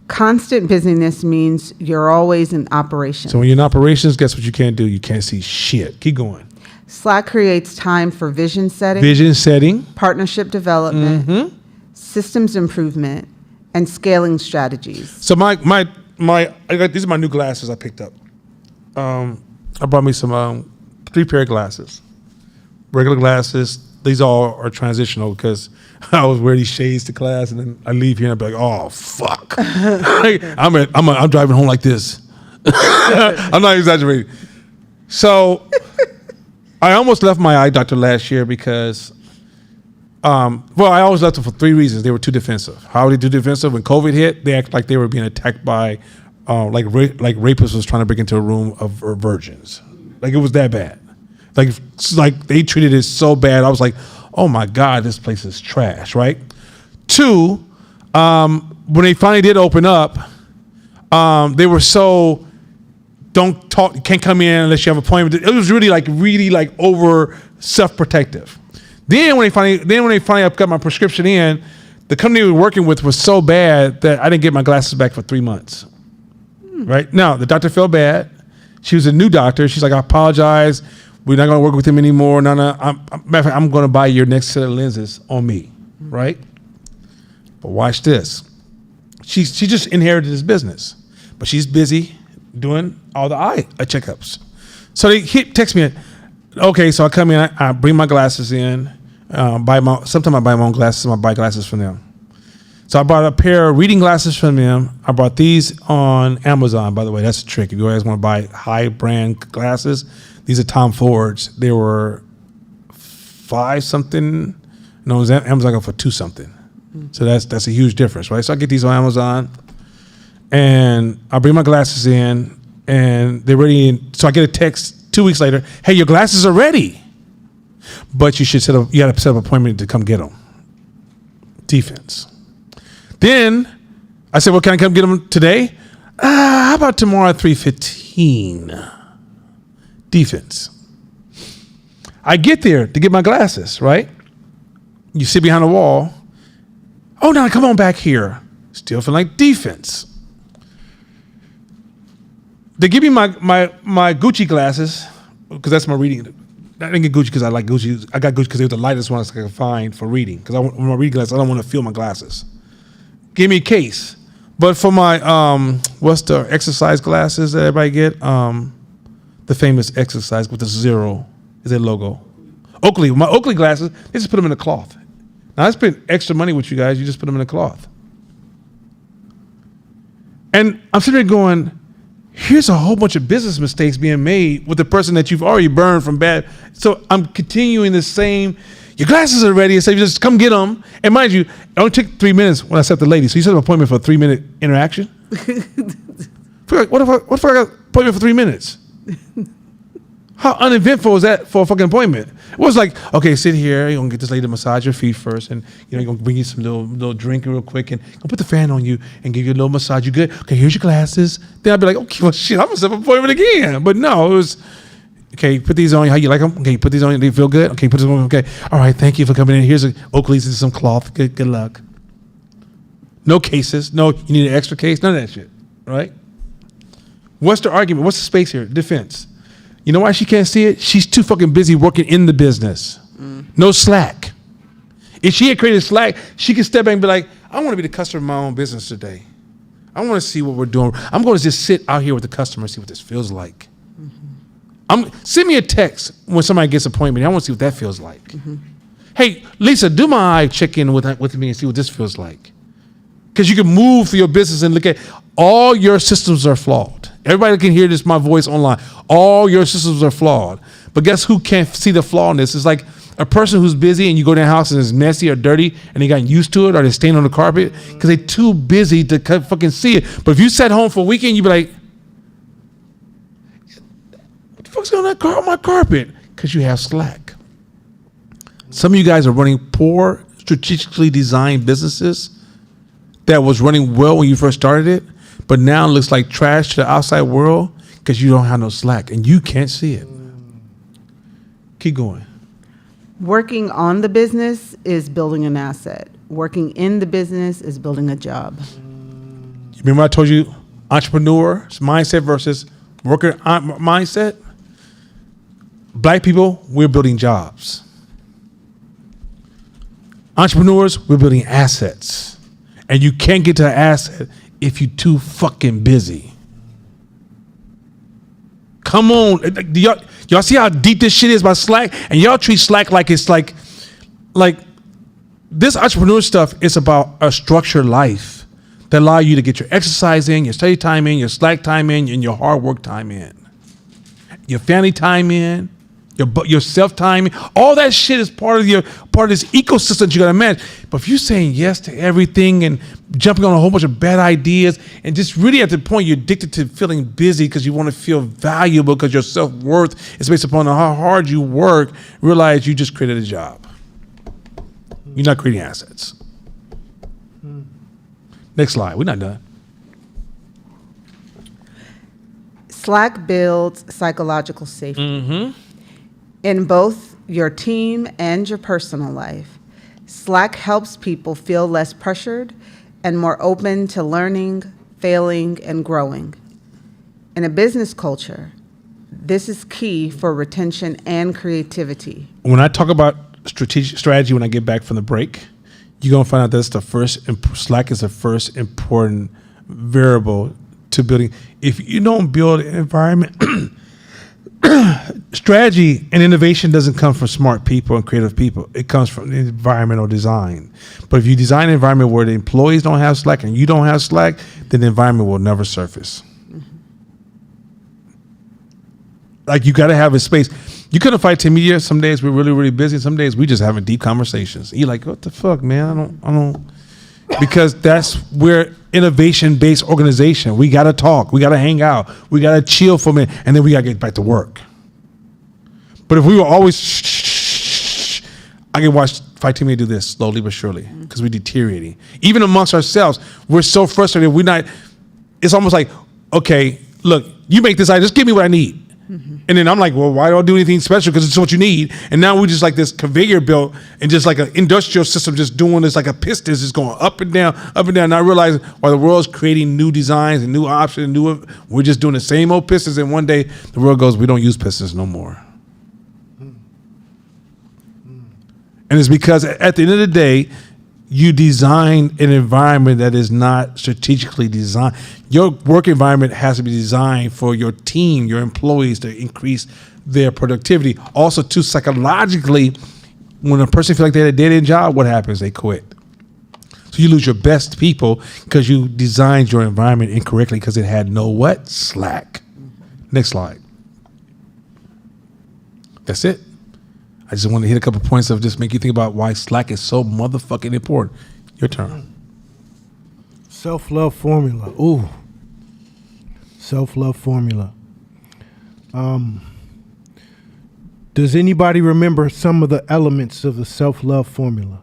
Constant busyness means you're always in operation. So when you're in operations, guess what you can't do? You can't see shit. Keep going. Slack creates time for vision setting, Vision setting. partnership development, systems improvement, and scaling strategies. So I got, these are my new glasses I picked up. I brought me some 3 pair of glasses. Regular glasses. These all are transitional because I was wearing these shades to class, and then I leave here and I be like, oh fuck. I'm driving home like this. I'm not exaggerating. So I almost left my eye doctor last year because I always left them for 3 reasons. They were too defensive. How were they too defensive? When COVID hit, they acted like they were being attacked by like rapists was trying to break into a room of virgins. Like it was that bad. Like they treated it so bad. I was like, oh my God, this place is trash, right? 2, when they finally did open up, they were so, don't talk, you can't come in unless you have an appointment. It was really like over self-protective. Then when they finally got my prescription in, the company we were working with was so bad that I didn't get my glasses back for 3 months. Right? Now, the doctor felt bad. She was a new doctor. She's like, I apologize. We're not going to work with him anymore. No. Matter of fact, I'm going to buy your next set of lenses on me. Right? But watch this. She just inherited this business. But she's busy doing all the eye checkups. So they text me, okay, so I come in, I bring my glasses in, sometimes I buy my own glasses, I buy glasses from them. So I bought a pair of reading glasses from them. I bought these on Amazon, by the way. That's a trick. If you guys want to buy high brand glasses, these are Tom Ford's. They were $5 something. No, it was Amazon got for $2 something. So that's a huge difference, right? So I get these on Amazon, and I bring my glasses in, and they're ready. So I get a text 2 weeks later. Hey, your glasses are ready, but you got to set up an appointment to come get them. Defense. Then I said, well, can I come get them today? How about tomorrow at 3:15? Defense. I get there to get my glasses, right? You sit behind a wall. Oh, no, come on back here. Still feeling like defense. They give me my Gucci glasses because that's my reading. I didn't get Gucci because I like Gucci. I got Gucci because they were the lightest ones I could find for reading. Because when I read glasses, I don't want to feel my glasses. Give me a case. But for my, what's the exercise glasses that everybody get? The famous exercise with the 0 is their logo. Oakley. My Oakley glasses, they just put them in a cloth. Now, I spent extra money with you guys. You just put them in a cloth. And I'm sitting there going, here's a whole bunch of business mistakes being made with the person that you've already burned from bad. So I'm continuing the same. Your glasses are ready. So you just come get them. And mind you, it only took 3 minutes when I set the lady. So you set an appointment for a 3-minute interaction. What if I got an appointment for 3 minutes? How uneventful is that for a fucking appointment? It was like, okay, sit here. You're gonna get this lady to massage your feet first, and you're gonna bring you some little drink real quick, and gonna put the fan on you and give you a little massage. You good? Okay, here's your glasses. Then I'd be like, okay, well shit, I'm gonna set up an appointment again. But no, it was okay. Put these on. How you like them? Okay, put these on. They feel good. Okay, put this on. Okay, all right. Thank you for coming in. Here's Oakley's and some cloth. Good luck. No cases. No, you need an extra case. None of that shit. Right? What's the argument? What's the space here? Defense. You know why she can't see it? She's too fucking busy working in the business. No slack. If she had created Slack, she could step back and be like, I want to be the customer of my own business today. I want to see what we're doing. I'm going to just sit out here with the customer and see what this feels like. Send me a text when somebody gets an appointment. I want to see what that feels like. Hey, Lisa, do my eye check-in with me and see what this feels like. Because you can move through your business and look at all your systems are flawed. Everybody can hear my voice online. All your systems are flawed. But guess who can't see the flaw in this? It's like a person who's busy and you go to their house and it's messy or dirty and they got used to it or they're staying on the carpet because they're too busy to fucking see it. But if you sat home for a weekend, you'd be like, what the fuck's going on my carpet? Because you have Slack. Some of you guys are running poor, strategically designed businesses that was running well when you first started it, but now it looks like trash to the outside world because you don't have no Slack and you can't see it. Keep going. Working on the business is building an asset. Working in the business is building a job. Remember I told you entrepreneur mindset versus worker mindset? Black people, we're building jobs. Entrepreneurs, we're building assets. And you can't get to an asset if you're too fucking busy. Come on. Y'all see how deep this shit is about Slack? And y'all treat Slack like it's like this entrepreneur stuff is about a structured life that allow you to get your exercise in, your study time in, your Slack time in, and your hard work time in. Your family time in, your self time in. All that shit is part of this ecosystem that you gotta manage. But if you're saying yes to everything and jumping on a whole bunch of bad ideas and just really at the point you're addicted to feeling busy because you want to feel valuable because your self-worth is based upon how hard you work, realize you just created a job. You're not creating assets. Next slide. We're not done. Slack builds psychological safety. In both your team and your personal life, Slack helps people feel less pressured and more open to learning, failing, and growing. In a business culture, this is key for retention and creativity. When I talk about strategy when I get back from the break, you're going to find out that's Slack is the first important variable to building. If you don't build an environment, strategy and innovation doesn't come from smart people and creative people. It comes from environmental design. But if you design an environment where the employees don't have Slack and you don't have Slack, then the environment will never surface. Like you got to have a space. You couldn't fight Tim here. Some days we're really, really busy. Some days we just having deep conversations. You're like, what the fuck, man? I don't. Because we're innovation-based organization. We got to talk. We got to hang out. We got to chill for a minute, and then we got to get back to work. But if we were always I can watch Fight Team do this slowly but surely because we're deteriorating. Even amongst ourselves, we're so frustrated. It's almost like, okay, look, you make this item, just give me what I need. And then I'm like, well, why don't I do anything special? Because it's what you need. And now we're just like this conveyor belt and just like an industrial system just doing this like a piston just going up and down, up and down. And I realize while the world's creating new designs and new options, we're just doing the same old pistons. And one day the world goes, we don't use pistons no more. And it's because at the end of the day, you design an environment that is not strategically designed. Your work environment has to be designed for your team, your employees to increase their productivity. Also, too, psychologically, when a person feels like they had a dead-end job, what happens? They quit. So you lose your best people because you designed your environment incorrectly because it had no what? Slack. Next slide. That's it. I just want to hit a couple points of just make you think about why Slack is so motherfucking important. Your turn. Self-love formula. Ooh. Self-love formula. Does anybody remember some of the elements of the self-love formula?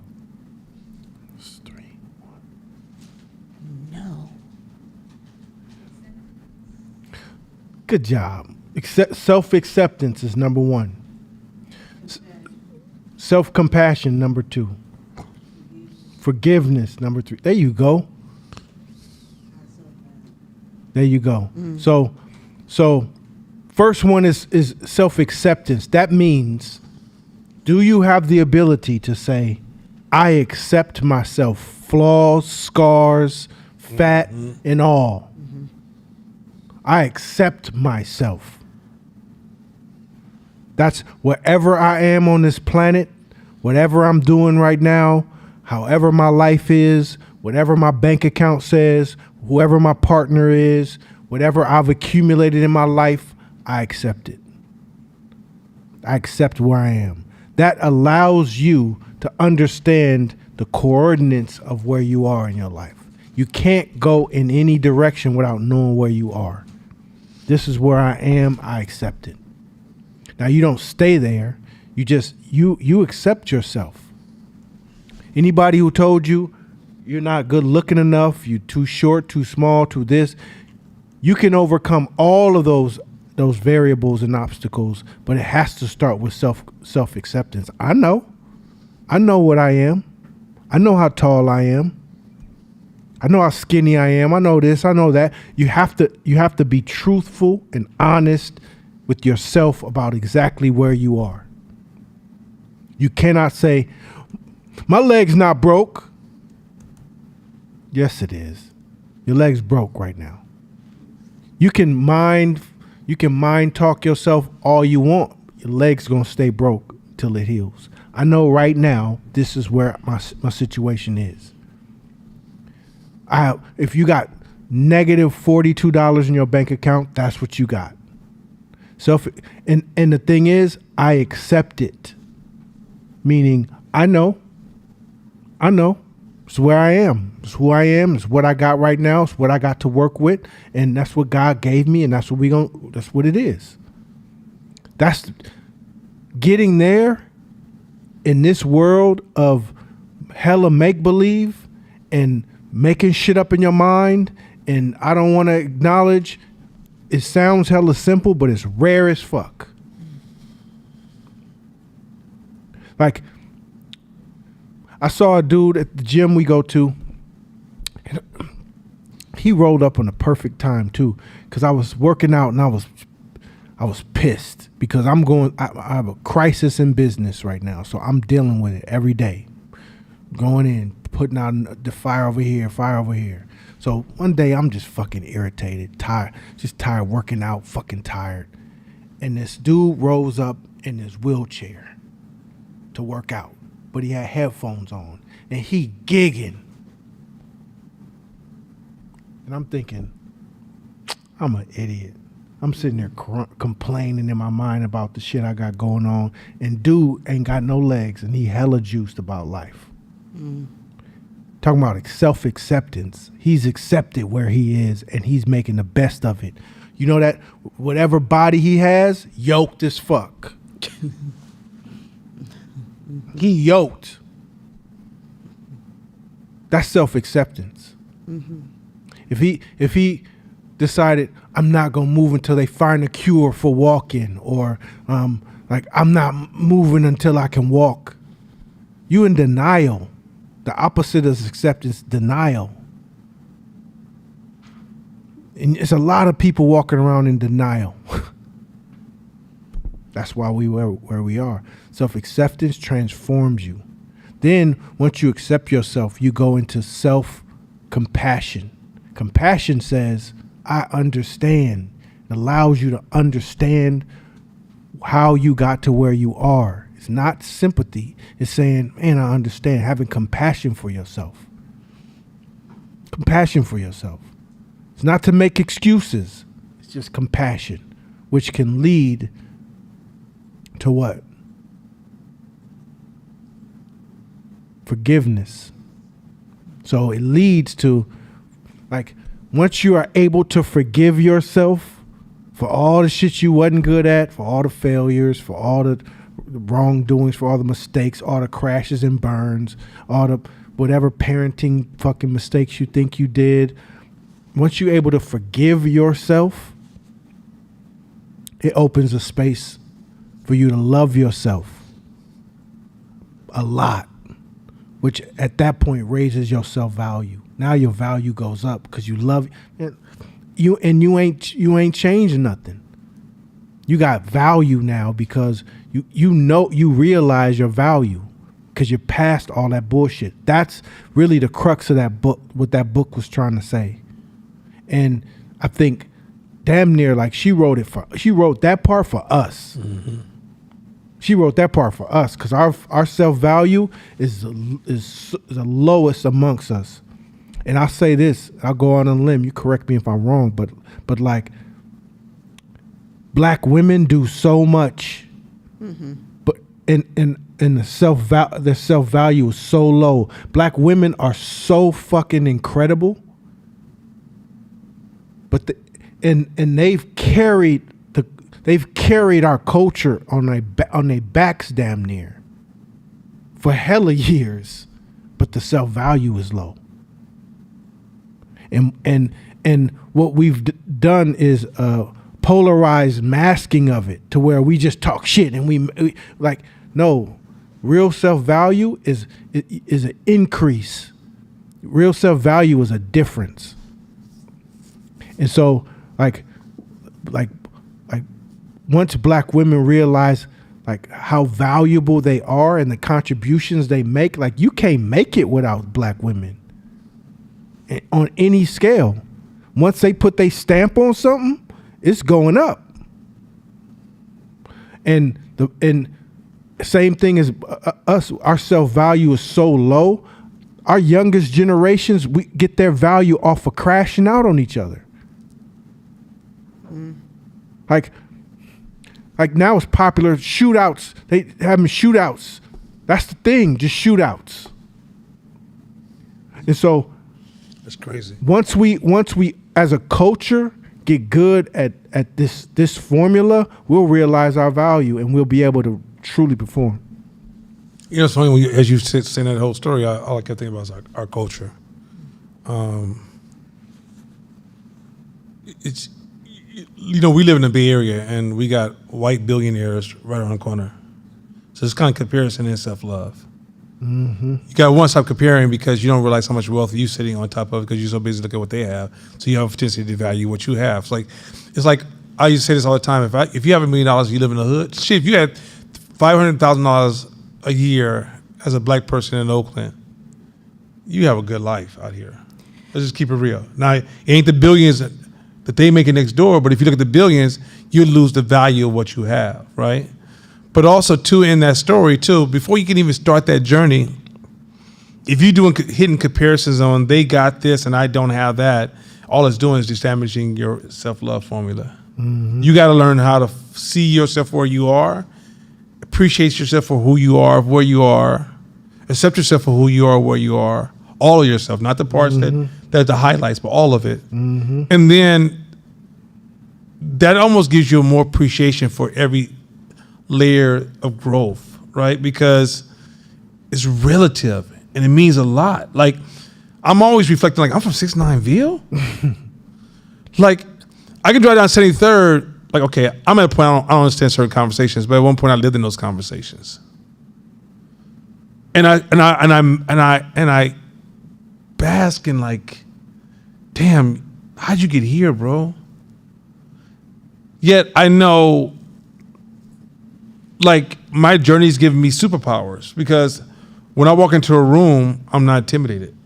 It's 3, 1. No. Good job. Self-acceptance is number 1. Self-compassion, number 2. Forgiveness, number 3. There you go. There you go. So first one is self-acceptance. That means, do you have the ability to say, I accept myself, flaws, scars, fat, and all. I accept myself. That's wherever I am on this planet, whatever I'm doing right now, however my life is, whatever my bank account says, whoever my partner is, whatever I've accumulated in my life, I accept it. I accept where I am. That allows you to understand the coordinates of where you are in your life. You can't go in any direction without knowing where you are. This is where I am, I accept it. Now you don't stay there. You just, you accept yourself. Anybody who told you you're not good looking enough, you're too short, too small, too this, you can overcome all of those variables and obstacles, but it has to start with self-acceptance. I know what I am. I know how tall I am. I know how skinny I am. I know this, I know that. You have to be truthful and honest with yourself about exactly where you are. You cannot say, my leg's not broke. Yes, it is. Your leg's broke right now. You can mind talk yourself all you want. Your leg's gonna stay broke till it heals. I know right now this is where my situation is. If you got negative $42 in your bank account, that's what you got. So and the thing is, I accept it. Meaning I know. It's where I am. It's who I am. It's what I got right now. It's what I got to work with, and that's what God gave me, and that's what it is. That's getting there in this world of hella make believe and making shit up in your mind, and I don't want to acknowledge. It sounds hella simple, but it's rare as fuck. Like, I saw a dude at the gym we go to. And he rolled up on the perfect time too, because I was working out and I was pissed because I have a crisis in business right now, so I'm dealing with it every day, going in, putting out the fire over here. So one day I'm just fucking irritated, tired working out, fucking tired, and this dude rolls up in his wheelchair to work out. But he had headphones on, and he gigging. And I'm thinking, I'm an idiot. I'm sitting there complaining in my mind about the shit I got going on, and dude ain't got no legs, and he hella juiced about life. Talking about self-acceptance. He's accepted where he is, and he's making the best of it. You know that whatever body he has, yoked as fuck. He yoked. That's self-acceptance. Mm-hmm. If he decided, I'm not gonna move until they find a cure for walking, or like I'm not moving until I can walk, you in denial. The opposite of acceptance, denial. And it's a lot of people walking around in denial. That's why we were where we are. Self-acceptance transforms you. Then once you accept yourself, you go into self-compassion. Compassion says, I understand. It allows you to understand how you got to where you are. It's not sympathy. It's saying, man, I understand. Having compassion for yourself. Compassion for yourself. It's not to make excuses. It's just compassion, which can lead to what? Forgiveness. So it leads to, like, once you are able to forgive yourself for all the shit you wasn't good at, for all the failures, for all the wrongdoings, for all the mistakes, all the crashes and burns, all the whatever parenting fucking mistakes you think you did, once you're able to forgive yourself, it opens a space for you to love yourself a lot, which at that point raises your self-value. Now your value goes up because you love you, and you ain't changing nothing. You got value now because you know, you realize your value. because you're past all that bullshit. That's really the crux of that book, what that book was trying to say. And I think damn near like she wrote that part for us. Mm-hmm. She wrote that part for us because our self-value is the lowest amongst us. And I'll say this, I'll go on a limb, you correct me if I'm wrong, but like black women do so much, but in the their self-value is so low. Black women are so fucking incredible, but and they've carried our culture on their backs damn near for hella years, but the self-value is low. And what we've done is polarized masking of it to where we just talk shit and we like, no, real self-value is an increase. Real self-value is a difference. And so like once black women realize like how valuable they are and the contributions they make, like you can't make it without black women on any scale. Once they put their stamp on something, it's going up. And same thing as us, our self-value is so low. Our youngest generations, we get their value off of crashing out on each other. Like now it's popular shootouts. They having shootouts. That's the thing, just shootouts. And so that's crazy. Once we as a culture get good at this formula, we'll realize our value and we'll be able to truly perform. You know, it's funny as you saying that whole story. All I kept thinking about is our culture. It's, you know, we live in the Bay Area and we got white billionaires right around the corner. So it's kind of comparison and self-love. Mm-hmm. You got to one stop comparing because you don't realize how much wealth you're sitting on top of because you're so busy looking at what they have. So you have a potential to value what you have. It's like I used to say this all the time. If you have $1 million, you live in the hood. Shit, if you had $500,000 a year as a black person in Oakland, you have a good life out here. Let's just keep it real. Now, it ain't the billions that they make it next door, but if you look at the billions, you lose the value of what you have, right? But also, too, in that story, too, before you can even start that journey, if you're doing hidden comparisons on they got this and I don't have that, all it's doing is just damaging your self-love formula. Mm-hmm. You got to learn how to see yourself where you are, appreciate yourself for who you are, where you are, accept yourself for who you are, where you are, all of yourself, not the parts that are the highlights, but all of it. Mm-hmm. And then that almost gives you more appreciation for every layer of growth, right? Because it's relative and it means a lot. Like, I'm always reflecting, like, I'm from 69ville. Like, I can drive down 73rd. Like, okay, I'm at a point I don't understand certain conversations, but at one point I lived in those conversations, and I bask in like, damn, how'd you get here, bro? Yet I know, like, my journey's given me superpowers because when I walk into a room, I'm not intimidated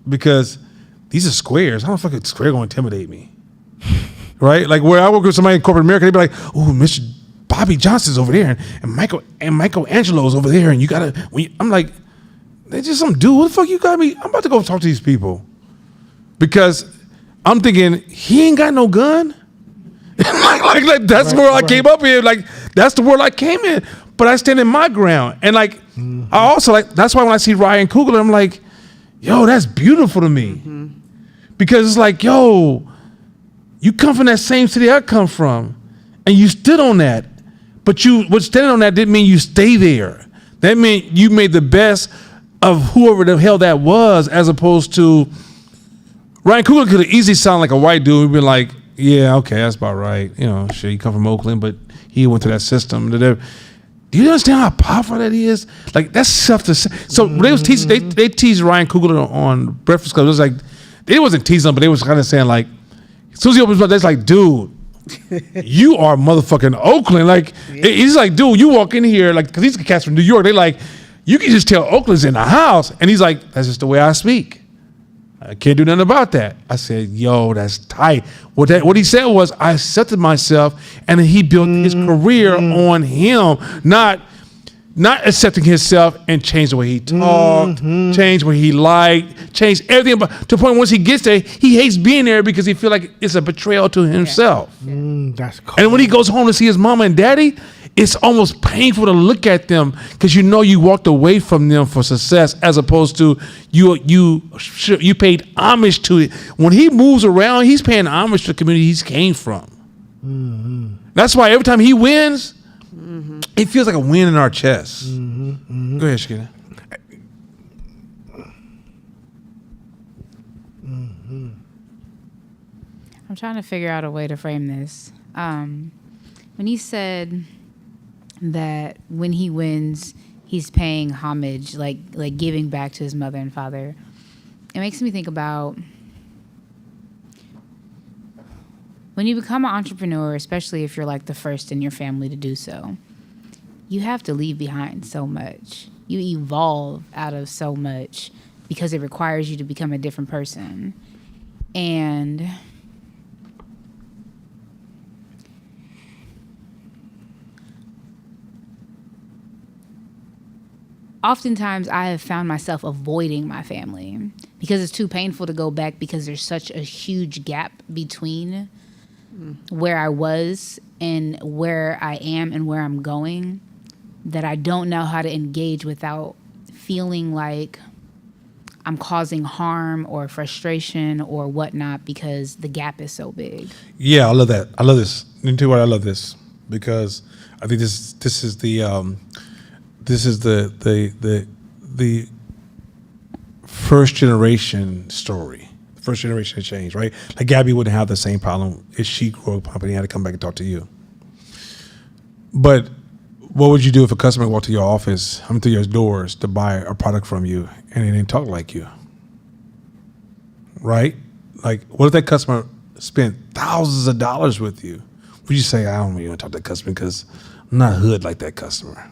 because these are squares. How the fuck is a square going to intimidate me? Right? Like, where I work with somebody in corporate America, they'd be like, oh, Mr. Bobby Johnson's over there and Michelangelo's over there. And you got to, I'm like, they just some dude. What the fuck you got me? I'm about to go talk to these people because I'm thinking, he ain't got no gun. like that's where I came up here. Like, that's the world I came in. But I stand in my ground. And like, I also like, that's why when I see Ryan Coogler, I'm like, yo, that's beautiful to me. Mm-hmm. Because it's like, yo, you come from that same city I come from, and you stood on that. But standing on that didn't mean you stay there. That meant you made the best of whoever the hell that was, as opposed to Ryan Coogler could have easily sounded like a white dude who'd been like, yeah, okay, that's about right. You know, sure, you come from Oakland, but he went to that system. Do you understand how powerful that is? Like, that's stuff to say. So they was teasing, they teased Ryan Coogler on Breakfast Club. It was like, they wasn't teasing him, but they was kind of saying like, as soon as he opens his mouth, they're like, dude, you are motherfucking Oakland. Like, he's like, dude, you walk in here, like, because these cats from New York, they like, You can just tell Oakland's in the house. And he's like, that's just the way I speak. I can't do nothing about that. I said, yo, that's tight. What he said was, I accepted myself, and then he built his career on him, not accepting himself, and changed the way he talked, changed what he liked, changed everything. But to the point once he gets there, he hates being there because he feels like it's a betrayal to himself. That's cool. And when he goes home to see his mama and daddy, it's almost painful to look at them because you walked away from them for success, as opposed to you paid homage to it. When he moves around, he's paying homage to the community he came from. That's why every time he wins, it feels like a win in our chest. Go ahead, Shakira. I'm trying to figure out a way to frame this. When he said that when he wins, he's paying homage, like giving back to his mother and father, it makes me think about when you become an entrepreneur, especially if you're like the first in your family to do so, you have to leave behind so much. You evolve out of so much because it requires you to become a different person. And oftentimes I have found myself avoiding my family because it's too painful to go back, because there's such a huge gap between where I was and where I am and where I'm going, that I don't know how to engage without feeling like I'm causing harm or frustration or whatnot because the gap is so big. Yeah, I love that. I love this. You know what? I love this because I think this is the first generation story, first generation of change, right? Like Gabby wouldn't have the same problem if she grew up and had to come back and talk to you. But what would you do if a customer walked to your office, to your doors to buy a product from you and they didn't talk like you? Right? Like, what if that customer spent thousands of dollars with you? Would you say, I don't really want to talk to that customer because I'm not hood like that customer?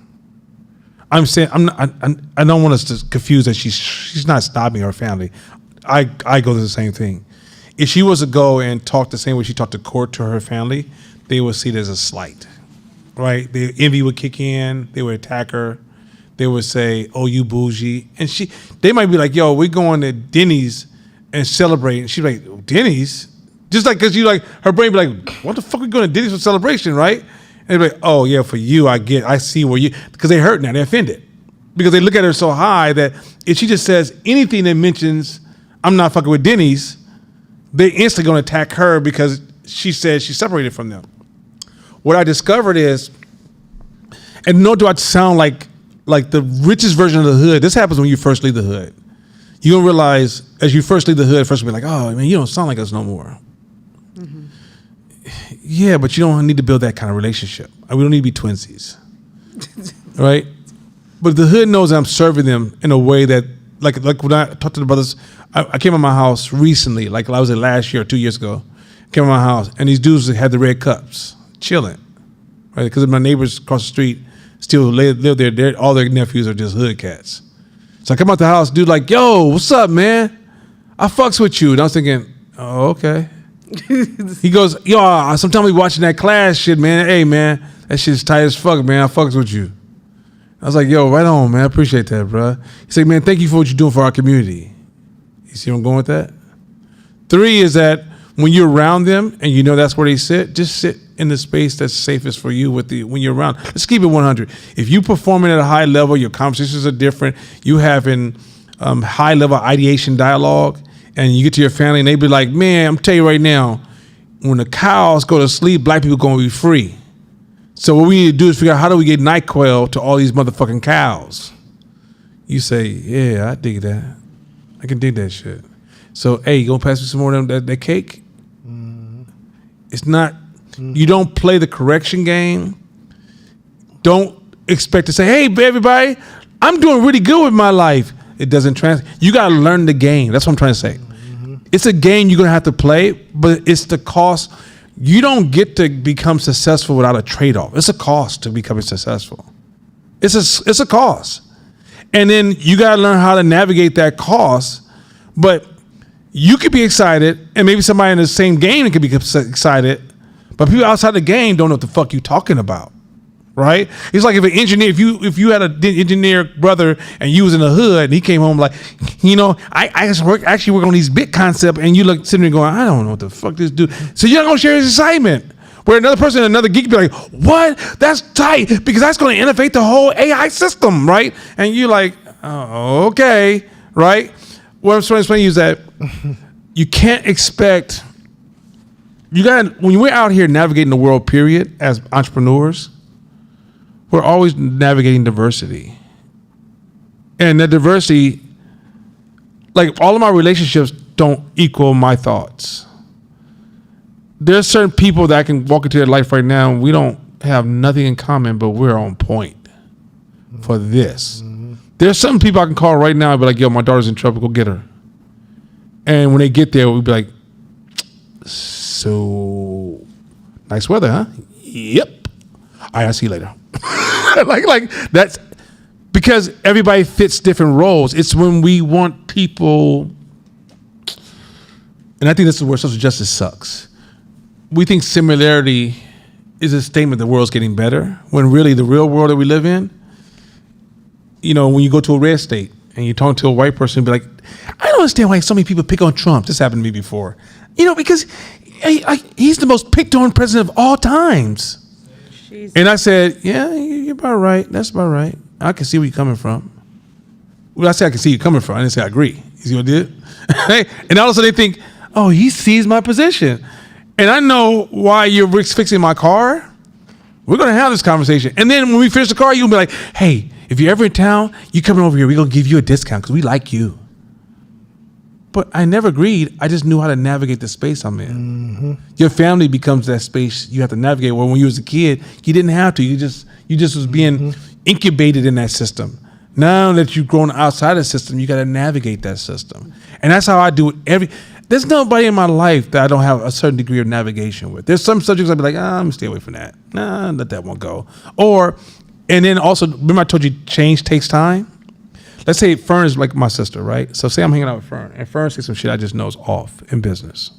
I'm saying I don't want us to confuse that she's not stopping her family. I go through the same thing. If she was to go and talk the same way she talked to court to her family, they would see it as a slight, right? The envy would kick in. They would attack her. They would say, "Oh, you bougie," and they might be like, "Yo, we're going to Denny's and celebrate," and she's like, "Denny's?" Just like because her brain be like, "What the fuck are we going to Denny's for celebration, right?" And they're like, oh, yeah, for you, I see where you, because they hurt now, they're offended. Because they look at her so high that if she just says anything that mentions, I'm not fucking with Denny's, they instantly going to attack her because she says she's separated from them. What I discovered is, and nor do I sound like the richest version of the hood. This happens when you first leave the hood. You don't realize, as you first leave the hood, first you'll be like, oh, man, you don't sound like us no more. Yeah, but you don't need to build that kind of relationship. We don't need to be twinsies, right? But the hood knows that I'm serving them in a way that, like when I talked to the brothers, I came to my house recently, like I was there last year or 2 years ago. Came to my house, and these dudes had the red cups, chilling, right? Because my neighbors across the street still live there. All their nephews are just hood cats. So I come out the house, dude, like, yo, what's up, man? I fucks with you. And I was thinking, oh, okay. He goes, yo, sometimes we watching that Class shit, man. Hey, man, that shit's tight as fuck, man. I fucks with you. I was like, yo, right on, man. I appreciate that, bro. He said, man, thank you for what you're doing for our community. You see where I'm going with that? 3 is that when you're around them and you know that's where they sit, just sit in the space that's safest for you when you're around. Let's keep it 100. If you performing at a high level, your conversations are different, you having high level ideation dialogue, and you get to your family and they be like, man, I'm telling you right now, when the cows go to sleep, black people going to be free. So what we need to do is figure out how do we get NyQuil to all these motherfucking cows. You say, yeah, I dig that. I can dig that shit. So, hey, you gonna pass me some more of that cake? It's not, you don't play the correction game. Don't expect to say, hey, everybody, I'm doing really good with my life. It doesn't translate. You got to learn the game. That's what I'm trying to say. It's a game you're going to have to play, but it's the cost. You don't get to become successful without a trade-off. It's a cost to becoming successful. It's a cost. And then you got to learn how to navigate that cost. But you could be excited, and maybe somebody in the same game could be excited, but people outside the game don't know what the fuck you talking about, right? It's like if an engineer, if you had an engineer brother and you was in the hood and he came home like, I actually work on these big concepts, and you look sitting there going, I don't know what the fuck this dude. So you're not gonna share his excitement. Where another person, another geek, be like, what? That's tight because that's going to innovate the whole AI system, right? And you're like, oh, okay, right? What I'm trying to explain to you is that you can't expect. When we're out here navigating the world, period, as entrepreneurs, we're always navigating diversity, and that diversity, like all of my relationships, don't equal my thoughts. There's certain people that I can walk into their life right now and we don't have nothing in common, but we're on point for this. Mm-hmm. There's some people I can call right now and be like, yo, my daughter's in trouble, go get her. And when they get there, we'll be like, so nice weather, huh? Yep. All right, I'll see you later. like that's because everybody fits different roles. It's when we want people, and I think this is where social justice sucks. We think similarity is a statement the world's getting better, when really the real world that we live in, when you go to a red state and you talk to a white person and be like, I don't understand why so many people pick on Trump. This happened to me before. Because he's the most picked on president of all times. And I said, yeah, you're about right. That's about right. I can see where you're coming from. Well, I said I can see you coming from. I didn't say I agree. You see what I did? And all of a sudden they think, oh, he sees my position. And I know why you're fixing my car. We're going to have this conversation. And then when we finish the car, you'll be like, hey, if you're ever in town, you coming over here, we're going to give you a discount because we like you. But I never agreed. I just knew how to navigate the space I'm in. Mm-hmm. Your family becomes that space you have to navigate. Well, when you was a kid, you didn't have to. You just was being incubated in that system. Now that you've grown outside the system, you got to navigate that system. And that's how I do it. There's nobody in my life that I don't have a certain degree of navigation with. There's some subjects I'd be like, I'm gonna stay away from that. Nah, let that one go. And then also, remember I told you change takes time? Let's say Fern is like my sister, right? So say I'm hanging out with Fern, and Fern says some shit I just know is off in business.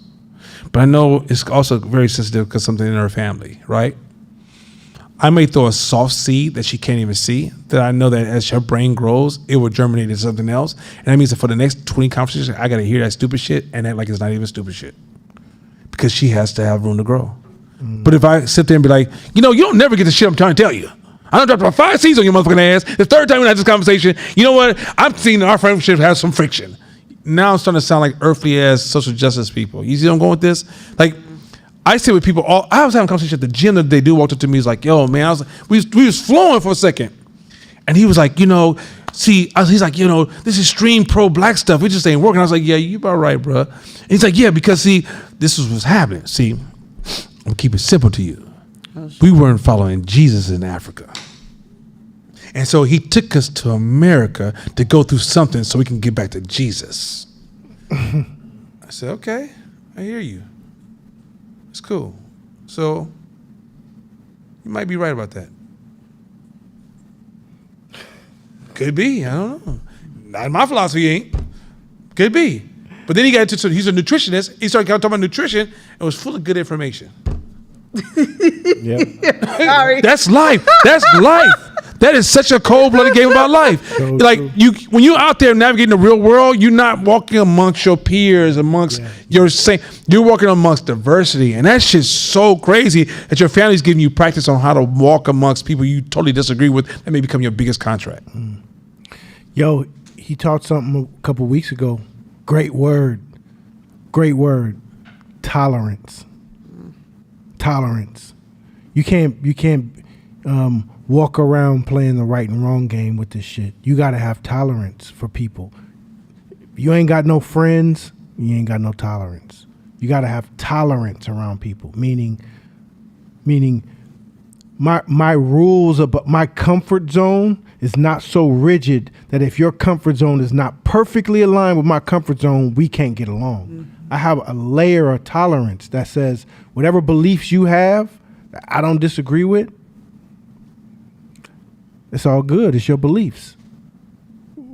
But I know it's also very sensitive because something in her family, right? I may throw a soft seed that she can't even see, that I know that as her brain grows, it will germinate into something else. And that means that for the next 20 conversations, I got to hear that stupid shit and act like it's not even stupid shit. Because she has to have room to grow. But if I sit there and be like, you don't never get the shit I'm trying to tell you. I done dropped about 5 seeds on your motherfucking ass. The third time we had this conversation, you know what? I'm seeing our friendship have some friction. Now I'm starting to sound like earthly ass social justice people. You see where I'm going with this? Like, I sit with people I was having a conversation at the gym the other day. Dude walked up to me. He's like, yo, man, we was flowing for a second. And he was like, he's like, this is extreme pro-black stuff. We just ain't working. I was like, yeah, you about right, bro. And he's like, yeah, because this is what's happening. See, I'm gonna keep it simple to you. We weren't following Jesus in Africa. And so he took us to America to go through something so we can get back to Jesus. I said, okay, I hear you. It's cool. So you might be right about that. Could be. I don't know. Not my philosophy ain't. Could be. But then he got into, he's a nutritionist. He started talking about nutrition and was full of good information. Sorry. That's life. That's life. That is such a cold-blooded game about life. So like true. When you're out there navigating the real world, you're not walking amongst your peers, you're walking amongst diversity, and that shit's so crazy that your family's giving you practice on how to walk amongst people you totally disagree with. That may become your biggest contract. Yo, he taught something a couple weeks ago. Great word. Tolerance. You can't walk around playing the right and wrong game with this shit. You got to have tolerance for people. If you ain't got no friends, you ain't got no tolerance. You got to have tolerance around people, meaning my rules about my comfort zone is not so rigid that if your comfort zone is not perfectly aligned with my comfort zone, we can't get along. Mm-hmm. I have a layer of tolerance that says whatever beliefs you have that I don't disagree with, it's all good. It's your beliefs.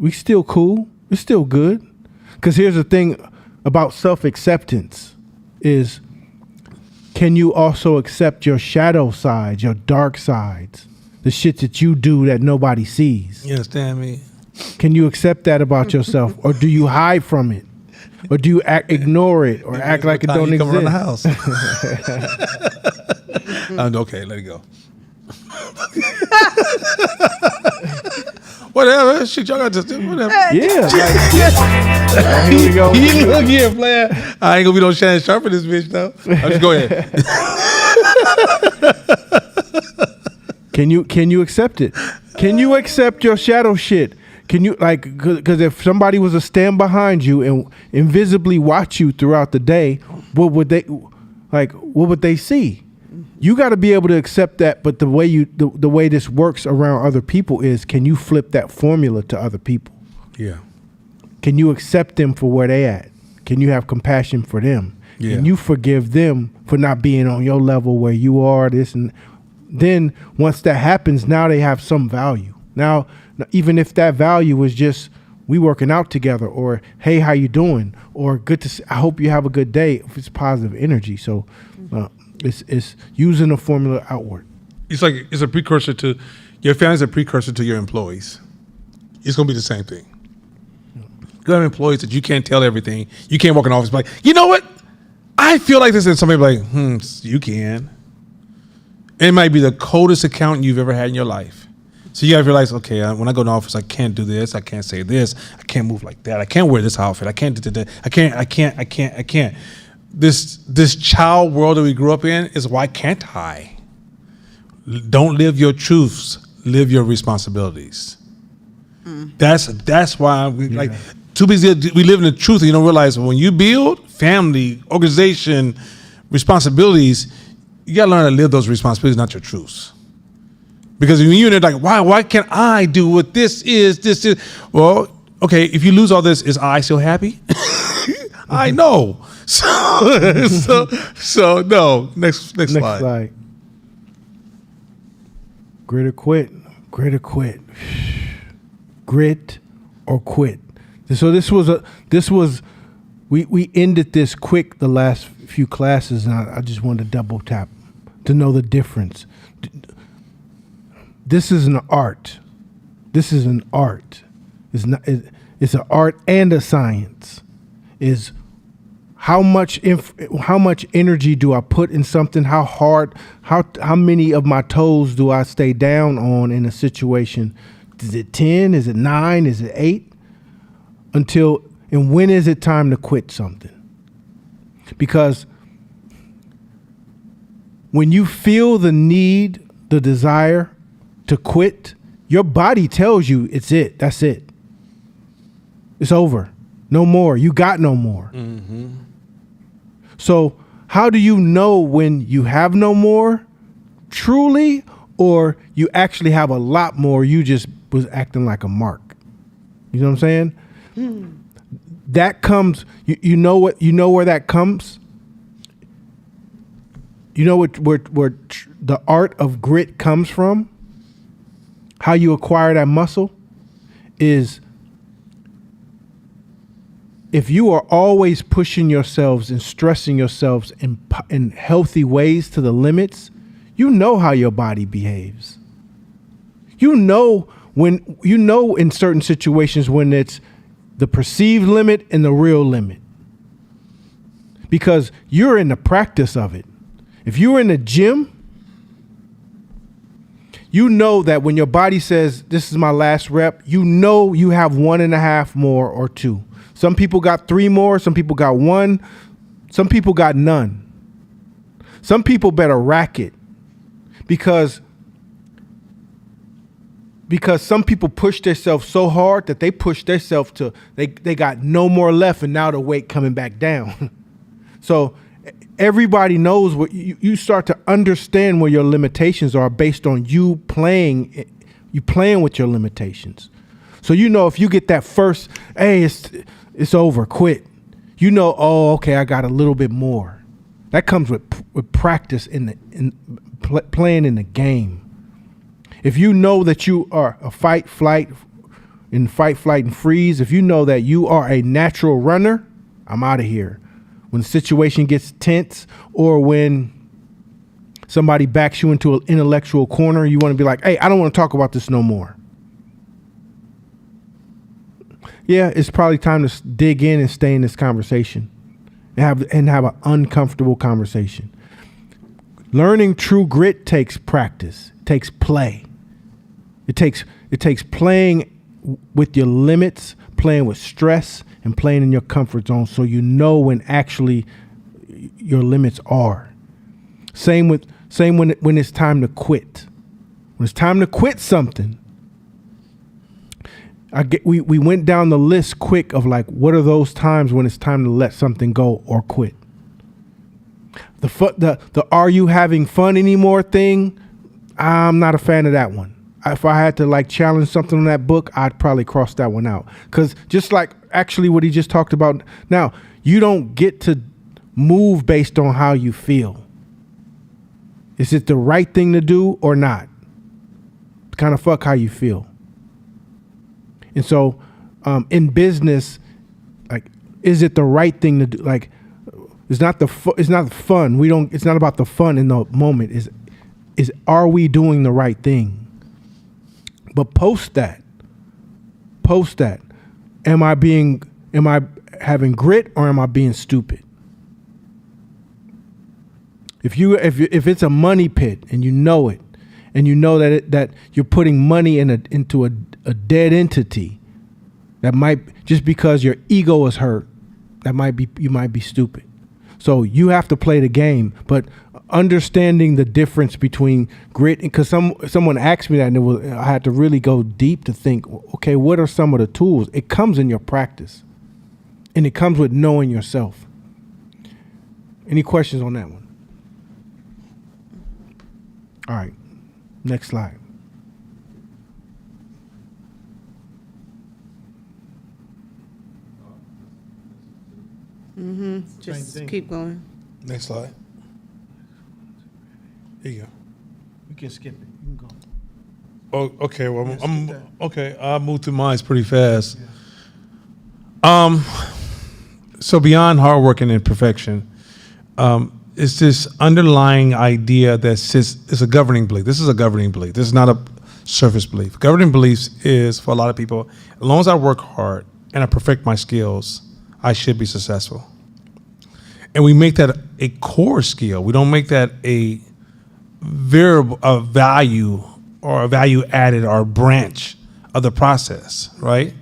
We still cool. It's still good. Because here's the thing about self-acceptance is, can you also accept your shadow sides, your dark sides, the shit that you do that nobody sees? You understand me? Can you accept that about yourself, or do you hide from it, or do you ignore it, or act like it don't Come around the exist? house. Okay, let it go. Whatever, shit, y'all got to do whatever. Yeah. Like, here we go. You look here, player. I ain't gonna be no Shannon Sharp in this bitch though. I'll just go ahead. Can you accept it? Can you accept your shadow shit? Can you, like, because if somebody was to stand behind you and invisibly watch you throughout the day, what would they see? You got to be able to accept that. But the way this works around other people is, can you flip that formula to other people? Yeah. Can you accept them for where they at? Can you have compassion for them? Yeah. Can you forgive them for not being on your level where you are? This and then once that happens, now they have some value. Now, even if that value was just we working out together, or hey, how you doing, or good to see, I hope you have a good day. If it's positive energy, so it's using the formula outward. It's like it's a precursor to your family's a precursor to your employees. It's gonna be the same thing. You have employees that you can't tell everything. You can't walk in the office and be like, you know what? I feel like this, and somebody be like, you can. It might be the coldest accountant you've ever had in your life. So you gotta realize, okay, when I go in the office, I can't do this, I can't say this, I can't move like that, I can't wear this outfit, I can't do that, I can't. This child world that we grew up in is why can't I? Don't live your truths, live your responsibilities. That's why we like too busy. We live in the truth, and you don't realize when you build family, organization, responsibilities, you gotta learn to live those responsibilities, not your truths. Because when you're in there like, why can't I do what this is? Well, okay, if you lose all this, is I still happy? I know. So no. Next slide. Grit or quit. Grit or quit. Grit or quit. So this was we ended this quick the last few classes, and I just wanted to double tap to know the difference. This is an art. This is an art. It's not. It's an art and a science. Is how much energy do I put in something? How hard? How many of my toes do I stay down on in a situation? Is it 10? Is it 9? Is it 8? And when is it time to quit something? Because when you feel the need, the desire to quit, your body tells you it's it. That's it. It's over. No more. You got no more. Mm-hmm. So how do you know when you have no more truly, or you actually have a lot more? You just was acting like a mark. You know what I'm saying? That comes, you know where that comes? You know where the art of grit comes from? How you acquire that muscle is if you are always pushing yourselves and stressing yourselves in healthy ways to the limits, you know how your body behaves. You know in certain situations when it's the perceived limit and the real limit, because you're in the practice of it. If you're in the gym, you know that when your body says, this is my last rep, you know you have 1.5 more or 2. Some people got 3 more, some people got 1, some people got none. Some people better rack it because some people push themselves so hard that they push themselves to, they got no more left, and now the weight coming back down. So everybody knows what you start to understand where your limitations are based on you playing with your limitations. So you know if you get that first, hey, it's over, quit. You know, oh, okay, I got a little bit more. That comes with practice playing in the game. If you know that you are a fight, flight, in fight, flight, and freeze, if you know that you are a natural runner, I'm out of here. When the situation gets tense or when somebody backs you into an intellectual corner, you want to be like, hey, I don't want to talk about this no more. Yeah, it's probably time to dig in and stay in this conversation and have an uncomfortable conversation. Learning true grit takes practice, takes play. It takes playing with your limits, playing with stress, and playing in your comfort zone so you know when actually your limits are. Same when it's time to quit. When it's time to quit something, we went down the list quick of like, what are those times when it's time to let something go or quit? The are you having fun anymore thing, I'm not a fan of that one. If I had to like challenge something in that book, I'd probably cross that one out. Because just like actually what he just talked about, now you don't get to move based on how you feel. Is it the right thing to do or not? Kind of fuck how you feel. And so in business, like, is it the right thing to do? Like, it's not fun. It's not about the fun in the moment. Is are we doing the right thing? But post that. Am I having grit or am I being stupid? If it's a money pit and you know it, and you know that you're putting money into a dead entity, that might, just because your ego is hurt, you might be stupid. So you have to play the game, but understanding the difference between grit, because someone asked me that, and I had to really go deep to think, okay, what are some of the tools? It comes in your practice, and it comes with knowing yourself. Any questions on that one? All right, next slide. Just keep going. Next slide. Here you go. You can skip it. You can go. Oh, okay. Well, Yeah, I'm skip okay. I'll move through mine pretty fast. So beyond hard working and perfection, it's this underlying idea that it's a governing belief. This is a governing belief. This is not a surface belief. Governing beliefs is, for a lot of people, as long as I work hard and I perfect my skills, I should be successful. And we make that a core skill. We don't make that a variable, a value or a value added or a branch of the process, right?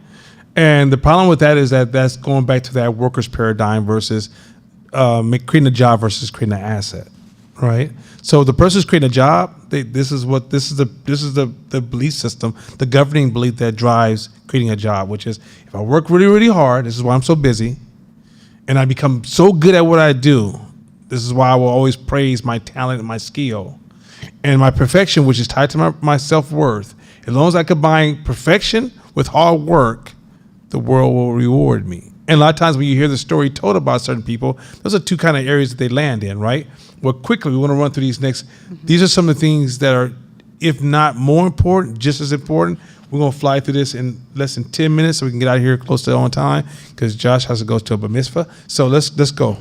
And the problem with that is that that's going back to that workers paradigm versus creating a job versus creating an asset, right? So the person's creating a job. This is the belief system, the governing belief that drives creating a job, which is if I work really, really hard, this is why I'm so busy, and I become so good at what I do. This is why I will always praise my talent and my skill and my perfection, which is tied to my self-worth. As long as I combine perfection with hard work, the world will reward me. And a lot of times when you hear the story told about certain people, those are two kind of areas that they land in, right? Well, quickly, we want to run through these next. These are some of the things that are, if not more important, just as important. We're going to fly through this in less than 10 minutes so we can get out of here close to on time because Josh has to go to a bar mitzvah. So let's go.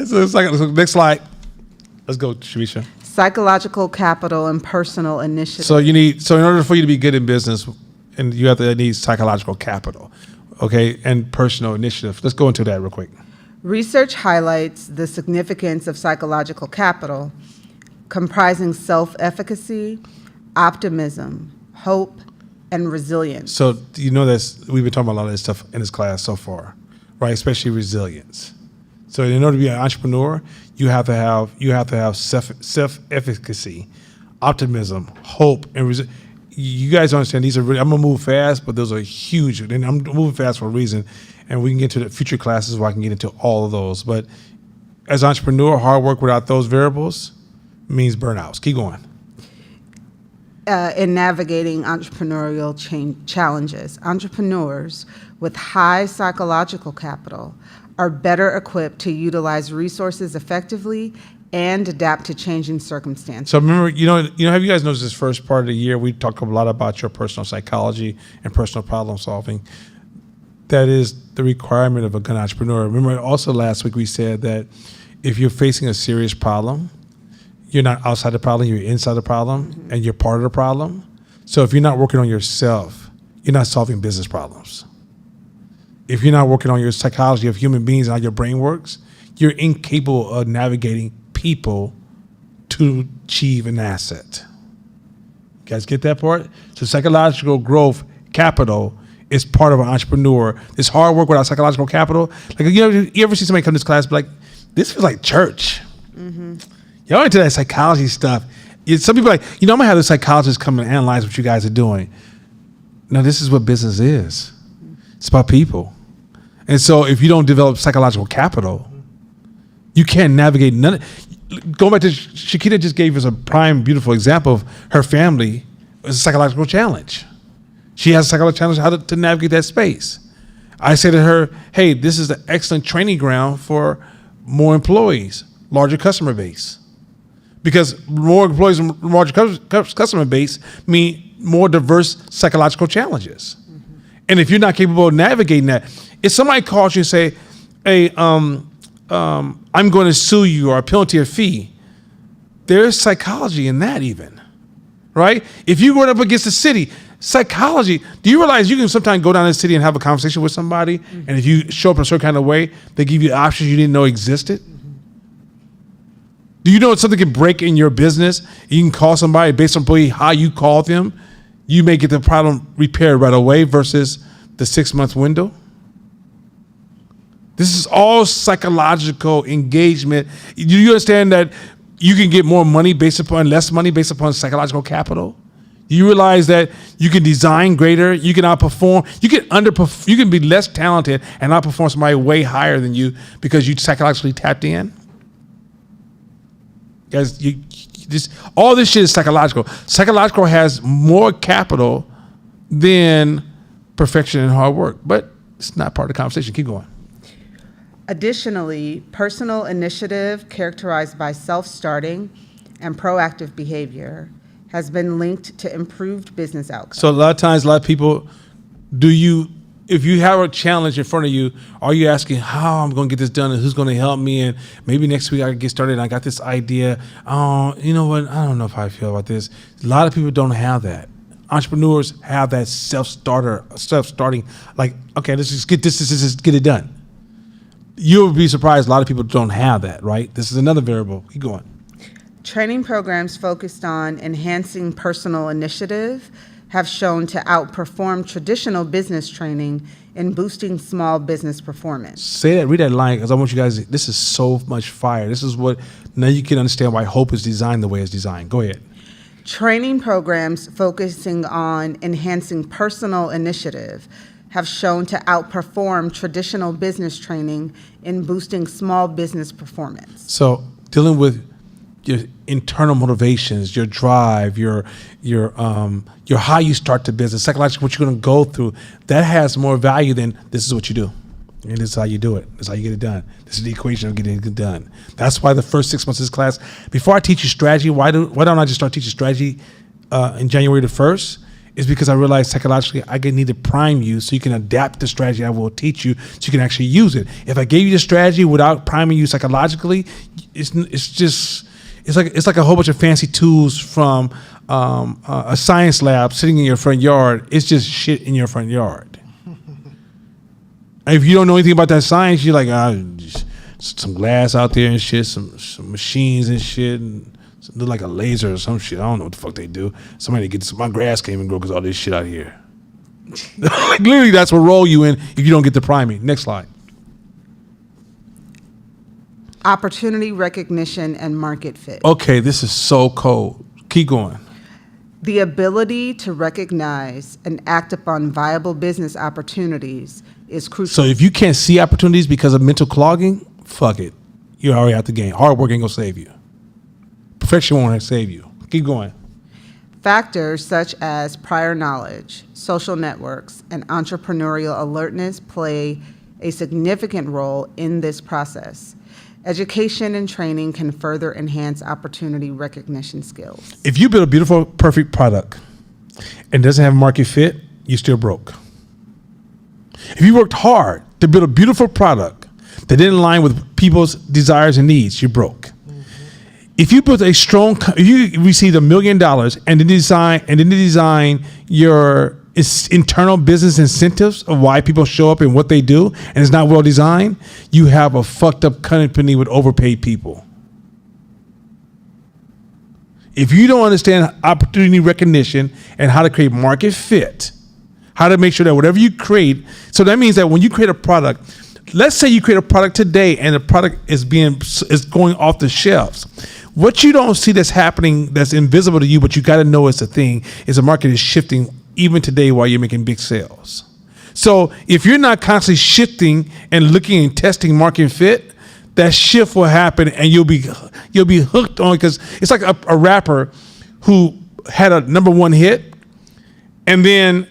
So next slide. Let's go, Shamisha. Psychological capital and personal initiative. So in order for you to be good in business, and you need psychological capital, okay, and personal initiative. Let's go into that real quick. Research highlights the significance of psychological capital, comprising self-efficacy, optimism, hope, and resilience. So you know we've been talking about a lot of this stuff in this class so far, right? Especially resilience. So in order to be an entrepreneur, you have to have self-efficacy, optimism, hope, and resilience. You guys understand these are really, I'm gonna move fast, but those are huge, and I'm moving fast for a reason. And we can get to the future classes where I can get into all of those. But as an entrepreneur, hard work without those variables means burnouts. Keep going. In navigating entrepreneurial challenges, entrepreneurs with high psychological capital are better equipped to utilize resources effectively and adapt to changing circumstances. So remember, have you guys noticed this first part of the year, we talk a lot about your personal psychology and personal problem solving. That is the requirement of a good entrepreneur. Remember also last week we said that if you're facing a serious problem, you're not outside the problem, you're inside the problem, and you're part of the problem. So if you're not working on yourself, you're not solving business problems. If you're not working on your psychology of human beings and how your brain works, you're incapable of navigating people to achieve an asset. You guys get that part? So psychological growth capital is part of an entrepreneur. This hard work without psychological capital. Like you ever see somebody come to this class and be like, this feels like church. Y'all into that psychology stuff. Some people are like, I'm gonna have the psychologist come and analyze what you guys are doing. No, this is what business is. It's about people. And so if you don't develop psychological capital, you can't navigate none. Going back to Shakita just gave us a prime, beautiful example of her family as a psychological challenge. She has a psychological challenge how to navigate that space. I say to her, hey, this is an excellent training ground for more employees, larger customer base. Because more employees and larger customer base mean more diverse psychological challenges. And if you're not capable of navigating that, if somebody calls you and say, hey, I'm going to sue you or penalty a fee, there's psychology in that even, right? If you run up against the city, psychology, do you realize you can sometimes go down to the city and have a conversation with somebody, and if you show up in a certain kind of way, they give you options you didn't know existed? Do you know something can break in your business? You can call somebody based on how you call them. You may get the problem repaired right away versus the 6-month window. This is all psychological engagement. Do you understand that you can get more money less money based upon psychological capital? Do you realize that you can design greater, you can outperform, you can be less talented and outperform somebody way higher than you because you psychologically tapped in? Guys, all this shit is psychological. Psychological has more capital than perfection and hard work, but it's not part of the conversation. Keep going. Additionally, personal initiative characterized by self-starting and proactive behavior has been linked to improved business outcomes. So a lot of times, a lot of people, if you have a challenge in front of you, are you asking how I'm going to get this done and who's going to help me? And maybe next week I can get started and I got this idea. Oh, you know what? I don't know how I feel about this. A lot of people don't have that. Entrepreneurs have that self-starting, like, okay, let's just get this, get it done. You'll be surprised a lot of people don't have that, right? This is another variable. Keep going. Training programs focused on enhancing personal initiative have shown to outperform traditional business training in boosting small business performance. Read that line, because I want you guys, this is so much fire. This is what, now you can understand why Hope is designed the way it's designed. Go ahead. Training programs focusing on enhancing personal initiative have shown to outperform traditional business training in boosting small business performance. So dealing with your internal motivations, your drive, your how you start the business, psychologically what you're going to go through, that has more value than this is what you do. And this is how you do it. This is how you get it done. This is the equation of getting it done. That's why the first 6 months of this class, before I teach you strategy, why don't I just start teaching strategy in January the 1st? Is because I realized psychologically I need to prime you so you can adapt the strategy I will teach you so you can actually use it. If I gave you the strategy without priming you psychologically, it's like a whole bunch of fancy tools from a science lab sitting in your front yard. It's just shit in your front yard. If you don't know anything about that science, you're like, just some glass out there and shit, some machines and shit, and look like a laser or some shit. I don't know what the fuck they do. Somebody gets my grass came and grow because all this shit out here. Like, literally, that's what roll you in if you don't get the priming. Next slide. Opportunity recognition and market fit. Okay, this is so cold. Keep going. The ability to recognize and act upon viable business opportunities is crucial. So if you can't see opportunities because of mental clogging, fuck it. You're already out the game. Hard work ain't gonna save you. Perfection won't save you. Keep going. Factors such as prior knowledge, social networks, and entrepreneurial alertness play a significant role in this process. Education and training can further enhance opportunity recognition skills. If you build a beautiful, perfect product and doesn't have market fit, you're still broke. If you worked hard to build a beautiful product that didn't align with people's desires and needs, you're broke. If you built a strong, you received $1 million and then design your internal business incentives of why people show up and what they do, and it's not well designed, you have a fucked up company with overpaid people. If you don't understand opportunity recognition and how to create market fit, how to make sure that whatever you create, so that means that when you create a product, let's say you create a product today and the product is going off the shelves. What you don't see that's happening, that's invisible to you, but you got to know it's a thing, is the market is shifting even today while you're making big sales. So if you're not constantly shifting and looking and testing market fit, that shift will happen and you'll be hooked on, because it's like a rapper who had a #1 hit and then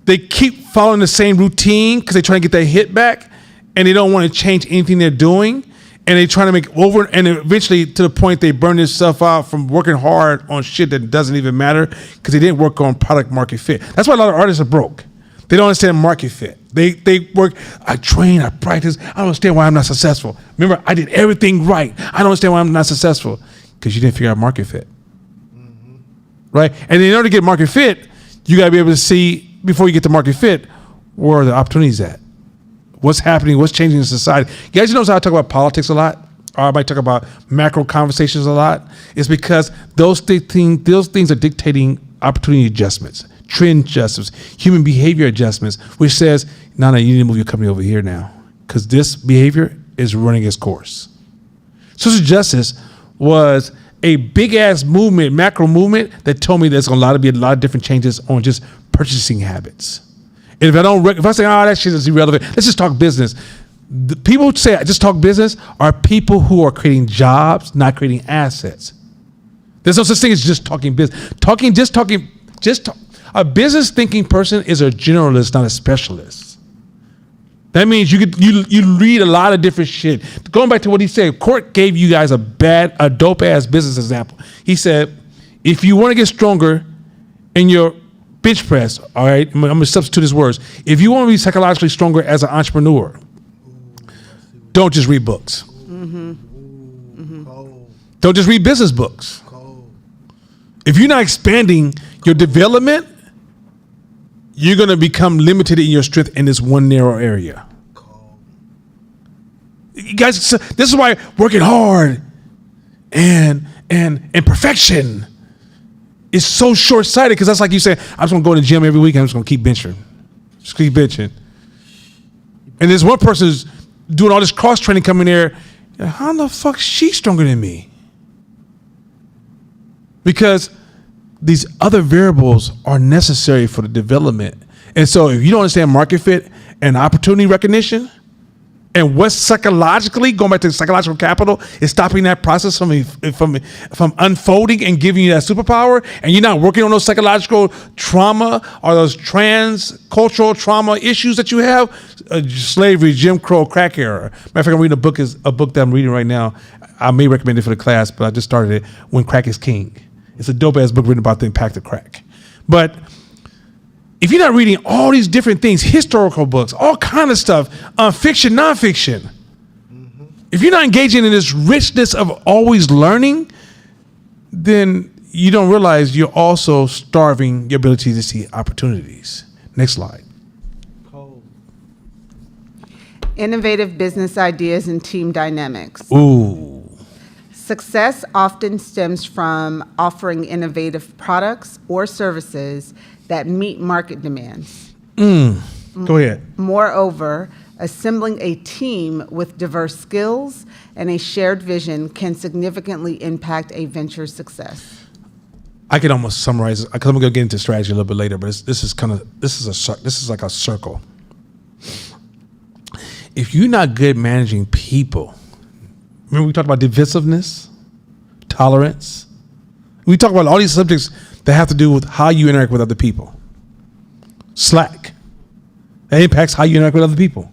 they keep following the same routine because they're trying to get that hit back and they don't want to change anything they're doing. And they trying to make over, and eventually to the point they burn themselves out from working hard on shit that doesn't even matter because they didn't work on product market fit. That's why a lot of artists are broke. They don't understand market fit. They work, I train, I practice. I don't understand why I'm not successful. Remember, I did everything right. I don't understand why I'm not successful, because you didn't figure out market fit. Right? And in order to get market fit, you got to be able to see, before you get to market fit, where are the opportunities at? What's happening? What's changing in society? You guys notice how I talk about politics a lot? Or I might talk about macro conversations a lot? It's because those things are dictating opportunity adjustments, trend adjustments, human behavior adjustments, which says, no, you need to move your company over here now, because this behavior is running its course. Social justice was a big ass movement, macro movement, that told me there's going to be a lot of different changes on just purchasing habits. And if I say, that shit is irrelevant, let's just talk business. The people who say just talk business are people who are creating jobs, not creating assets. There's no such thing as just talking business. A business thinking person is a generalist, not a specialist. That means you read a lot of different shit. Going back to what he said, Court gave you guys a dope ass business example. He said, if you want to get stronger in your bench press, all right, I'm going to substitute his words. If you want to be psychologically stronger as an entrepreneur, don't just read books. Don't just read business books. If you're not expanding your development, you're going to become limited in your strength in this one narrow area. You guys, this is why working hard and perfection is so short-sighted, because that's like you say, I'm just going to go to the gym every week and I'm just going to keep benching. Just keep benching. And there's one person who's doing all this cross-training coming there. How the fuck is she stronger than me? Because these other variables are necessary for the development. And so if you don't understand market fit and opportunity recognition, and what's psychologically, going back to psychological capital, is stopping that process from unfolding and giving you that superpower, and you're not working on those psychological trauma or those trans-cultural trauma issues that you have, slavery, Jim Crow, crack era. Matter of fact, I'm reading a book that I'm reading right now. I may recommend it for the class, but I just started it, When Crack is King. It's a dope-ass book written about the impact of crack. But if you're not reading all these different things, historical books, all kind of stuff, fiction, nonfiction, if you're not engaging in this richness of always learning, then you don't realize you're also starving your ability to see opportunities. Next slide. Innovative business ideas and team dynamics. Ooh. Success often stems from offering innovative products or services that meet market demands. Go ahead. Moreover, assembling a team with diverse skills and a shared vision can significantly impact a venture's success. I can almost summarize it, because I'm going to get into strategy a little bit later, but this is like a circle. If you're not good managing people, remember we talked about divisiveness, tolerance. We talk about all these subjects that have to do with how you interact with other people. Slack. That impacts how you interact with other people.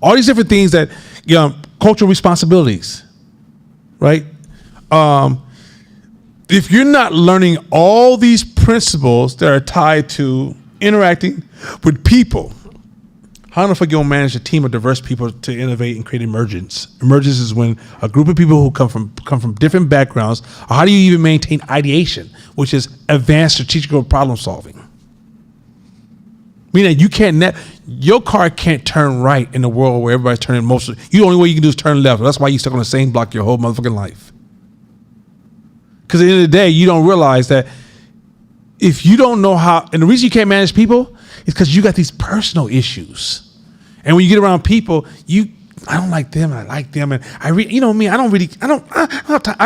all these different things that, cultural responsibilities, right? If you're not learning all these principles that are tied to interacting with people, how the fuck you gonna manage a team of diverse people to innovate and create emergence? Emergence is when a group of people who come from different backgrounds. How do you even maintain ideation, which is advanced strategical problem solving? Meaning you can't your car can't turn right in a world where everybody's turning the only way you can do is turn left. That's why you're stuck on the same block your whole motherfucking life. Because at the end of the day, you don't realize that if you don't know how, and the reason you can't manage people is because you got these personal issues. And when you get around people, I don't like them, and I like them, and I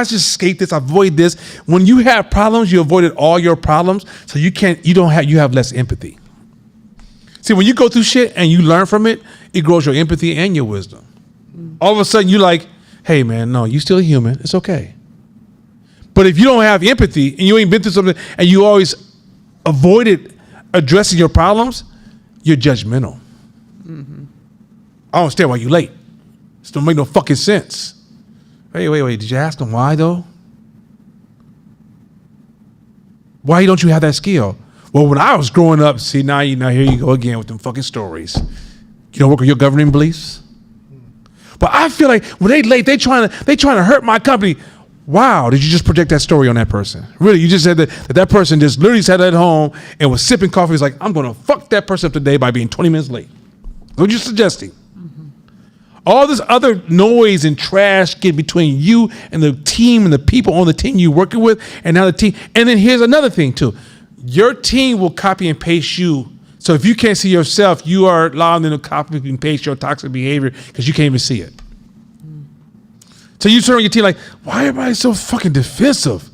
just escape this, avoid this. When you have problems, you avoided all your problems, so you have less empathy. See, when you go through shit and you learn from it, it grows your empathy and your wisdom. All of a sudden, you're like, hey man, no, you still a human, it's okay. But if you don't have empathy and you ain't been through something and you always avoided addressing your problems, you're judgmental. Mm-hmm. I don't understand why you late. This don't make no fucking sense. Wait. Did you ask them why though? Why don't you have that skill? Well, when I was growing up, see now here you go again with them fucking stories. You don't work with your governing beliefs. But I feel like when they late, they trying to hurt my company. Wow, did you just project that story on that person? Really, you just said that person just literally sat at home and was sipping coffee. He's like, I'm going to fuck that person up today by being 20 minutes late. What are you suggesting? Mm-hmm. All this other noise and trash get between you and the team and the people on the team you're working with, and now the team. And then here's another thing too. Your team will copy and paste you. So if you can't see yourself, you are allowing them to copy and paste your toxic behavior because you can't even see it. So you turn on your team like, why everybody so fucking defensive?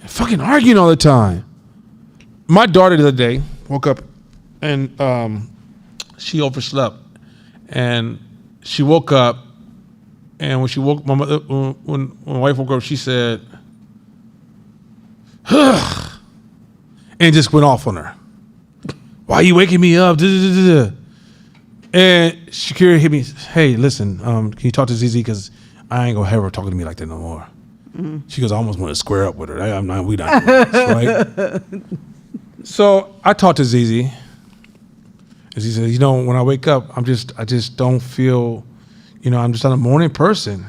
And fucking arguing all the time. My daughter the other day woke up and she overslept. And she woke up, and when she woke, when my wife woke up, she said, ugh, and just went off on her. Why are you waking me up? And Shakira hit me, hey, listen, can you talk to ZZ? Because I ain't gonna have her talking to me like that no more. Mm-hmm. She goes, I almost want to square up with her. We not doing this, right? So I talked to ZZ, and she said, when I wake up, I just don't feel, I'm just not a morning person,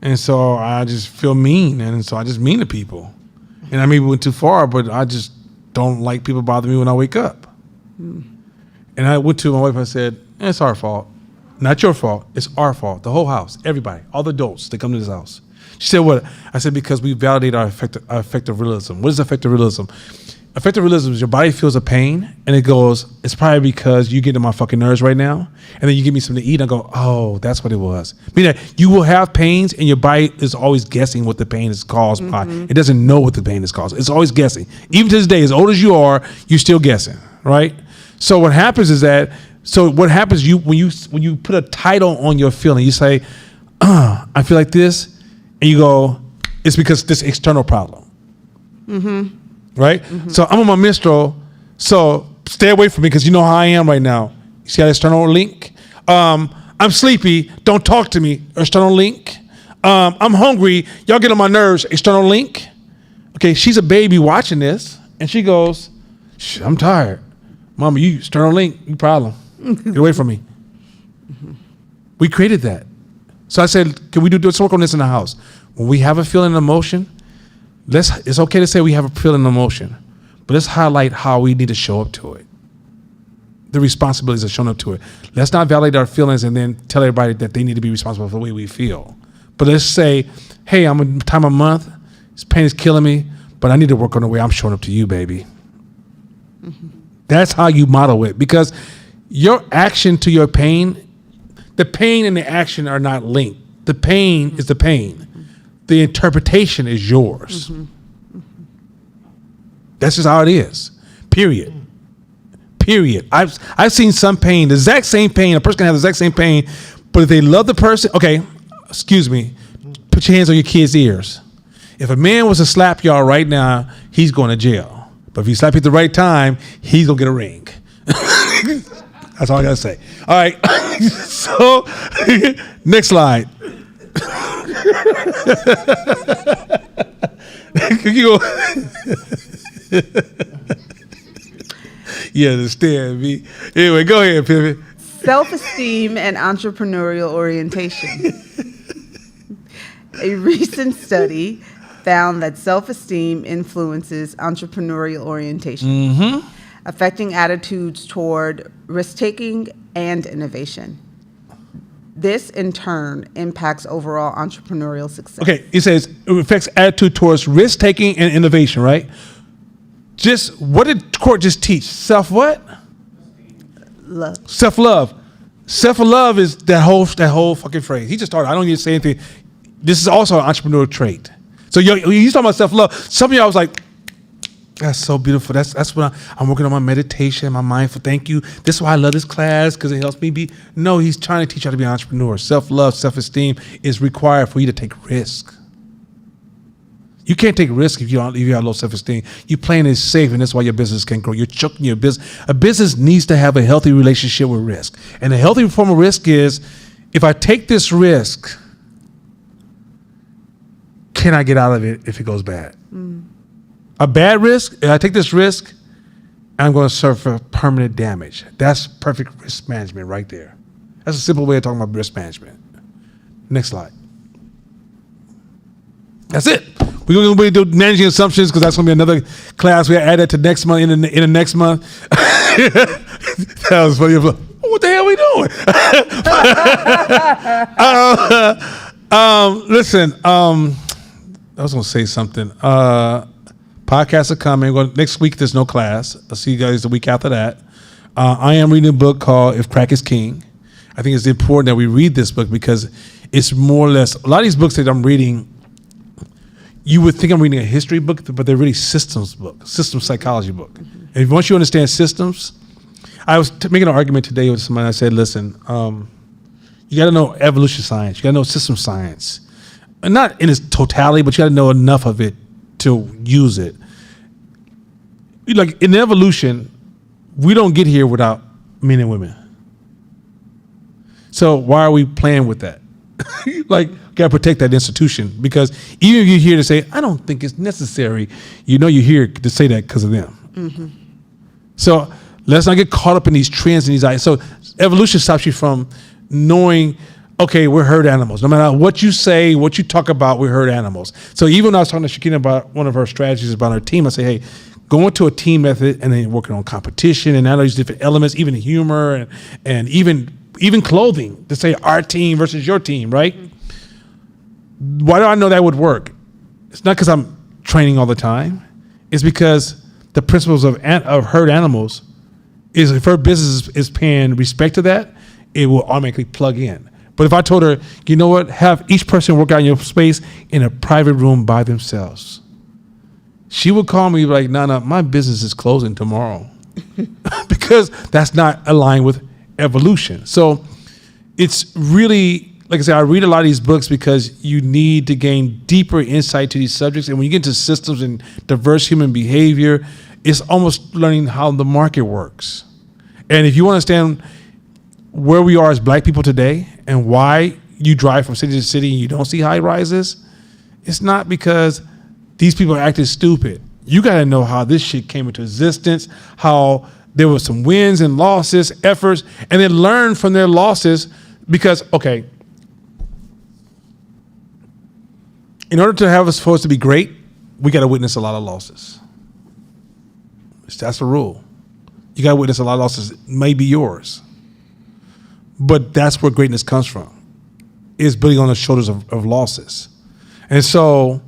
and so I just feel mean, and so I just mean to people, and I maybe went too far, but I just don't like people bother me when I wake up. Mm. And I went to my wife and I said, it's our fault. Not your fault. It's our fault. The whole house, everybody, all the adults that come to this house. She said, what? I said, because we validate our affective realism. What is affective realism? Affective realism is your body feels a pain and it goes, it's probably because you get on my fucking nerves right now. And then you give me something to eat and I go, oh, that's what it was. Meaning that you will have pains and your body is always guessing what the pain is caused by. It doesn't know what the pain is caused. It's always guessing. Even to this day, as old as you are, you're still guessing, right? So what happens is that, when you put a title on your feeling, you say, I feel like this, and you go, it's because this external problem. Mm-hmm. Right? Mm-hmm. So I'm on my menstrual, so stay away from me because you know how I am right now. You see that external link? I'm sleepy, don't talk to me, external link. I'm hungry, y'all get on my nerves, external link. Okay, she's a baby watching this, and she goes, I'm tired. Mama, you external link, you problem. Get away from me. Mm-hmm. We created that. So I said, can we let's work on this in the house. When we have a feeling and emotion, it's okay to say we have a feeling and emotion, but let's highlight how we need to show up to it. The responsibilities of showing up to it. Let's not validate our feelings and then tell everybody that they need to be responsible for the way we feel. But let's say, hey, I'm a time of month, this pain is killing me, but I need to work on the way I'm showing up to you, baby. Mm-hmm. That's how you model it, because your action to your pain, the pain and the action are not linked. The pain is the pain. The interpretation is yours. Mm-hmm. Mm-hmm. That's just how it is. Period. I've seen some pain, the exact same pain. A person can have the exact same pain, but if they love the person, okay, excuse me, put your hands on your kids' ears. If a man was to slap y'all right now, he's going to jail. But if he slap you at the right time, he's gonna get a ring. That's all I gotta say. All right. So, next slide. You go. You understand me? Anyway, go ahead, Pippin. Self-esteem and entrepreneurial orientation. A recent study found that self-esteem influences entrepreneurial orientation, affecting attitudes toward risk-taking and innovation. This, in turn, impacts overall entrepreneurial success. Okay, it says it affects attitude towards risk-taking and innovation, right? Just, what did court just teach? Self what? Love. Self-love. Self-love is that whole fucking phrase. He just started. I don't need to say anything. This is also an entrepreneurial trait. So he's talking about self-love. Some of y'all was like, that's so beautiful. That's what I'm working on my meditation, my mindful. Thank you. This is why I love this class, because it helps me be. No, he's trying to teach you how to be an entrepreneur. Self-love, self-esteem is required for you to take risk. You can't take risk if you have low self-esteem. You're playing it safe, and that's why your business can't grow. You're choking your business. A business needs to have a healthy relationship with risk. And a healthy form of risk is, if I take this risk, can I get out of it if it goes bad? A bad risk, if I take this risk, I'm going to suffer permanent damage. That's perfect risk management right there. That's a simple way of talking about risk management. Next slide. That's it. We're going to do managing assumptions, because that's going to be another class we add that to next month. In the next month, that was funny. What the hell are we doing? Listen, I was going to say something. Podcasts are coming. Next week, there's no class. I'll see you guys the week after that. I am reading a book called If Crack is King. I think it's important that we read this book, because it's more or less, a lot of these books that I'm reading, you would think I'm reading a history book, but they're really systems psychology book. And once you understand systems, I was making an argument today with somebody. I said, listen, you got to know evolution science. You got to know system science. And not in its totality, but you got to know enough of it to use it. Like in evolution, we don't get here without men and women. So why are we playing with that? Like, gotta protect that institution, because even if you're here to say, I don't think it's necessary, you're here to say that because of them. So let's not get caught up in these trends and these ideas. So evolution stops you from knowing, okay, we're herd animals. No matter what you say, what you talk about, we're herd animals. So even when I was talking to Shakina about one of her strategies about her team, I say, hey, go into a team method and then working on competition and all these different elements, even humor and even clothing, to say our team versus your team, right? Why do I know that would work? It's not because I'm training all the time. It's because the principles of herd animals is, if her business is paying respect to that, it will automatically plug in. But if I told her, you know what, have each person work out in your space in a private room by themselves, she would call me like, no, my business is closing tomorrow. Because that's not aligned with evolution. So it's really, like I said, I read a lot of these books because you need to gain deeper insight to these subjects. And when you get into systems and diverse human behavior, it's almost learning how the market works. And if you understand where we are as black people today and why you drive from city to city and you don't see high rises, it's not because these people are acting stupid. You got to know how this shit came into existence, how there were some wins and losses, efforts, and then learn from their losses. Because, okay, in order to have us supposed to be great, we got to witness a lot of losses. That's the rule. You got to witness a lot of losses. It may be yours. But that's where greatness comes from, is building on the shoulders of losses. And so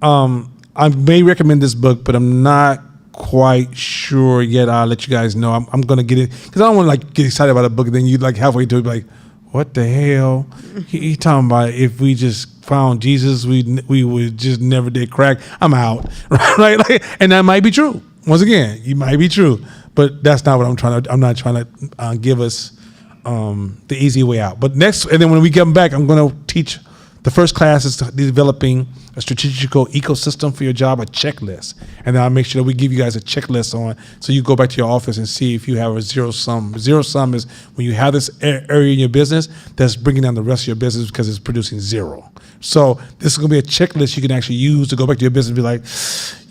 I may recommend this book, but I'm not quite sure yet. I'll let you guys know. I'm going to get it, because I don't want to get excited about a book and then you halfway through it be like, what the hell? He talking about if we just found Jesus, we would just never did crack. I'm out, right? And that might be true. Once again, you might be true, but that's not what I'm not trying to give us the easy way out. But next, and then when we come back, I'm going to teach The first class is developing a strategical ecosystem for your job, a checklist. And then I'll make sure that we give you guys a checklist on, so you go back to your office and see if you have a zero sum. Zero sum is when you have this area in your business that's bringing down the rest of your business because it's producing zero. So this is going to be a checklist you can actually use to go back to your business and be like,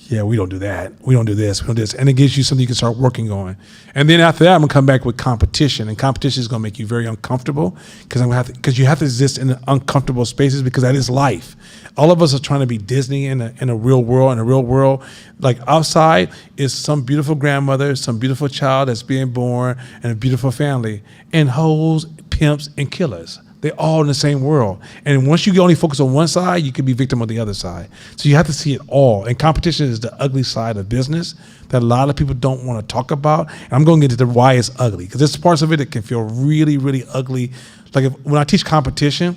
yeah, we don't do that. We don't do this. We don't do this. And it gives you something you can start working on. And then after that, I'm going to come back with competition. And competition is going to make you very uncomfortable because you have to exist in uncomfortable spaces because that is life. All of us are trying to be Disney in a real world. In a real world, like outside is some beautiful grandmother, some beautiful child that's being born, and a beautiful family. And hoes, pimps, and killers. They're all in the same world. And once you only focus on one side, you can be victim of the other side. So you have to see it all. And competition is the ugly side of business that a lot of people don't want to talk about. And I'm going to get into why it's ugly, because there's parts of it that can feel really, really ugly. Like when I teach competition,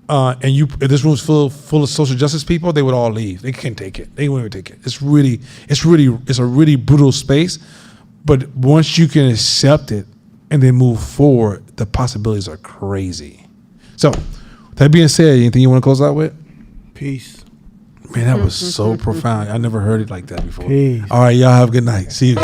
and if this room's full of social justice people, they would all leave. They can't take it. They won't even take it. It's a really brutal space. But once you can accept it and then move forward, the possibilities are crazy. So, that being said, anything you want to close out with? Peace. Man, that was so profound. I never heard it like that before. Peace. All right, y'all have a good night. See you.